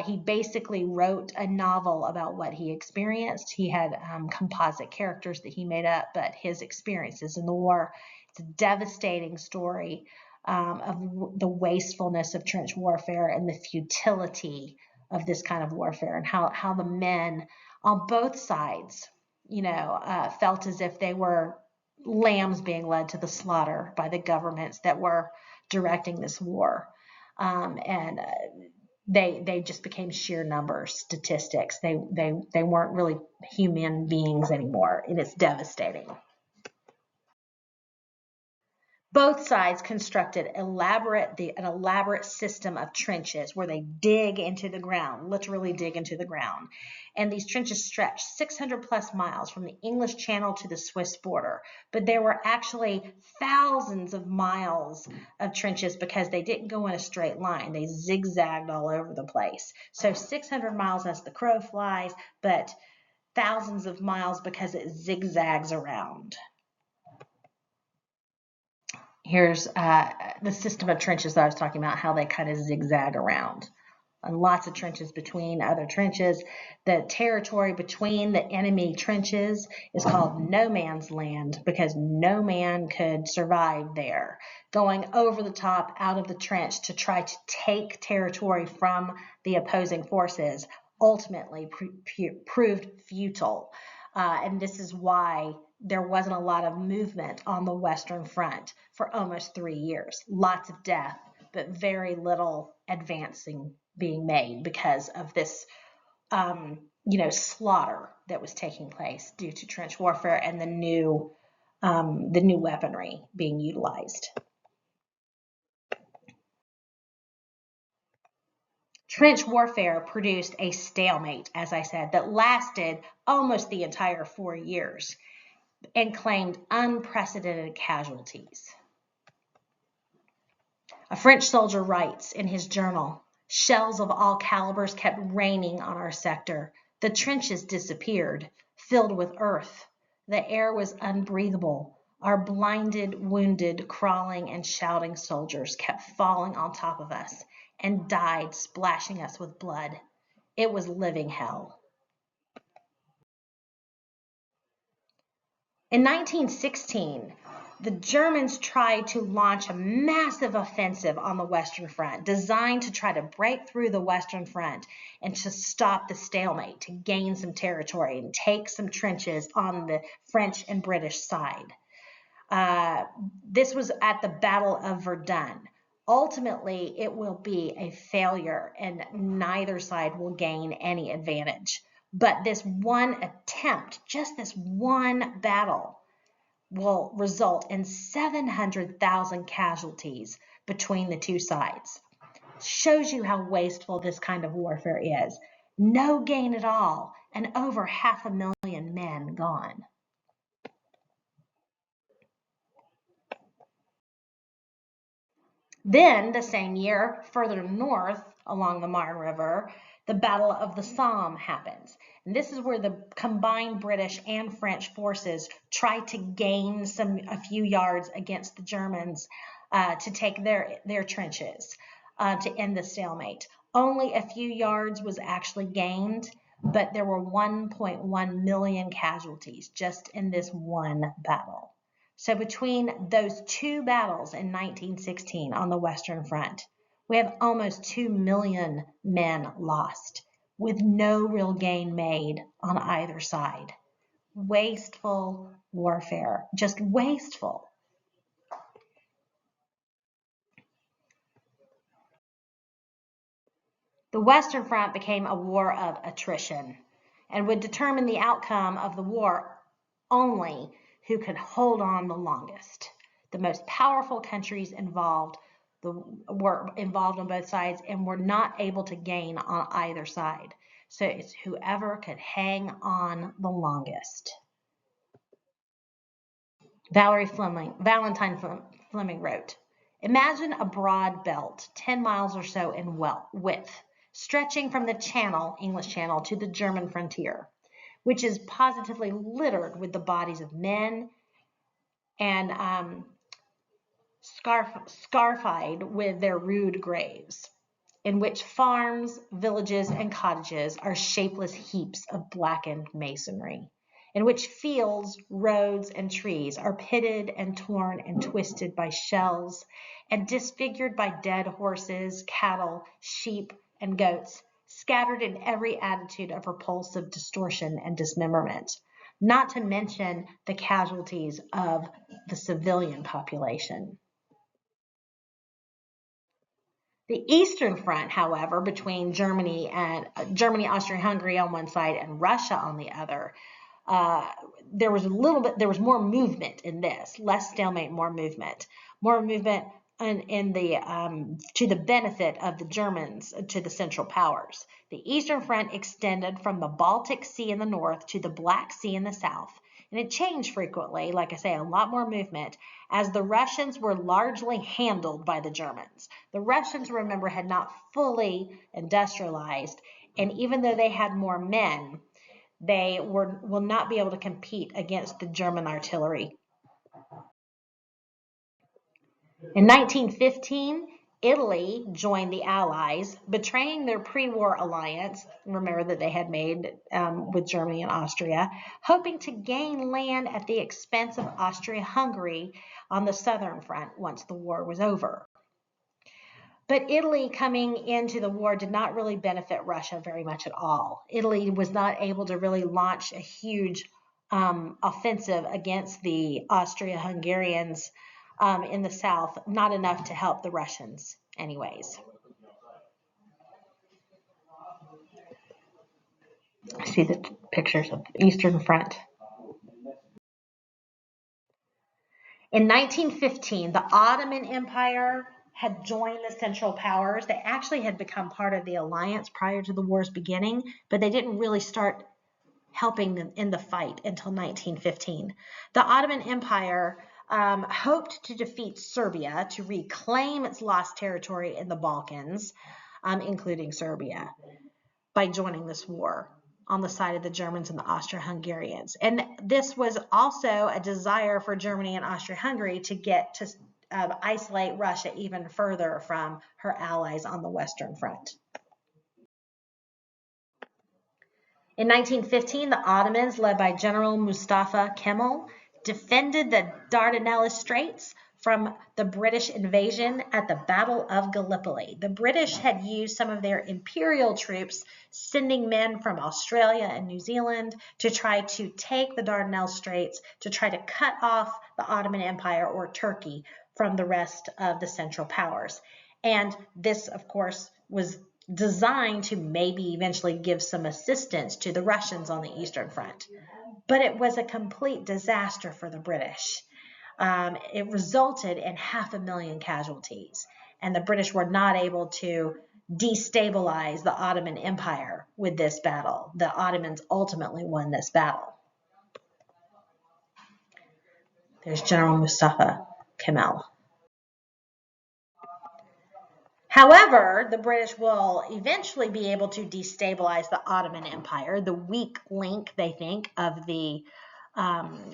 He basically wrote a novel about what he experienced. He had composite characters that he made up, but his experiences in the war. It's a devastating story of the wastefulness of trench warfare and the futility of this kind of warfare, and how the men on both sides, felt as if they were lambs being led to the slaughter by the governments that were directing this war. And they just became sheer number statistics. They weren't really human beings anymore, and it's devastating. Both sides constructed an elaborate system of trenches where they dig into the ground, literally dig into the ground. And these trenches stretched 600 plus miles from the English Channel to the Swiss border. But there were actually thousands of miles of trenches because they didn't go in a straight line. They zigzagged all over the place. So 600 miles as the crow flies, but thousands of miles because it zigzags around. Here's the system of trenches that I was talking about, how they kind of zigzag around. And lots of trenches between other trenches. The territory between the enemy trenches is called no man's land because no man could survive there. Going over the top out of the trench to try to take territory from the opposing forces ultimately proved futile. And this is why there wasn't a lot of movement on the Western Front for almost 3 years. Lots of death, but very little advancing being made because of this, slaughter that was taking place due to trench warfare and the new weaponry being utilized. Trench warfare produced a stalemate, as I said, that lasted almost the entire 4 years and claimed unprecedented casualties. A French soldier writes in his journal, "Shells of all calibers kept raining on our sector. The trenches disappeared, filled with earth. The air was unbreathable. Our blinded, wounded, crawling and shouting soldiers kept falling on top of us and died, splashing us with blood. It was living hell." In 1916, the Germans tried to launch a massive offensive on the Western Front, designed to try to break through the Western Front and to stop the stalemate, to gain some territory and take some trenches on the French and British side. This was at the Battle of Verdun. Ultimately, it will be a failure and neither side will gain any advantage. But this one attempt, just this one battle, will result in 700,000 casualties between the two sides. Shows you how wasteful this kind of warfare is. No gain at all, and over 500,000 men gone. Then, the same year, further north along the Marne River, the Battle of the Somme happens. And this is where the combined British and French forces try to gain a few yards against the Germans to take their trenches to end the stalemate. Only a few yards was actually gained, but there were 1.1 million casualties just in this one battle. So between those two battles in 1916 on the Western Front, we have almost 2 million men lost with no real gain made on either side. Wasteful warfare, just wasteful. The Western Front became a war of attrition and would determine the outcome of the war only who could hold on the longest. The most powerful countries were involved on both sides and were not able to gain on either side. So it's whoever could hang on the longest. Valentine Fleming wrote, "Imagine a broad belt, 10 miles or so in width, stretching from the English Channel, to the German frontier, which is positively littered with the bodies of men and scarified with their rude graves, in which farms, villages, and cottages are shapeless heaps of blackened masonry, in which fields, roads, and trees are pitted and torn and twisted by shells and disfigured by dead horses, cattle, sheep, and goats, scattered in every attitude of repulsive distortion and dismemberment, not to mention the casualties of the civilian population." The Eastern Front, however, between Germany, Austria-Hungary on one side and Russia on the other, there was more movement in this, less stalemate, more movement in the to the benefit of the Germans, to the Central Powers. The Eastern Front extended from the Baltic Sea in the north to the Black Sea in the south, and it changed frequently, like I say, a lot more movement, as the Russians were largely handled by the Germans. The Russians, remember, had not fully industrialized, and even though they had more men, they will not be able to compete against the German artillery. In 1915, Italy joined the Allies, betraying their pre-war alliance, remember, that they had made with Germany and Austria, hoping to gain land at the expense of Austria-Hungary on the southern front once the war was over. But Italy coming into the war did not really benefit Russia very much at all. Italy was not able to really launch a huge offensive against the Austria-Hungarians in the south, not enough to help the Russians anyways. See the pictures of the Eastern Front. In 1915, the Ottoman Empire had joined the Central Powers. They actually had become part of the alliance prior to the war's beginning, but they didn't really start helping them in the fight until 1915. The Ottoman Empire hoped to defeat Serbia to reclaim its lost territory in the Balkans, including Serbia, by joining this war on the side of the Germans and the Austro-Hungarians. And this was also a desire for Germany and Austria-Hungary to get to isolate Russia even further from her allies on the Western Front. In 1915, the Ottomans, led by General Mustafa Kemal, defended the Dardanelles Straits from the British invasion at the Battle of Gallipoli. The British had used some of their imperial troops, sending men from Australia and New Zealand to try to take the Dardanelles Straits, to try to cut off the Ottoman Empire or Turkey from the rest of the Central Powers. And this, of course, was designed to maybe eventually give some assistance to the Russians on the Eastern Front. But it was a complete disaster for the British. It resulted in 500,000 casualties, and the British were not able to destabilize the Ottoman Empire with this battle. The Ottomans ultimately won this battle. There's General Mustafa Kemal. However, the British will eventually be able to destabilize the Ottoman Empire, the weak link, they think, of the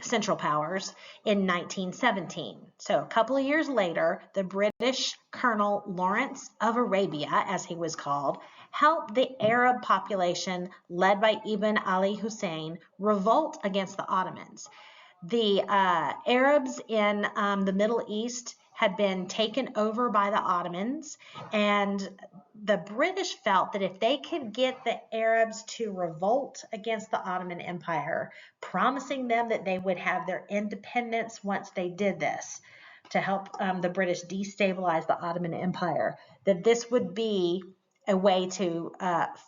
Central Powers, in 1917. So a couple of years later, the British Colonel Lawrence of Arabia, as he was called, helped the Arab population led by Ibn Ali Hussein revolt against the Ottomans. The Arabs in the Middle East had been taken over by the Ottomans, and the British felt that if they could get the Arabs to revolt against the Ottoman Empire, promising them that they would have their independence once they did this, to help the British destabilize the Ottoman Empire, that this would be a way to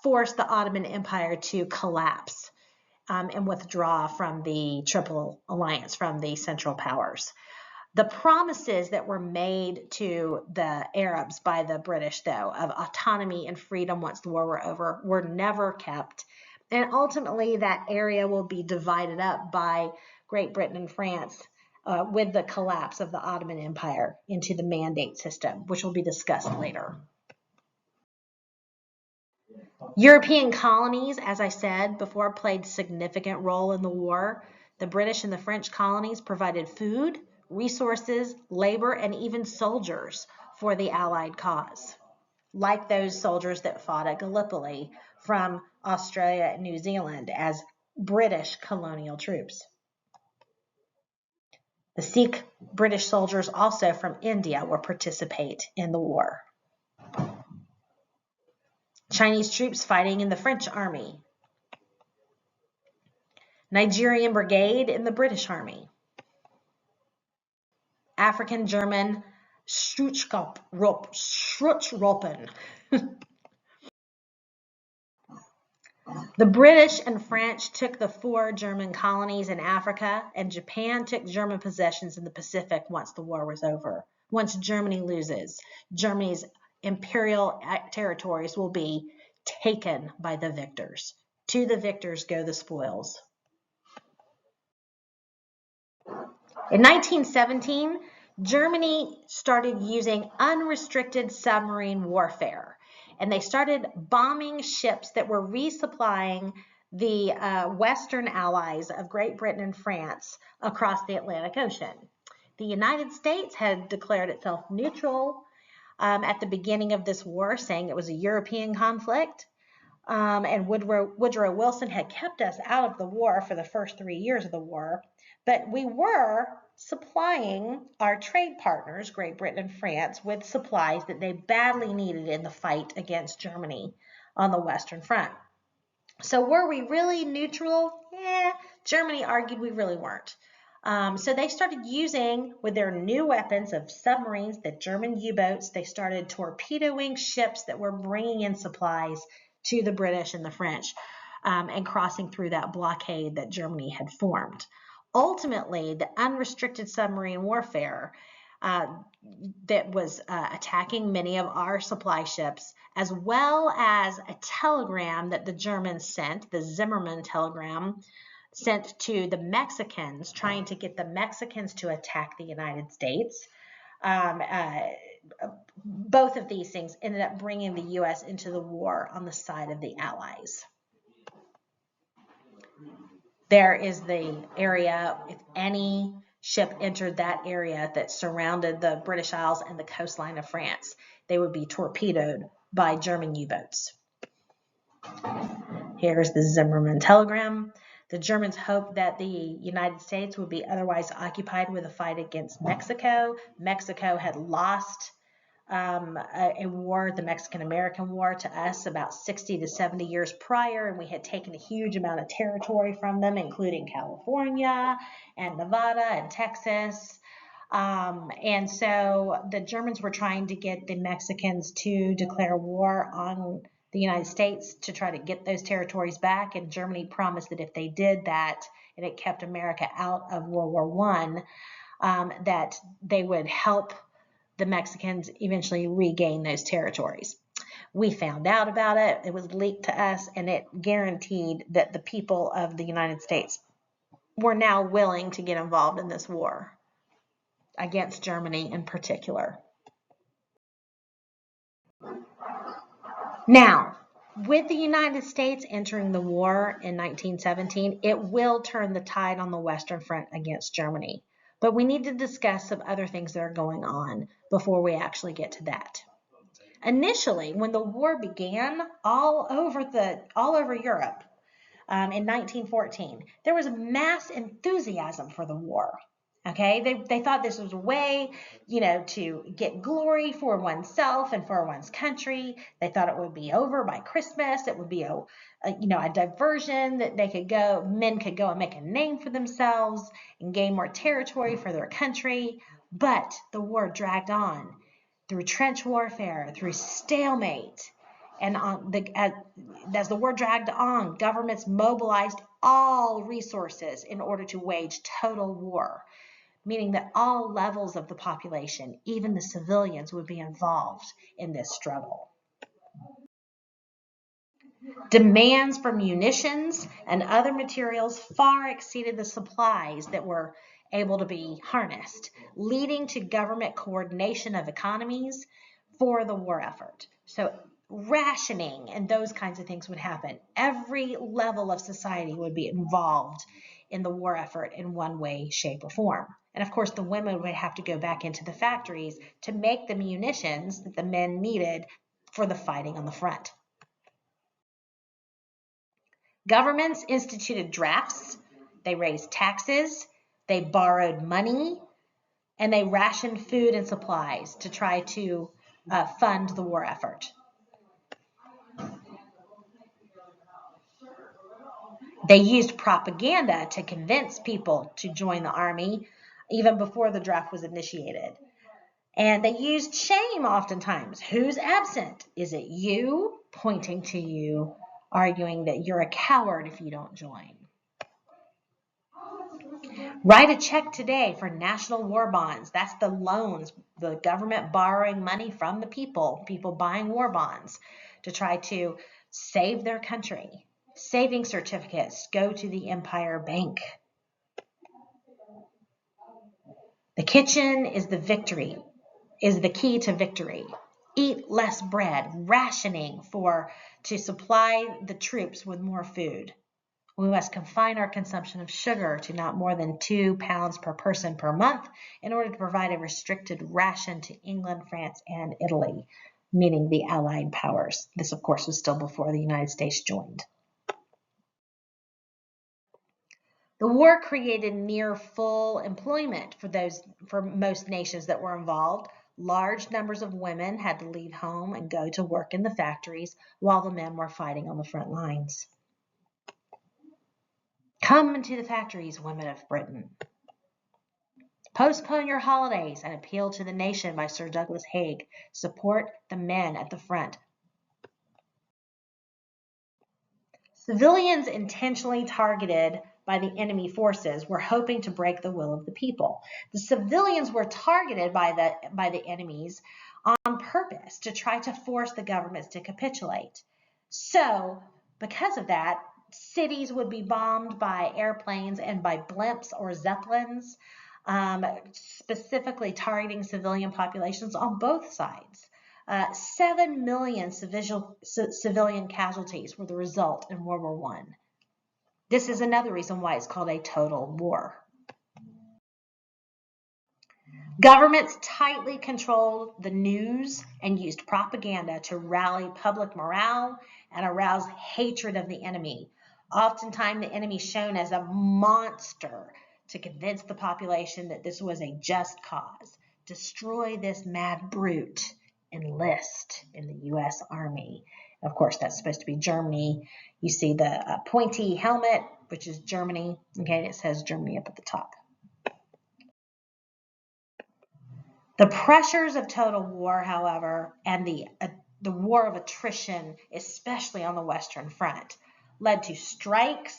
force the Ottoman Empire to collapse and withdraw from the Triple Alliance, from the Central Powers. The promises that were made to the Arabs by the British, though, of autonomy and freedom once the war were over, were never kept. And ultimately, that area will be divided up by Great Britain and France with the collapse of the Ottoman Empire into the Mandate system, which will be discussed later. European colonies, as I said before, played a significant role in the war. The British and the French colonies provided food, resources, labor, and even soldiers for the Allied cause, like those soldiers that fought at Gallipoli from Australia and New Zealand as British colonial troops. The Sikh British soldiers also from India will participate in the war. Chinese troops fighting in the French army. Nigerian brigade in the British army. African German Schutztruppen. The British and French took the 4 German colonies in Africa, and Japan took German possessions in the Pacific once the war was over. Once Germany loses, Germany's imperial territories will be taken by the victors. To the victors go the spoils. In 1917, Germany started using unrestricted submarine warfare, and they started bombing ships that were resupplying the Western allies of Great Britain and France across the Atlantic Ocean. The United States had declared itself neutral at the beginning of this war, saying it was a European conflict. And Woodrow Wilson had kept us out of the war for the first 3 years of the war, but we were supplying our trade partners, Great Britain and France, with supplies that they badly needed in the fight against Germany on the Western Front. So were we really neutral? Yeah, Germany argued we really weren't. So they started using, with their new weapons of submarines, the German U-boats, they started torpedoing ships that were bringing in supplies to the British and the French, and crossing through that blockade that Germany had formed. Ultimately, the unrestricted submarine warfare that was attacking many of our supply ships, as well as a telegram that the Germans sent, the Zimmermann telegram, sent to the Mexicans, trying to get the Mexicans to attack the United States. Both of these things ended up bringing the U.S. into the war on the side of the Allies. There is the area, if any ship entered that area that surrounded the British Isles and the coastline of France, they would be torpedoed by German U-boats. Here's the Zimmermann telegram. The Germans hoped that the United States would be otherwise occupied with a fight against Mexico. Mexico had lost a war, the Mexican-American War, to us about 60 to 70 years prior, and we had taken a huge amount of territory from them, including California and Nevada and Texas. And so the Germans were trying to get the Mexicans to declare war on the United States to try to get those territories back, and Germany promised that if they did that, and it kept America out of World War I, that they would help the Mexicans eventually regain those territories. We found out about it. It was leaked to us, and it guaranteed that the people of the United States were now willing to get involved in this war against Germany in particular. Now, with the United States entering the war in 1917, it will turn the tide on the Western Front against Germany. But we need to discuss some other things that are going on before we actually get to that. Initially, when the war began all over Europe in 1914, there was mass enthusiasm for the war. Okay, they thought this was a way, to get glory for oneself and for one's country. They thought it would be over by Christmas. It would be a diversion that men could go and make a name for themselves and gain more territory for their country. But the war dragged on through trench warfare, through stalemate. And as the war dragged on, governments mobilized all resources in order to wage total war, meaning that all levels of the population, even the civilians, would be involved in this struggle. Demands for munitions and other materials far exceeded the supplies that were able to be harnessed, leading to government coordination of economies for the war effort. So rationing and those kinds of things would happen. Every level of society would be involved in the war effort in one way, shape, or form. And of course, the women would have to go back into the factories to make the munitions that the men needed for the fighting on the front. Governments instituted drafts, they raised taxes, they borrowed money, and they rationed food and supplies to try to fund the war effort. They used propaganda to convince people to join the army even before the draft was initiated. And they used shame oftentimes. Who's absent? Is it you? Pointing to you, arguing that you're a coward if you don't join. Write a check today for national war bonds. That's the loans, the government borrowing money from the people buying war bonds to try to save their country. Saving certificates go to the Empire Bank. The kitchen is the key to victory. Eat less bread, rationing to supply the troops with more food. We must confine our consumption of sugar to not more than 2 pounds per person per month in order to provide a restricted ration to England, France, and Italy, meaning the Allied powers. This, of course, was still before the United States joined. The war created near full employment for most nations that were involved. Large numbers of women had to leave home and go to work in the factories while the men were fighting on the front lines. Come into the factories, women of Britain. Postpone your holidays and appeal to the nation by Sir Douglas Haig. Support the men at the front. Civilians intentionally targeted by the enemy forces were hoping to break the will of the people. The civilians were targeted by the enemies on purpose to try to force the governments to capitulate. So, because of that, cities would be bombed by airplanes and by blimps or zeppelins, specifically targeting civilian populations on both sides. 7 million civilian casualties were the result in World War I. This is another reason why it's called a total war. Governments tightly controlled the news and used propaganda to rally public morale and arouse hatred of the enemy. Oftentimes, the enemy shown as a monster to convince the population that this was a just cause. Destroy this mad brute. Enlist in the U.S. Army. Of course, that's supposed to be Germany. You see the pointy helmet, which is Germany. Okay, and it says Germany up at the top. The pressures of total war, however, and the war of attrition, especially on the Western Front, led to strikes,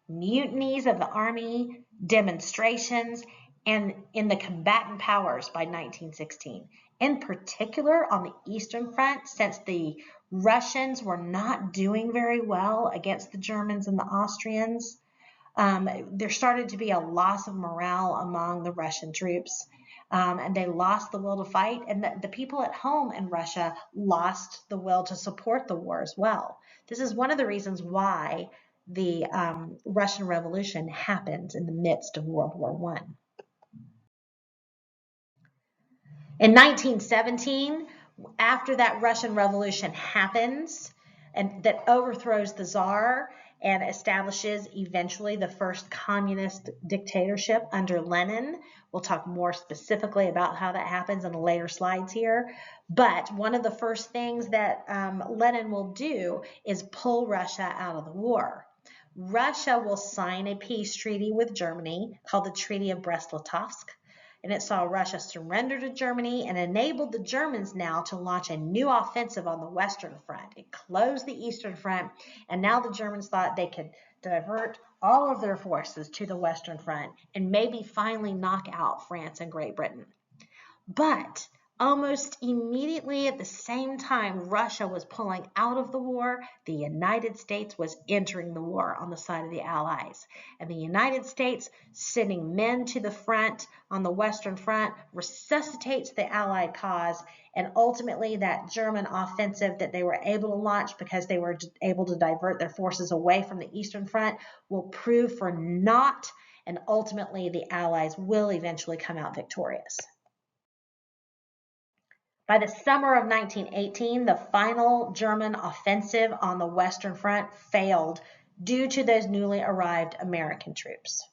mutinies of the army, demonstrations, and in the combatant powers by 1916. In particular, on the Eastern Front, since the Russians were not doing very well against the Germans and the Austrians, there started to be a loss of morale among the Russian troops, and they lost the will to fight, and the people at home in Russia lost the will to support the war as well. This is one of the reasons why the Russian Revolution happened in the midst of World War I. In 1917, after that Russian Revolution happens, and that overthrows the Tsar and establishes eventually the first communist dictatorship under Lenin. We'll talk more specifically about how that happens in the later slides here. But one of the first things that Lenin will do is pull Russia out of the war. Russia will sign a peace treaty with Germany called the Treaty of Brest-Litovsk. And it saw Russia surrender to Germany and enabled the Germans now to launch a new offensive on the Western Front. It closed the Eastern Front, and now the Germans thought they could divert all of their forces to the Western Front and maybe finally knock out France and Great Britain. But almost immediately at the same time Russia was pulling out of the war, the United States was entering the war on the side of the Allies. And the United States, sending men to the front on the Western Front, resuscitates the Allied cause, and ultimately that German offensive that they were able to launch because they were able to divert their forces away from the Eastern Front will prove for naught, and ultimately the Allies will eventually come out victorious. By the summer of 1918, the final German offensive on the Western Front failed due to those newly arrived American troops.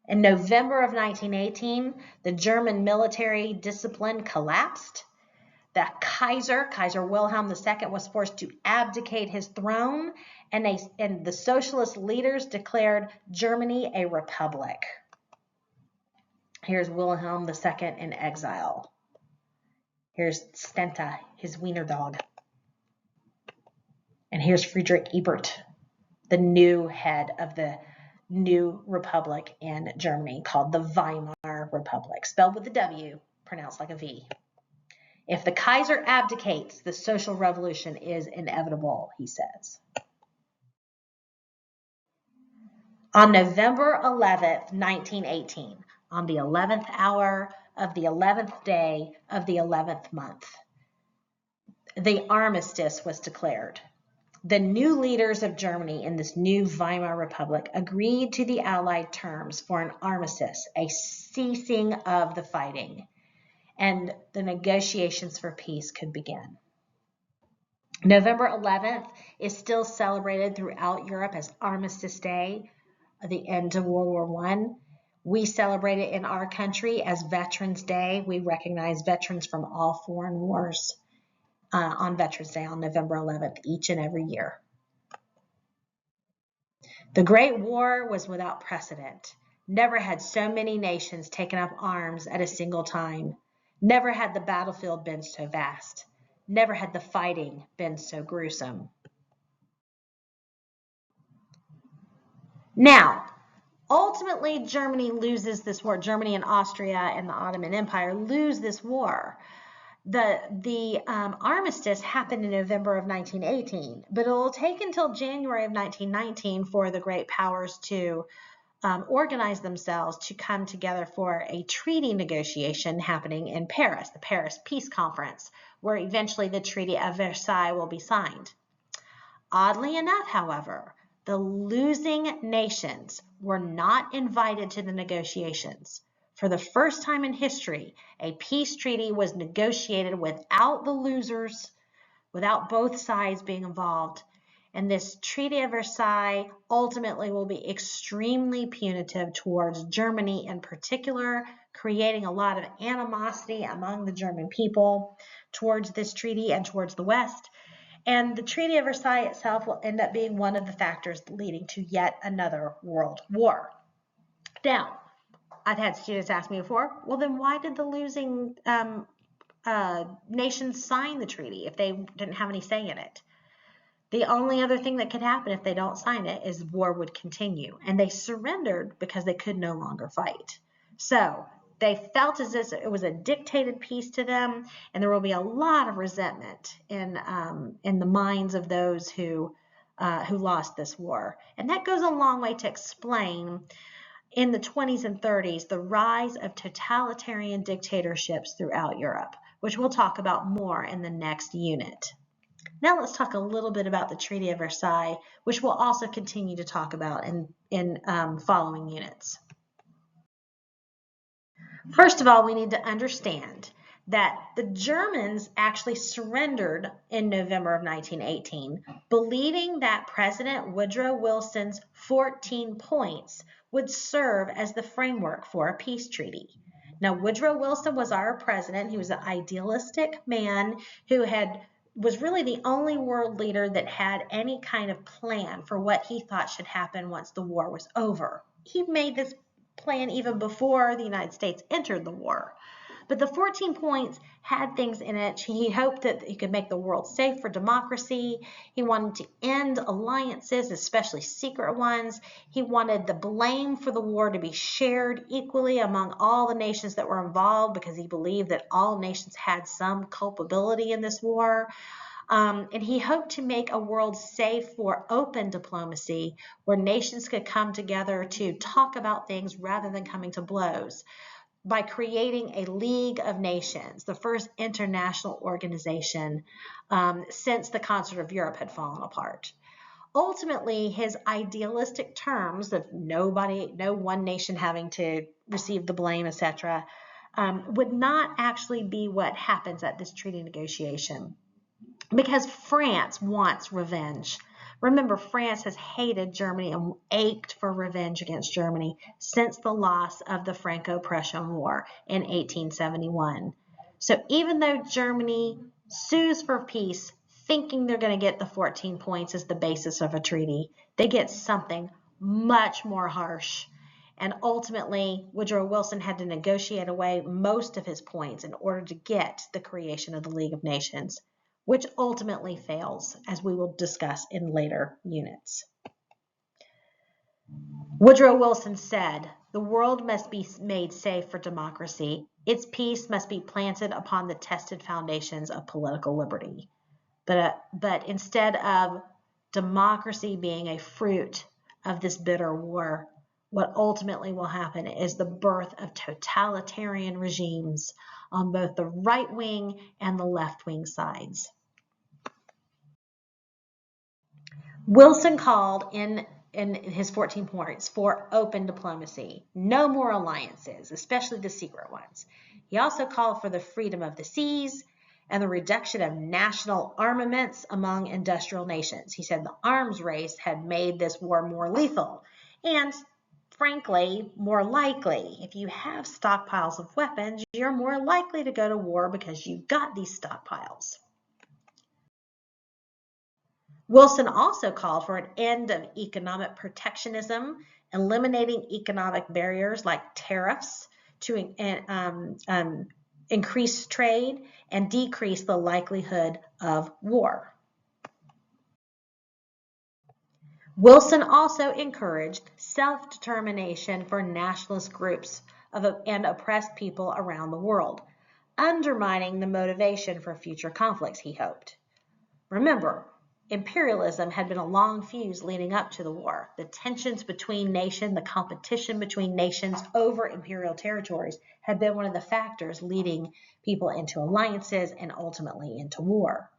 In November of 1918, the German military discipline collapsed. The Kaiser Wilhelm II, was forced to abdicate his throne, and the socialist leaders declared Germany a republic. Here's Wilhelm II in exile. Here's Stenta, his wiener dog. And here's Friedrich Ebert, the new head of the new republic in Germany called the Weimar Republic, spelled with a W, pronounced like a V. If the Kaiser abdicates, the social revolution is inevitable, he says. On November 11th, 1918, on the 11th hour of the 11th day of the 11th month, the armistice was declared. The new leaders of Germany in this new Weimar Republic agreed to the Allied terms for an armistice, a ceasing of the fighting, and the negotiations for peace could begin. November 11th is still celebrated throughout Europe as Armistice Day, the end of World War I. We celebrate it in our country as Veterans Day. We recognize veterans from all foreign wars on Veterans Day on November 11th each and every year. The Great War was without precedent. Never had so many nations taken up arms at a single time. Never had the battlefield been so vast. Never had the fighting been so gruesome. Now, ultimately, Germany loses this war. Germany and Austria and the Ottoman Empire lose this war. The armistice happened in November of 1918, but it will take until January of 1919 for the great powers to organize themselves to come together for a treaty negotiation happening in Paris, the Paris Peace Conference, where eventually the Treaty of Versailles will be signed. Oddly enough, however, the losing nations were not invited to the negotiations. For the first time in history, a peace treaty was negotiated without the losers, without both sides being involved. And this Treaty of Versailles ultimately will be extremely punitive towards Germany in particular, creating a lot of animosity among the German people towards this treaty and towards the West. And the Treaty of Versailles itself will end up being one of the factors leading to yet another world war. Now, I've had students ask me before, well, then why did the losing nations sign the treaty if they didn't have any say in it? The only other thing that could happen if they don't sign it is war would continue. And they surrendered because they could no longer fight. So they felt as if it was a dictated peace to them, and there will be a lot of resentment in the minds of those who lost this war. And that goes a long way to explain in the 20s and 30s the rise of totalitarian dictatorships throughout Europe, which we'll talk about more in the next unit. Now let's talk a little bit about the Treaty of Versailles, which we'll also continue to talk about in following units. First of all, we need to understand that the Germans actually surrendered in November of 1918, believing that President Woodrow Wilson's 14 points would serve as the framework for a peace treaty. Now, Woodrow Wilson was our president. He was an idealistic man who was really the only world leader that had any kind of plan for what he thought should happen once the war was over. He made this plan even before the United States entered the war. But the 14 points had things in it. He hoped that he could make the world safe for democracy. He wanted to end alliances, especially secret ones. He wanted the blame for the war to be shared equally among all the nations that were involved because he believed that all nations had some culpability in this war. And he hoped to make a world safe for open diplomacy where nations could come together to talk about things rather than coming to blows by creating a League of Nations, the first international organization since the Concert of Europe had fallen apart. Ultimately, his idealistic terms of no one nation having to receive the blame, etc., would not actually be what happens at this treaty negotiation. Because France wants revenge. Remember, France has hated Germany and ached for revenge against Germany since the loss of the Franco-Prussian War in 1871. So even though Germany sues for peace, thinking they're going to get the 14 points as the basis of a treaty, they get something much more harsh. And ultimately, Woodrow Wilson had to negotiate away most of his points in order to get the creation of the League of Nations, which ultimately fails, as we will discuss in later units. Woodrow Wilson said, "The world must be made safe for democracy. Its peace must be planted upon the tested foundations of political liberty." But instead of democracy being a fruit of this bitter war, what ultimately will happen is the birth of totalitarian regimes on both the right wing and the left wing sides. Wilson called in his 14 points for open diplomacy, no more alliances, especially the secret ones. He also called for the freedom of the seas and the reduction of national armaments among industrial nations. He said the arms race had made this war more lethal and, frankly, more likely. If you have stockpiles of weapons, you're more likely to go to war because you've got these stockpiles. Wilson also called for an end of economic protectionism, eliminating economic barriers like tariffs to increase trade and decrease the likelihood of war. Wilson also encouraged self-determination for nationalist groups and oppressed people around the world, undermining the motivation for future conflicts, he hoped. Remember, imperialism had been a long fuse leading up to the war. The tensions between nations, the competition between nations over imperial territories had been one of the factors leading people into alliances and ultimately into war.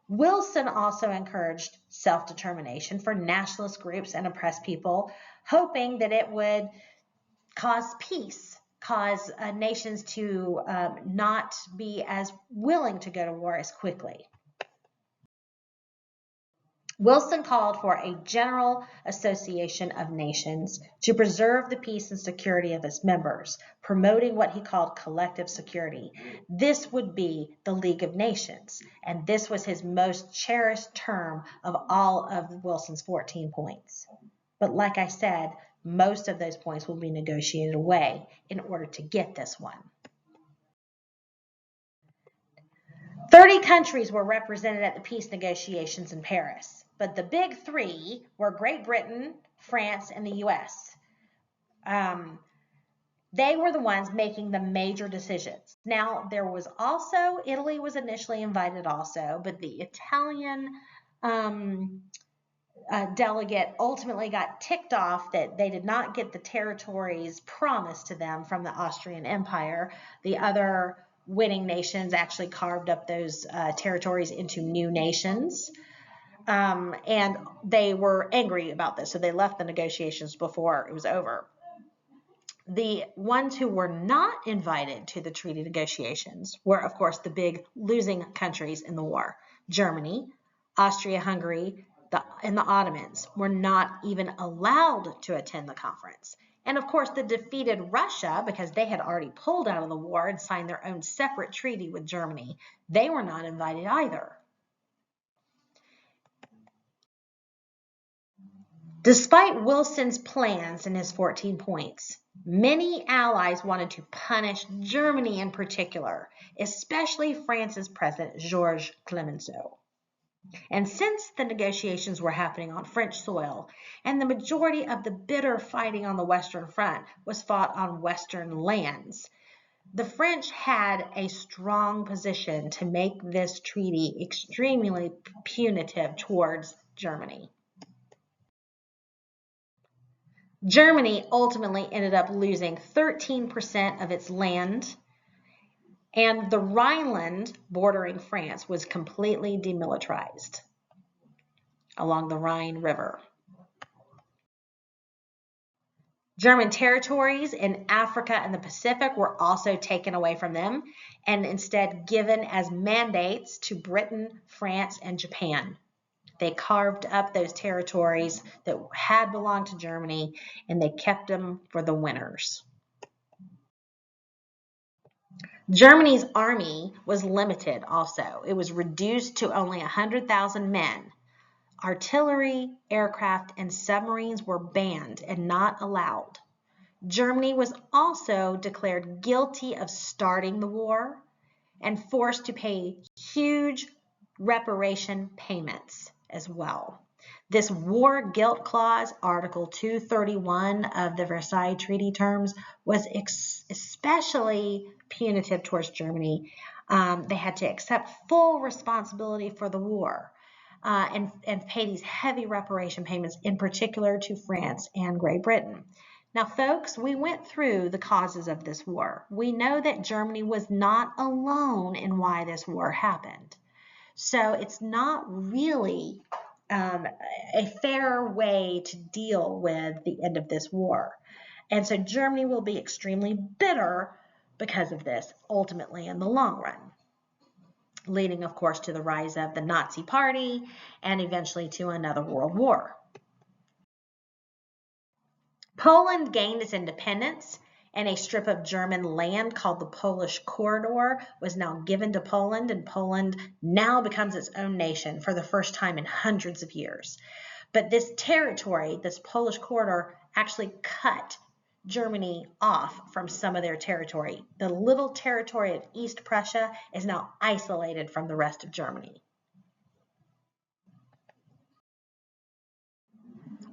Wilson also encouraged self-determination for nationalist groups and oppressed people, hoping that it would cause peace, cause nations to not be as willing to go to war as quickly. Wilson called for a general association of nations to preserve the peace and security of its members, promoting what he called collective security. This would be the League of Nations, and this was his most cherished term of all of Wilson's 14 points. But like I said, most of those points will be negotiated away in order to get this one. 30 countries were represented at the peace negotiations in Paris, but the big three were Great Britain, France, and the US. They were the ones making the major decisions. Now, there was also, Italy was initially invited also, but the Italian delegate ultimately got ticked off that they did not get the territories promised to them from the Austrian Empire. The other winning nations actually carved up those territories into new nations. And they were angry about this, so they left the negotiations before it was over. The ones who were not invited to the treaty negotiations were, of course, the big losing countries in the war. Germany, Austria-Hungary, and the Ottomans were not even allowed to attend the conference. And of course, the defeated Russia, because they had already pulled out of the war and signed their own separate treaty with Germany, they were not invited either. Despite Wilson's plans and his 14 points, many allies wanted to punish Germany in particular, especially France's president, Georges Clemenceau. And since the negotiations were happening on French soil, and the majority of the bitter fighting on the Western Front was fought on Western lands, the French had a strong position to make this treaty extremely punitive towards Germany. Germany ultimately ended up losing 13% of its land, and the Rhineland bordering France was completely demilitarized along the Rhine River. German territories in Africa and the Pacific were also taken away from them and instead given as mandates to Britain, France, and Japan. They carved up those territories that had belonged to Germany, and they kept them for the winners. Germany's army was limited also. It was reduced to only 100,000 men. Artillery, aircraft, and submarines were banned and not allowed. Germany was also declared guilty of starting the war and forced to pay huge reparation payments as well. This war guilt clause, Article 231 of the Versailles Treaty terms, was especially punitive towards Germany. They had to accept full responsibility for the war and pay these heavy reparation payments, in particular to France and Great Britain. Now, folks, we went through the causes of this war. We know that Germany was not alone in why this war happened. So it's not really a fair way to deal with the end of this war. And so Germany will be extremely bitter because of this, ultimately in the long run, leading, of course, to the rise of the Nazi Party and eventually to another world war. Poland gained its independence, and a strip of German land called the Polish Corridor was now given to Poland, and Poland now becomes its own nation for the first time in hundreds of years. But this territory, this Polish Corridor, actually cut Germany off from some of their territory. The little territory of East Prussia is now isolated from the rest of Germany.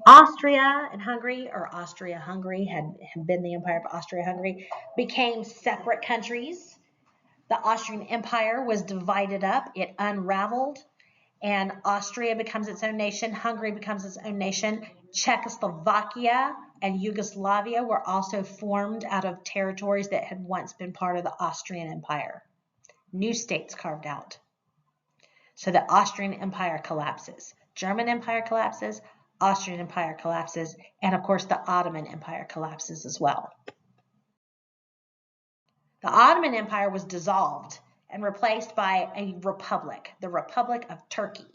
Austria and Hungary, or Austria-Hungary had been the Empire of Austria-Hungary, became separate countries. The Austrian Empire was divided up. It unraveled, and Austria becomes its own nation. Hungary becomes its own nation. Czechoslovakia and Yugoslavia were also formed out of territories that had once been part of the Austrian Empire. New states carved out. So the Austrian Empire collapses. German Empire collapses. Austrian Empire collapses, and of course the Ottoman Empire collapses as well. The Ottoman Empire was dissolved and replaced by a republic, the Republic of Turkey.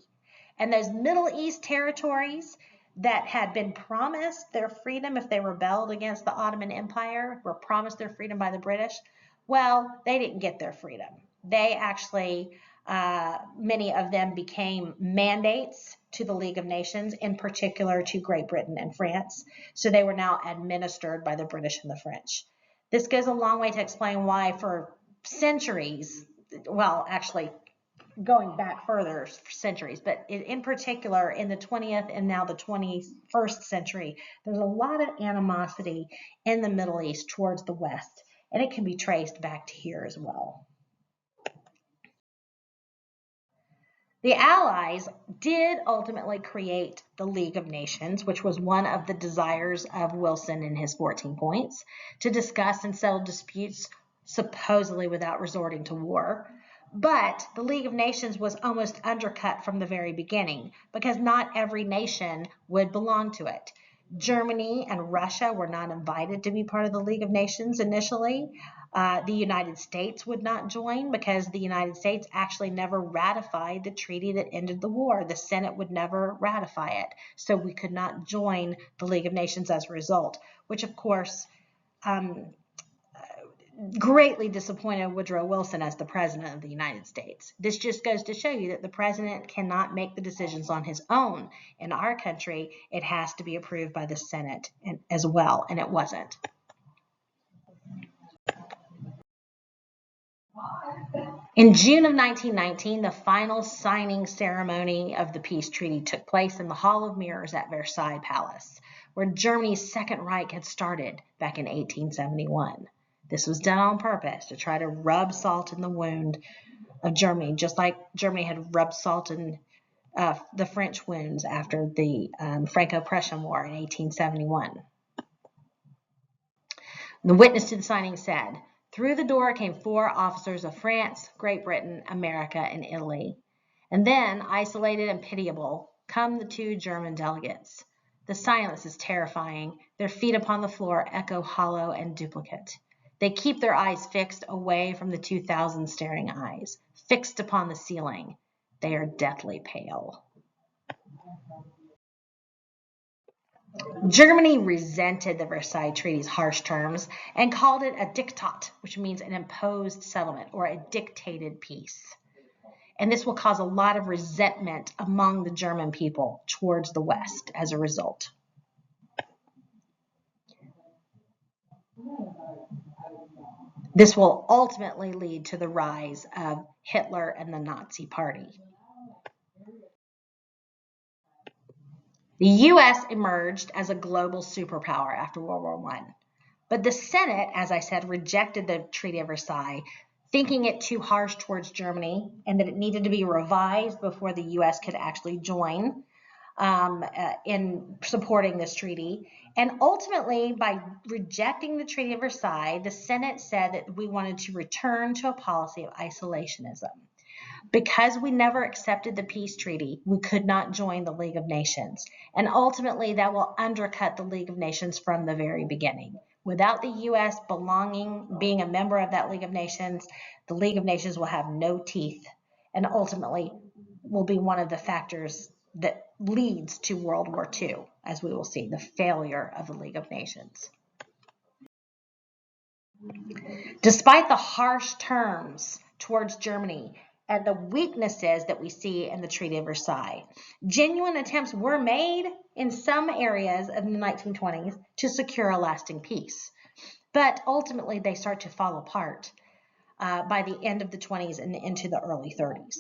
And those Middle East territories that had been promised their freedom if they rebelled against the Ottoman Empire, were promised their freedom by the British, well, they didn't get their freedom. They actually, many of them became mandates to the League of Nations, in particular to Great Britain and France. So they were now administered by the British and the French. This goes a long way to explain why for centuries, well, actually going back further for centuries, but in particular in the 20th and now the 21st century, there's a lot of animosity in the Middle East towards the West, and it can be traced back to here as well. The Allies did ultimately create the League of Nations, which was one of the desires of Wilson in his 14 points, to discuss and settle disputes supposedly without resorting to war. But the League of Nations was almost undercut from the very beginning because not every nation would belong to it. Germany and Russia were not invited to be part of the League of Nations initially. The United States would not join because the United States actually never ratified the treaty that ended the war. The Senate would never ratify it, so we could not join the League of Nations as a result, which of course greatly disappointed Woodrow Wilson as the President of the United States. This just goes to show you that the President cannot make the decisions on his own. In our country, it has to be approved by the Senate as well, and it wasn't. In June of 1919, the final signing ceremony of the peace treaty took place in the Hall of Mirrors at Versailles Palace, where Germany's Second Reich had started back in 1871. This was done on purpose to try to rub salt in the wound of Germany, just like Germany had rubbed salt in the French wounds after the Franco-Prussian War in 1871. The witness to the signing said, "Through the door came 4 officers of France, Great Britain, America, and Italy. And then, isolated and pitiable, come the 2 German delegates. The silence is terrifying. Their feet upon the floor echo hollow and duplicate. They keep their eyes fixed away from the 2,000 staring eyes, fixed upon the ceiling. They are deathly pale." Germany resented the Versailles Treaty's harsh terms and called it a diktat, which means an imposed settlement or a dictated peace. And this will cause a lot of resentment among the German people towards the West as a result. This will ultimately lead to the rise of Hitler and the Nazi Party. The U.S. emerged as a global superpower after World War I. But the Senate, as I said, rejected the Treaty of Versailles, thinking it too harsh towards Germany and that it needed to be revised before the U.S. could actually join in supporting this treaty. And ultimately, by rejecting the Treaty of Versailles, the Senate said that we wanted to return to a policy of isolationism. Because we never accepted the peace treaty, we could not join the League of Nations. And ultimately, that will undercut the League of Nations from the very beginning. Without the U.S. being a member of that League of Nations, the League of Nations will have no teeth and ultimately will be one of the factors that leads to World War II, as we will see, the failure of the League of Nations. Despite the harsh terms towards Germany and the weaknesses that we see in the Treaty of Versailles, genuine attempts were made in some areas of the 1920s to secure a lasting peace. But ultimately, they start to fall apart by the end of the 20s and into the early 30s.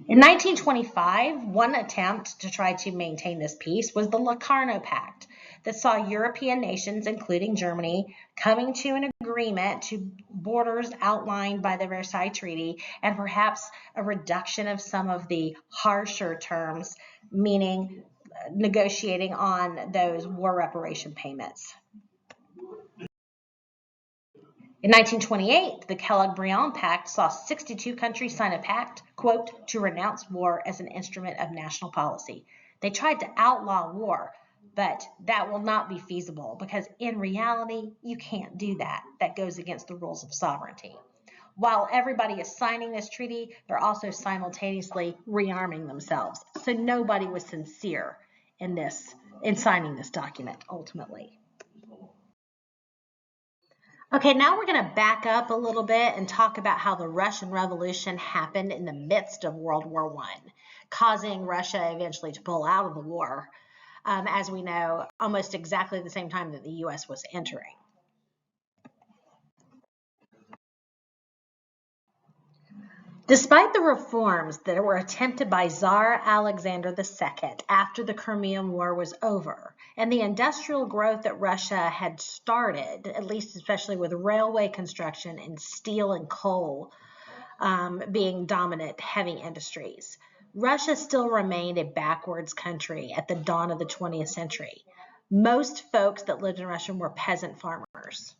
In 1925, one attempt to try to maintain this peace was the Locarno Pact that saw European nations, including Germany, coming to an agreement to borders outlined by the Versailles Treaty and perhaps a reduction of some of the harsher terms, meaning negotiating on those war reparation payments. In 1928, the Kellogg-Briand Pact saw 62 countries sign a pact, quote, to renounce war as an instrument of national policy. They tried to outlaw war, but that will not be feasible because in reality, you can't do that. That goes against the rules of sovereignty. While everybody is signing this treaty, they're also simultaneously rearming themselves. So nobody was sincere in signing this document ultimately. Okay, now we're going to back up a little bit and talk about how the Russian Revolution happened in the midst of World War I, causing Russia eventually to pull out of the war, as we know, almost exactly the same time that the U.S. was entering. Despite the reforms that were attempted by Tsar Alexander II after the Crimean War was over, and the industrial growth that Russia had started, at least especially with railway construction and steel and coal being dominant heavy industries, Russia still remained a backwards country at the dawn of the 20th century. Most folks that lived in Russia were peasant farmers.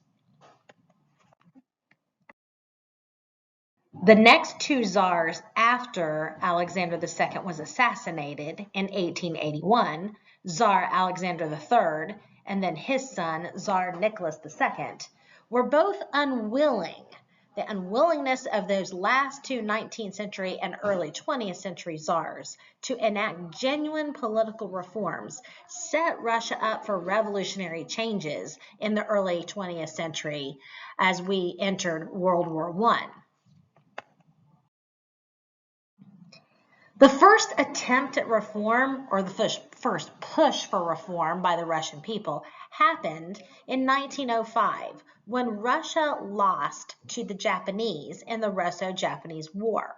The next two czars after Alexander II was assassinated in 1881, Tsar Alexander III and then his son, Tsar Nicholas II, were both unwilling. The unwillingness of those last two 19th century and early 20th century czars to enact genuine political reforms set Russia up for revolutionary changes in the early 20th century as we entered World War I. The first attempt at reform, or the first push for reform by the Russian people, happened in 1905 when Russia lost to the Japanese in the Russo-Japanese War.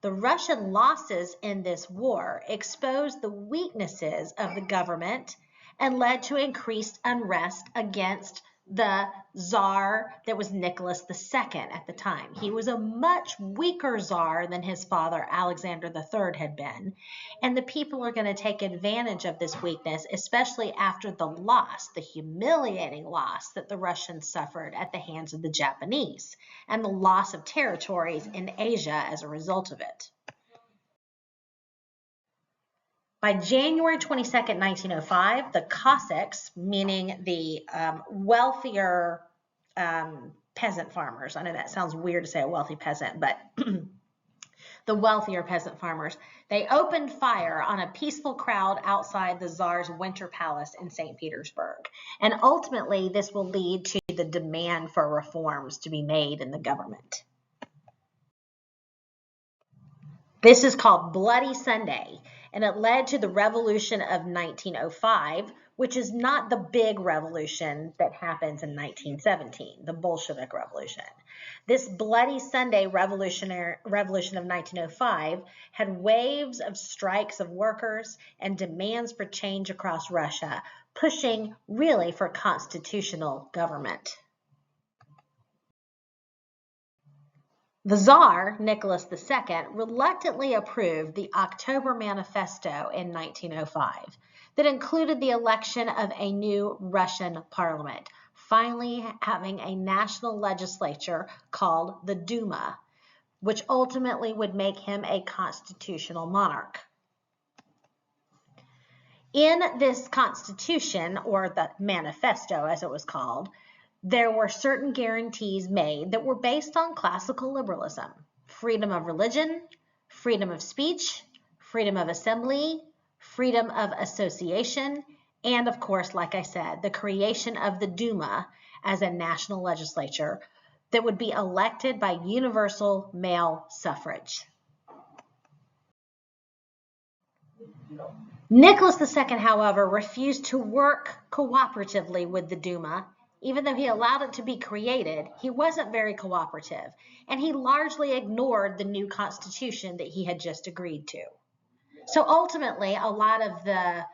The Russian losses in this war exposed the weaknesses of the government and led to increased unrest against the Tsar that was Nicholas II at the time. He was a much weaker Tsar than his father Alexander III had been, and the people are going to take advantage of this weakness, especially after the loss, the humiliating loss that the Russians suffered at the hands of the Japanese, and the loss of territories in Asia as a result of it. By January 22nd, 1905, the Cossacks, meaning the wealthier peasant farmers, I know that sounds weird to say a wealthy peasant, but the wealthier peasant farmers, they opened fire on a peaceful crowd outside the Tsar's Winter Palace in St. Petersburg. And ultimately, this will lead to the demand for reforms to be made in the government. This is called Bloody Sunday, and it led to the Revolution of 1905, which is not the big revolution that happens in 1917, the Bolshevik Revolution. This Bloody Sunday revolution of 1905 had waves of strikes of workers and demands for change across Russia, pushing really for constitutional government. The Tsar, Nicholas II, reluctantly approved the October Manifesto in 1905 that included the election of a new Russian parliament, finally having a national legislature called the Duma, which ultimately would make him a constitutional monarch. In this constitution, or the manifesto as it was called, there were certain guarantees made that were based on classical liberalism: freedom of religion, freedom of speech, freedom of assembly, freedom of association, and of course, like I said, the creation of the Duma as a national legislature that would be elected by universal male suffrage. Nicholas II, however, refused to work cooperatively with the Duma. Even though he allowed it to be created, he wasn't very cooperative, and he largely ignored the new constitution that he had just agreed to. So ultimately, a lot of the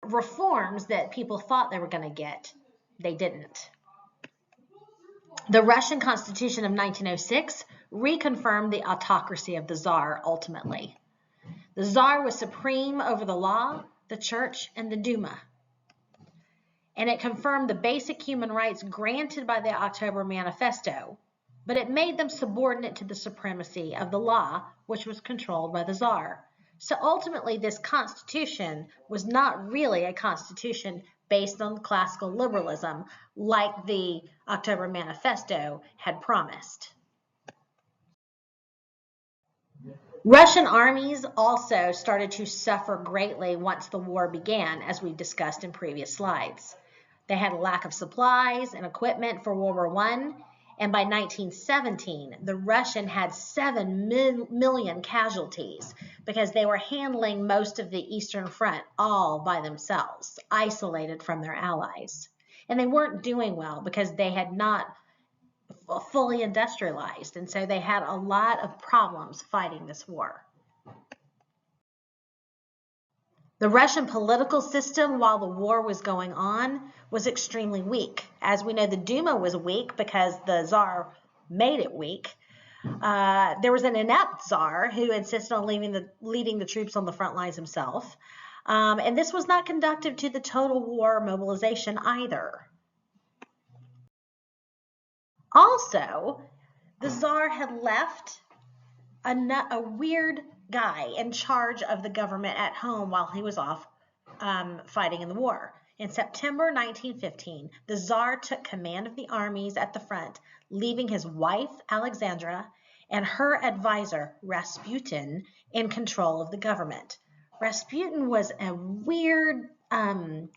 reforms that people thought they were going to get, they didn't. The Russian Constitution of 1906 reconfirmed the autocracy of the Tsar ultimately. The Tsar was supreme over the law, the church, and the Duma. And it confirmed the basic human rights granted by the October Manifesto, but it made them subordinate to the supremacy of the law, which was controlled by the Tsar. So ultimately, this constitution was not really a constitution based on classical liberalism like the October Manifesto had promised. Russian armies also started to suffer greatly once the war began, as we discussed in previous slides. They had a lack of supplies and equipment for World War I, and by 1917, the Russian had 7 million casualties because they were handling most of the Eastern Front all by themselves, isolated from their allies. And they weren't doing well because they had not fully industrialized, and so they had a lot of problems fighting this war. The Russian political system while the war was going on was extremely weak. As we know, the Duma was weak because the Tsar made it weak. There was an inept Tsar who insisted on leading the troops on the front lines himself. And this was not conducive to the total war mobilization either. Also, the Tsar had left a weird guy in charge of the government at home while he was off fighting in the war. In September 1915, the Tsar took command of the armies at the front, leaving his wife, Alexandra, and her advisor, Rasputin, in control of the government. Rasputin was a weird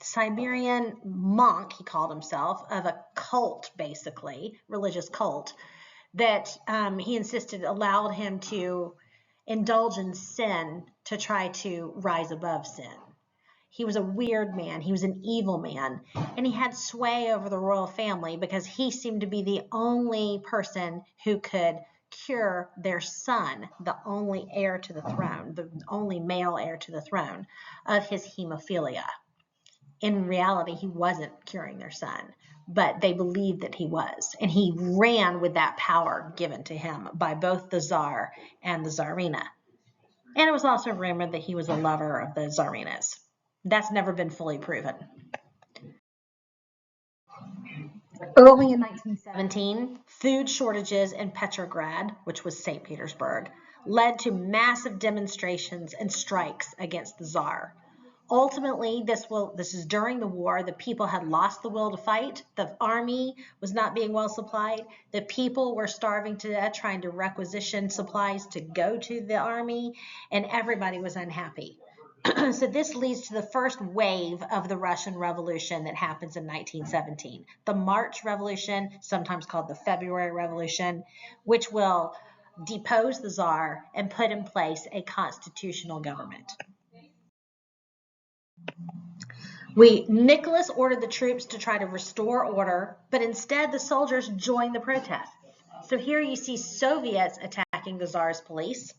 Siberian monk, he called himself, of a cult, basically, religious cult, that he insisted allowed him to indulge in sin to try to rise above sin. He was a weird man. He was an evil man. And he had sway over the royal family because he seemed to be the only person who could cure their son, the only heir to the throne, the only male heir to the throne, of his hemophilia. In reality, he wasn't curing their son, but they believed that he was. And he ran with that power given to him by both the Tsar and the Tsarina. And it was also rumored that he was a lover of the Tsarinas. That's never been fully proven. Early in 1917, food shortages in Petrograd, which was St. Petersburg, led to massive demonstrations and strikes against the Tsar. Ultimately, this is during the war. The people had lost the will to fight. The army was not being well supplied. The people were starving to death, trying to requisition supplies to go to the army, and everybody was unhappy. So this leads to the first wave of the Russian Revolution that happens in 1917. The March Revolution, sometimes called the February Revolution, which will depose the Tsar and put in place a constitutional government. Nicholas ordered the troops to try to restore order, but instead the soldiers joined the protests. So here you see Soviets attacking the Tsar's police,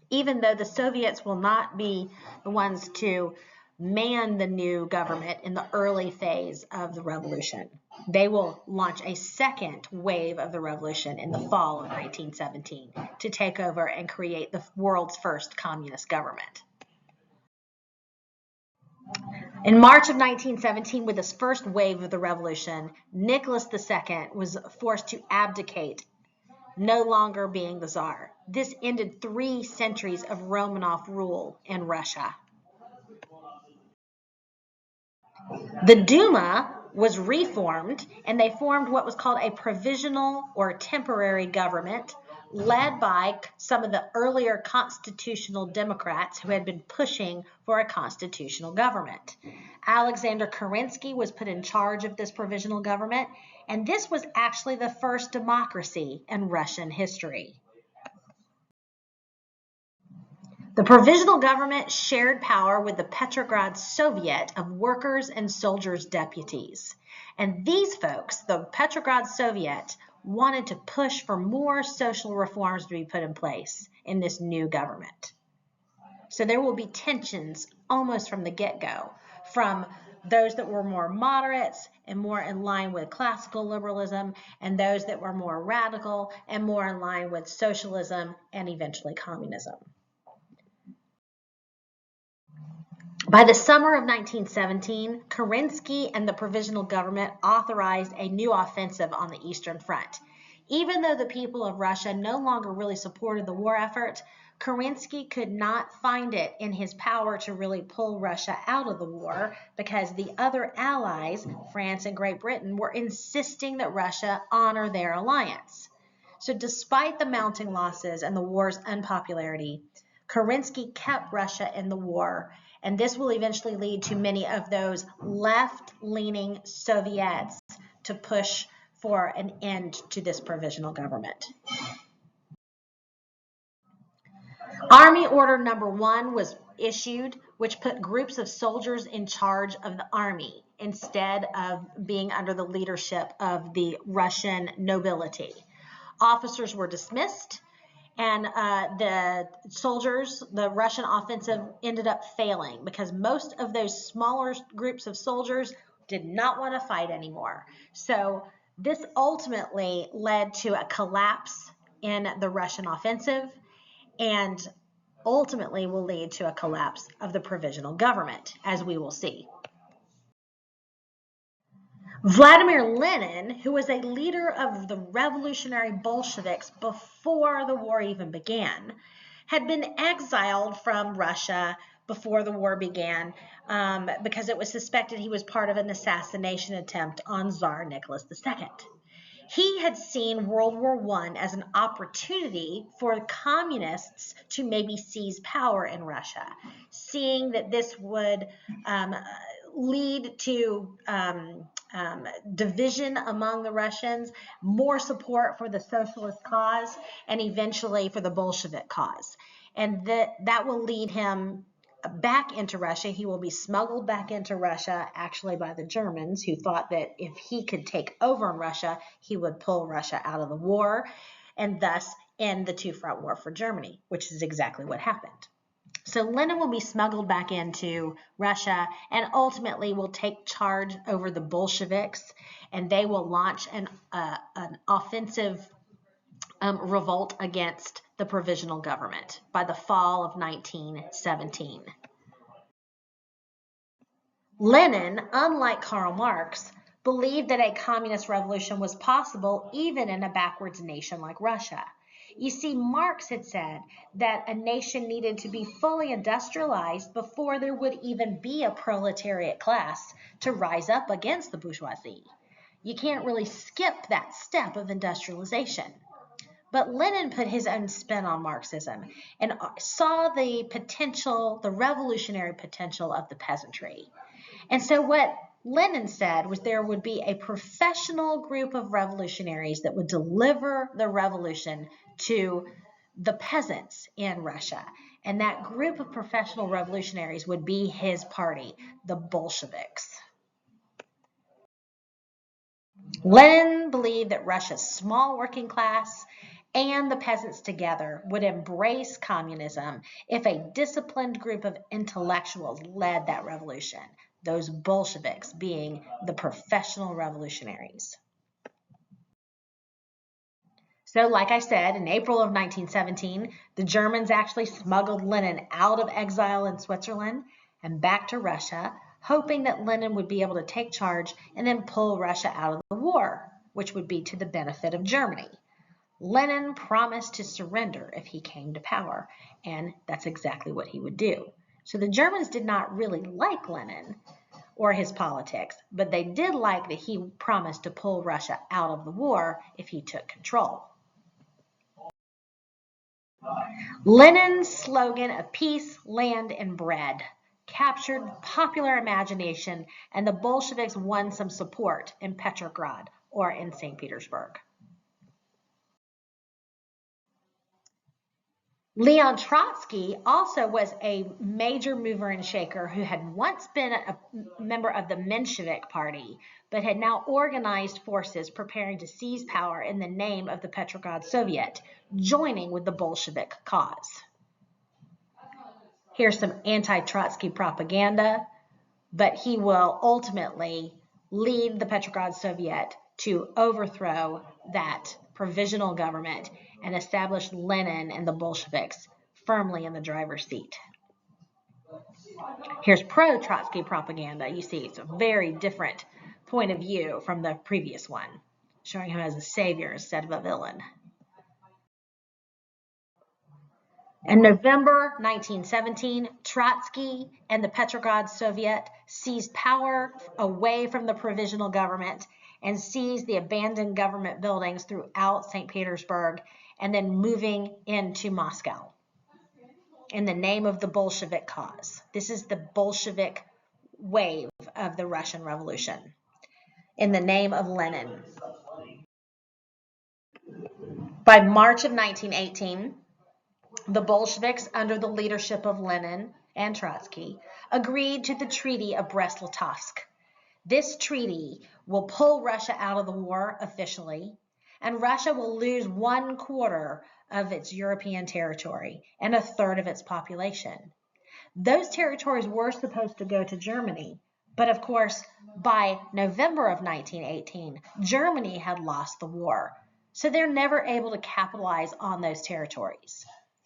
even though the Soviets will not be the ones to man the new government in the early phase of the revolution. They will launch a second wave of the revolution in the fall of 1917 to take over and create the world's first communist government. In March of 1917, with this first wave of the revolution, Nicholas II was forced to abdicate, no longer being the Tsar. This ended 3 centuries of Romanov rule in Russia. The Duma was reformed, and they formed what was called a provisional or temporary government, led by some of the earlier constitutional Democrats who had been pushing for a constitutional government. Alexander Kerensky was put in charge of this provisional government, and this was actually the first democracy in Russian history. The provisional government shared power with the Petrograd Soviet of Workers' and Soldiers' Deputies. And these folks, the Petrograd Soviet, wanted to push for more social reforms to be put in place in this new government. So there will be tensions almost from the get-go, from those that were more moderates and more in line with classical liberalism, and those that were more radical and more in line with socialism and eventually communism. By the summer of 1917, Kerensky and the provisional government authorized a new offensive on the Eastern Front. Even though the people of Russia no longer really supported the war effort, Kerensky could not find it in his power to really pull Russia out of the war because the other allies, France and Great Britain, were insisting that Russia honor their alliance. So despite the mounting losses and the war's unpopularity, Kerensky kept Russia in the war, and this will eventually lead to many of those left-leaning Soviets to push for an end to this provisional government. Army Order Number 1 was issued, which put groups of soldiers in charge of the army instead of being under the leadership of the Russian nobility. Officers were dismissed, and the soldiers, the Russian offensive ended up failing because most of those smaller groups of soldiers did not want to fight anymore. So this ultimately led to a collapse in the Russian offensive and ultimately will lead to a collapse of the provisional government, as we will see. Vladimir Lenin, who was a leader of the revolutionary Bolsheviks before the war even began, had been exiled from Russia before the war began because it was suspected he was part of an assassination attempt on Tsar Nicholas II. He had seen World War I as an opportunity for communists to maybe seize power in Russia, seeing that this would lead to division among the Russians, more support for the socialist cause, and eventually for the Bolshevik cause. And that will lead him back into Russia. He will be smuggled back into Russia, actually by the Germans, who thought that if he could take over in Russia, he would pull Russia out of the war and thus end the two-front war for Germany, which is exactly what happened. So Lenin will be smuggled back into Russia and ultimately will take charge over the Bolsheviks, and they will launch an offensive revolt against the provisional government by the fall of 1917. Lenin, unlike Karl Marx, believed that a communist revolution was possible even in a backwards nation like Russia. You see, Marx had said that a nation needed to be fully industrialized before there would even be a proletariat class to rise up against the bourgeoisie. You can't really skip that step of industrialization. But Lenin put his own spin on Marxism and saw the potential, the revolutionary potential of the peasantry. And so what Lenin said was there would be a professional group of revolutionaries that would deliver the revolution to the peasants in Russia. And that group of professional revolutionaries would be his party, the Bolsheviks. Lenin believed that Russia's small working class and the peasants together would embrace communism if a disciplined group of intellectuals led that revolution, those Bolsheviks being the professional revolutionaries. So, like I said, in April of 1917, the Germans actually smuggled Lenin out of exile in Switzerland and back to Russia, hoping that Lenin would be able to take charge and then pull Russia out of the war, which would be to the benefit of Germany. Lenin promised to surrender if he came to power, and that's exactly what he would do. So the Germans did not really like Lenin or his politics, but they did like that he promised to pull Russia out of the war if he took control. Lenin's slogan of peace, land, and bread captured popular imagination, and the Bolsheviks won some support in Petrograd or in St. Petersburg. Leon Trotsky also was a major mover and shaker who had once been a member of the Menshevik Party, but had now organized forces preparing to seize power in the name of the Petrograd Soviet, joining with the Bolshevik cause. Here's some anti-Trotsky propaganda, but he will ultimately lead the Petrograd Soviet to overthrow that provisional government and establish Lenin and the Bolsheviks firmly in the driver's seat. Here's pro-Trotsky propaganda. You see, it's a very different point of view from the previous one, showing him as a savior instead of a villain. In November 1917, Trotsky and the Petrograd Soviet seized power away from the provisional government and seized the abandoned government buildings throughout St. Petersburg and then moving into Moscow in the name of the Bolshevik cause. This is the Bolshevik wave of the Russian Revolution in the name of Lenin. By March of 1918, the Bolsheviks, under the leadership of Lenin and Trotsky, agreed to the Treaty of Brest-Litovsk. This treaty will pull Russia out of the war officially, and Russia will lose 1/4 of its European territory and 1/3 of its population. Those territories were supposed to go to Germany, but of course, by November of 1918, Germany had lost the war, so they're never able to capitalize on those territories.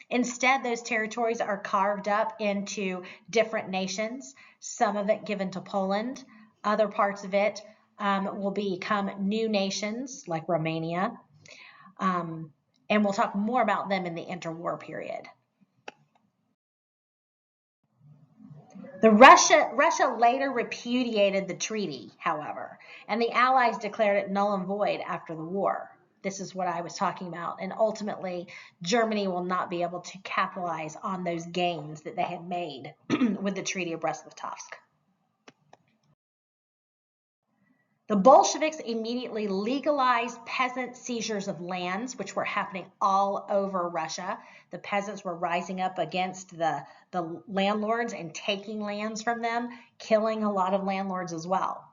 Instead, those territories are carved up into different nations, some of it given to Poland, other parts of it will become new nations like Romania, and we'll talk more about them in the interwar period. Russia later repudiated the treaty, however, and the Allies declared it null and void after the war. This is what I was talking about, and ultimately Germany will not be able to capitalize on those gains that they had made with the Treaty of Brest-Litovsk. The Bolsheviks immediately legalized peasant seizures of lands, which were happening all over Russia. The peasants were rising up against the landlords and taking lands from them, killing a lot of landlords as well.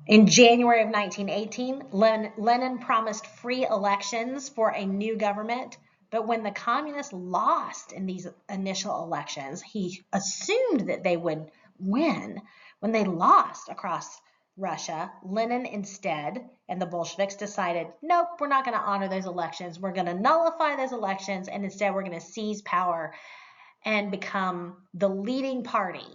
In January of 1918, Lenin promised free elections for a new government, but when the communists lost in these initial elections, he assumed that they would win. When they lost across Russia, Lenin instead and the Bolsheviks decided, nope, we're not going to honor those elections. We're going to nullify those elections, and instead we're going to seize power and become the leading party.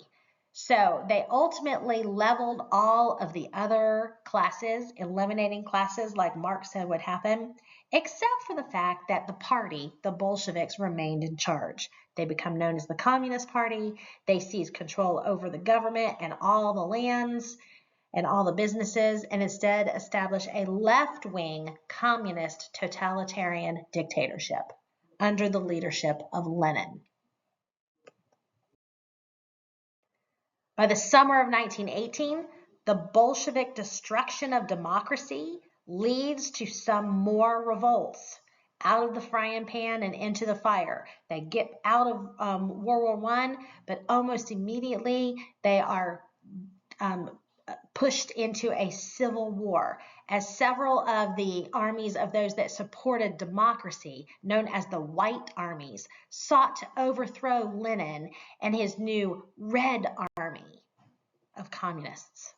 So they ultimately leveled all of the other classes, eliminating classes like Marx said would happen, except for the fact that the party, the Bolsheviks, remained in charge. They become known as the Communist Party. They seized control over the government and all the lands and all the businesses, and instead establish a left-wing communist totalitarian dictatorship under the leadership of Lenin. By the summer of 1918, the Bolshevik destruction of democracy leads to some more revolts out of the frying pan and into the fire. They get out of World War I, but almost immediately they are pushed into a civil war, as several of the armies of those that supported democracy, known as the White Armies, sought to overthrow Lenin and his new Red Army of communists.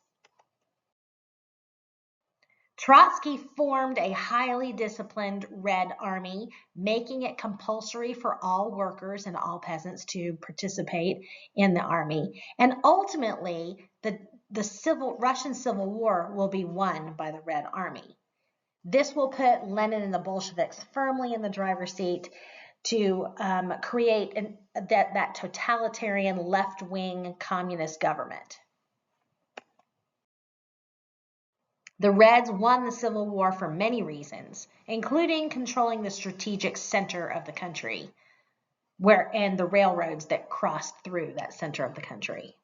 Trotsky formed a highly disciplined Red Army, making it compulsory for all workers and all peasants to participate in the army. And ultimately, the Russian Civil War will be won by the Red Army. This will put Lenin and the Bolsheviks firmly in the driver's seat to create that totalitarian left-wing communist government. The Reds won the Civil War for many reasons, including controlling the strategic center of the country, and the railroads that crossed through that center of the country.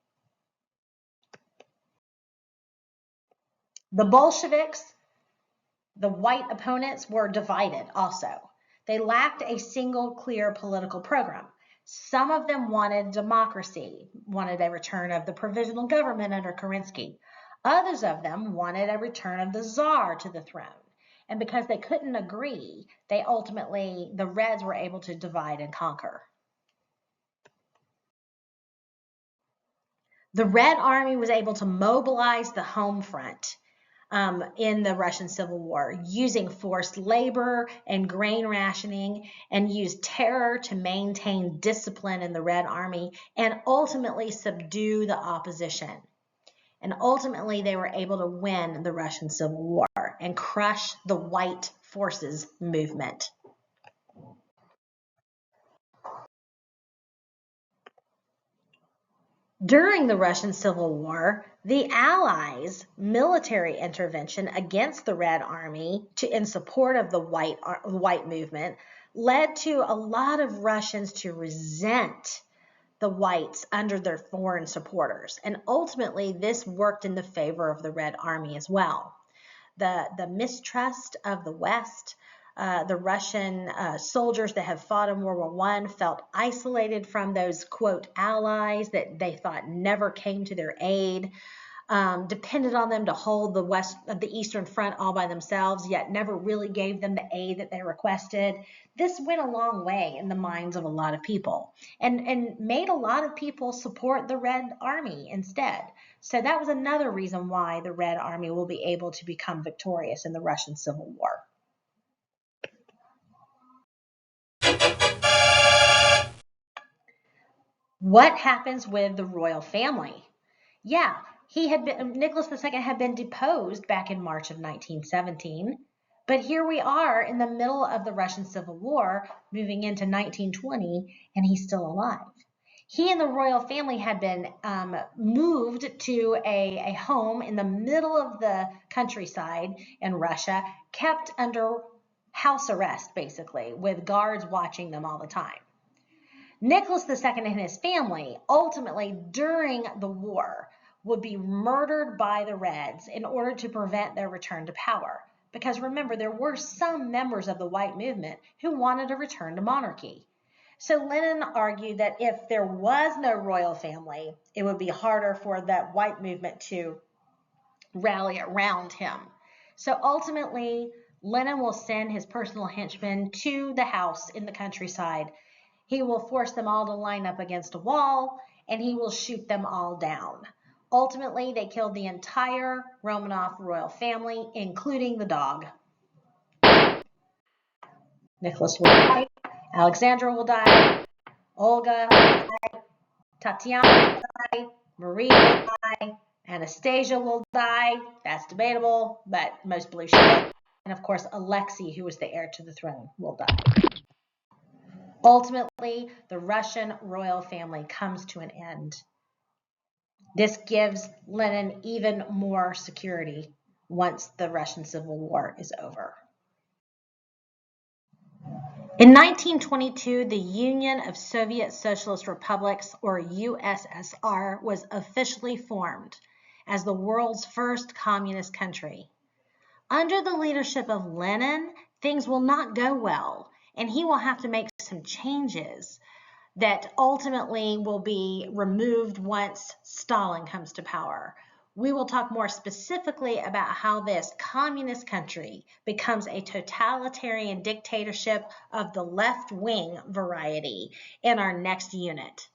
The Bolsheviks, the white opponents, were divided also. They lacked a single clear political program. Some of them wanted democracy, wanted a return of the provisional government under Kerensky. Others of them wanted a return of the Tsar to the throne. And because they couldn't agree, the Reds were able to divide and conquer. The Red Army was able to mobilize the home front in the Russian Civil War, using forced labor and grain rationing, and used terror to maintain discipline in the Red Army and ultimately subdue the opposition. And ultimately, they were able to win the Russian Civil War and crush the White Forces movement. During the Russian Civil War, the Allies' military intervention against the Red Army in support of the White movement led to a lot of Russians to resent the Whites under their foreign supporters. And ultimately, this worked in the favor of the Red Army as well. The mistrust of the West, the Russian soldiers that have fought in World War I felt isolated from those, quote, allies that they thought never came to their aid, depended on them to hold the Eastern Front all by themselves, yet never really gave them the aid that they requested. This went a long way in the minds of a lot of people and made a lot of people support the Red Army instead. So that was another reason why the Red Army will be able to become victorious in the Russian Civil War. What happens with the royal family? Yeah, Nicholas II had been deposed back in March of 1917, but here we are in the middle of the Russian Civil War, moving into 1920, and he's still alive. He and the royal family had been moved to a home in the middle of the countryside in Russia, kept under house arrest, basically, with guards watching them all the time. Nicholas II and his family, ultimately during the war, would be murdered by the Reds in order to prevent their return to power. Because remember, there were some members of the White movement who wanted a return to monarchy. So Lenin argued that if there was no royal family, it would be harder for that White movement to rally around him. So ultimately, Lenin will send his personal henchmen to the house in the countryside. He will force them all to line up against a wall, and he will shoot them all down. Ultimately, they killed the entire Romanov royal family, including the dog. Nicholas will die, Alexandra will die, Olga will die, Tatiana will die, Marie will die, Anastasia will die. That's debatable, but most believe she will. And of course, Alexei, who was the heir to the throne, will die. Ultimately, the Russian royal family comes to an end. This gives Lenin even more security once the Russian Civil War is over. In 1922, the Union of Soviet Socialist Republics, or USSR, was officially formed as the world's first communist country. Under the leadership of Lenin, things will not go well, and he will have to make some changes that ultimately will be removed once Stalin comes to power. We will talk more specifically about how this communist country becomes a totalitarian dictatorship of the left-wing variety in our next unit.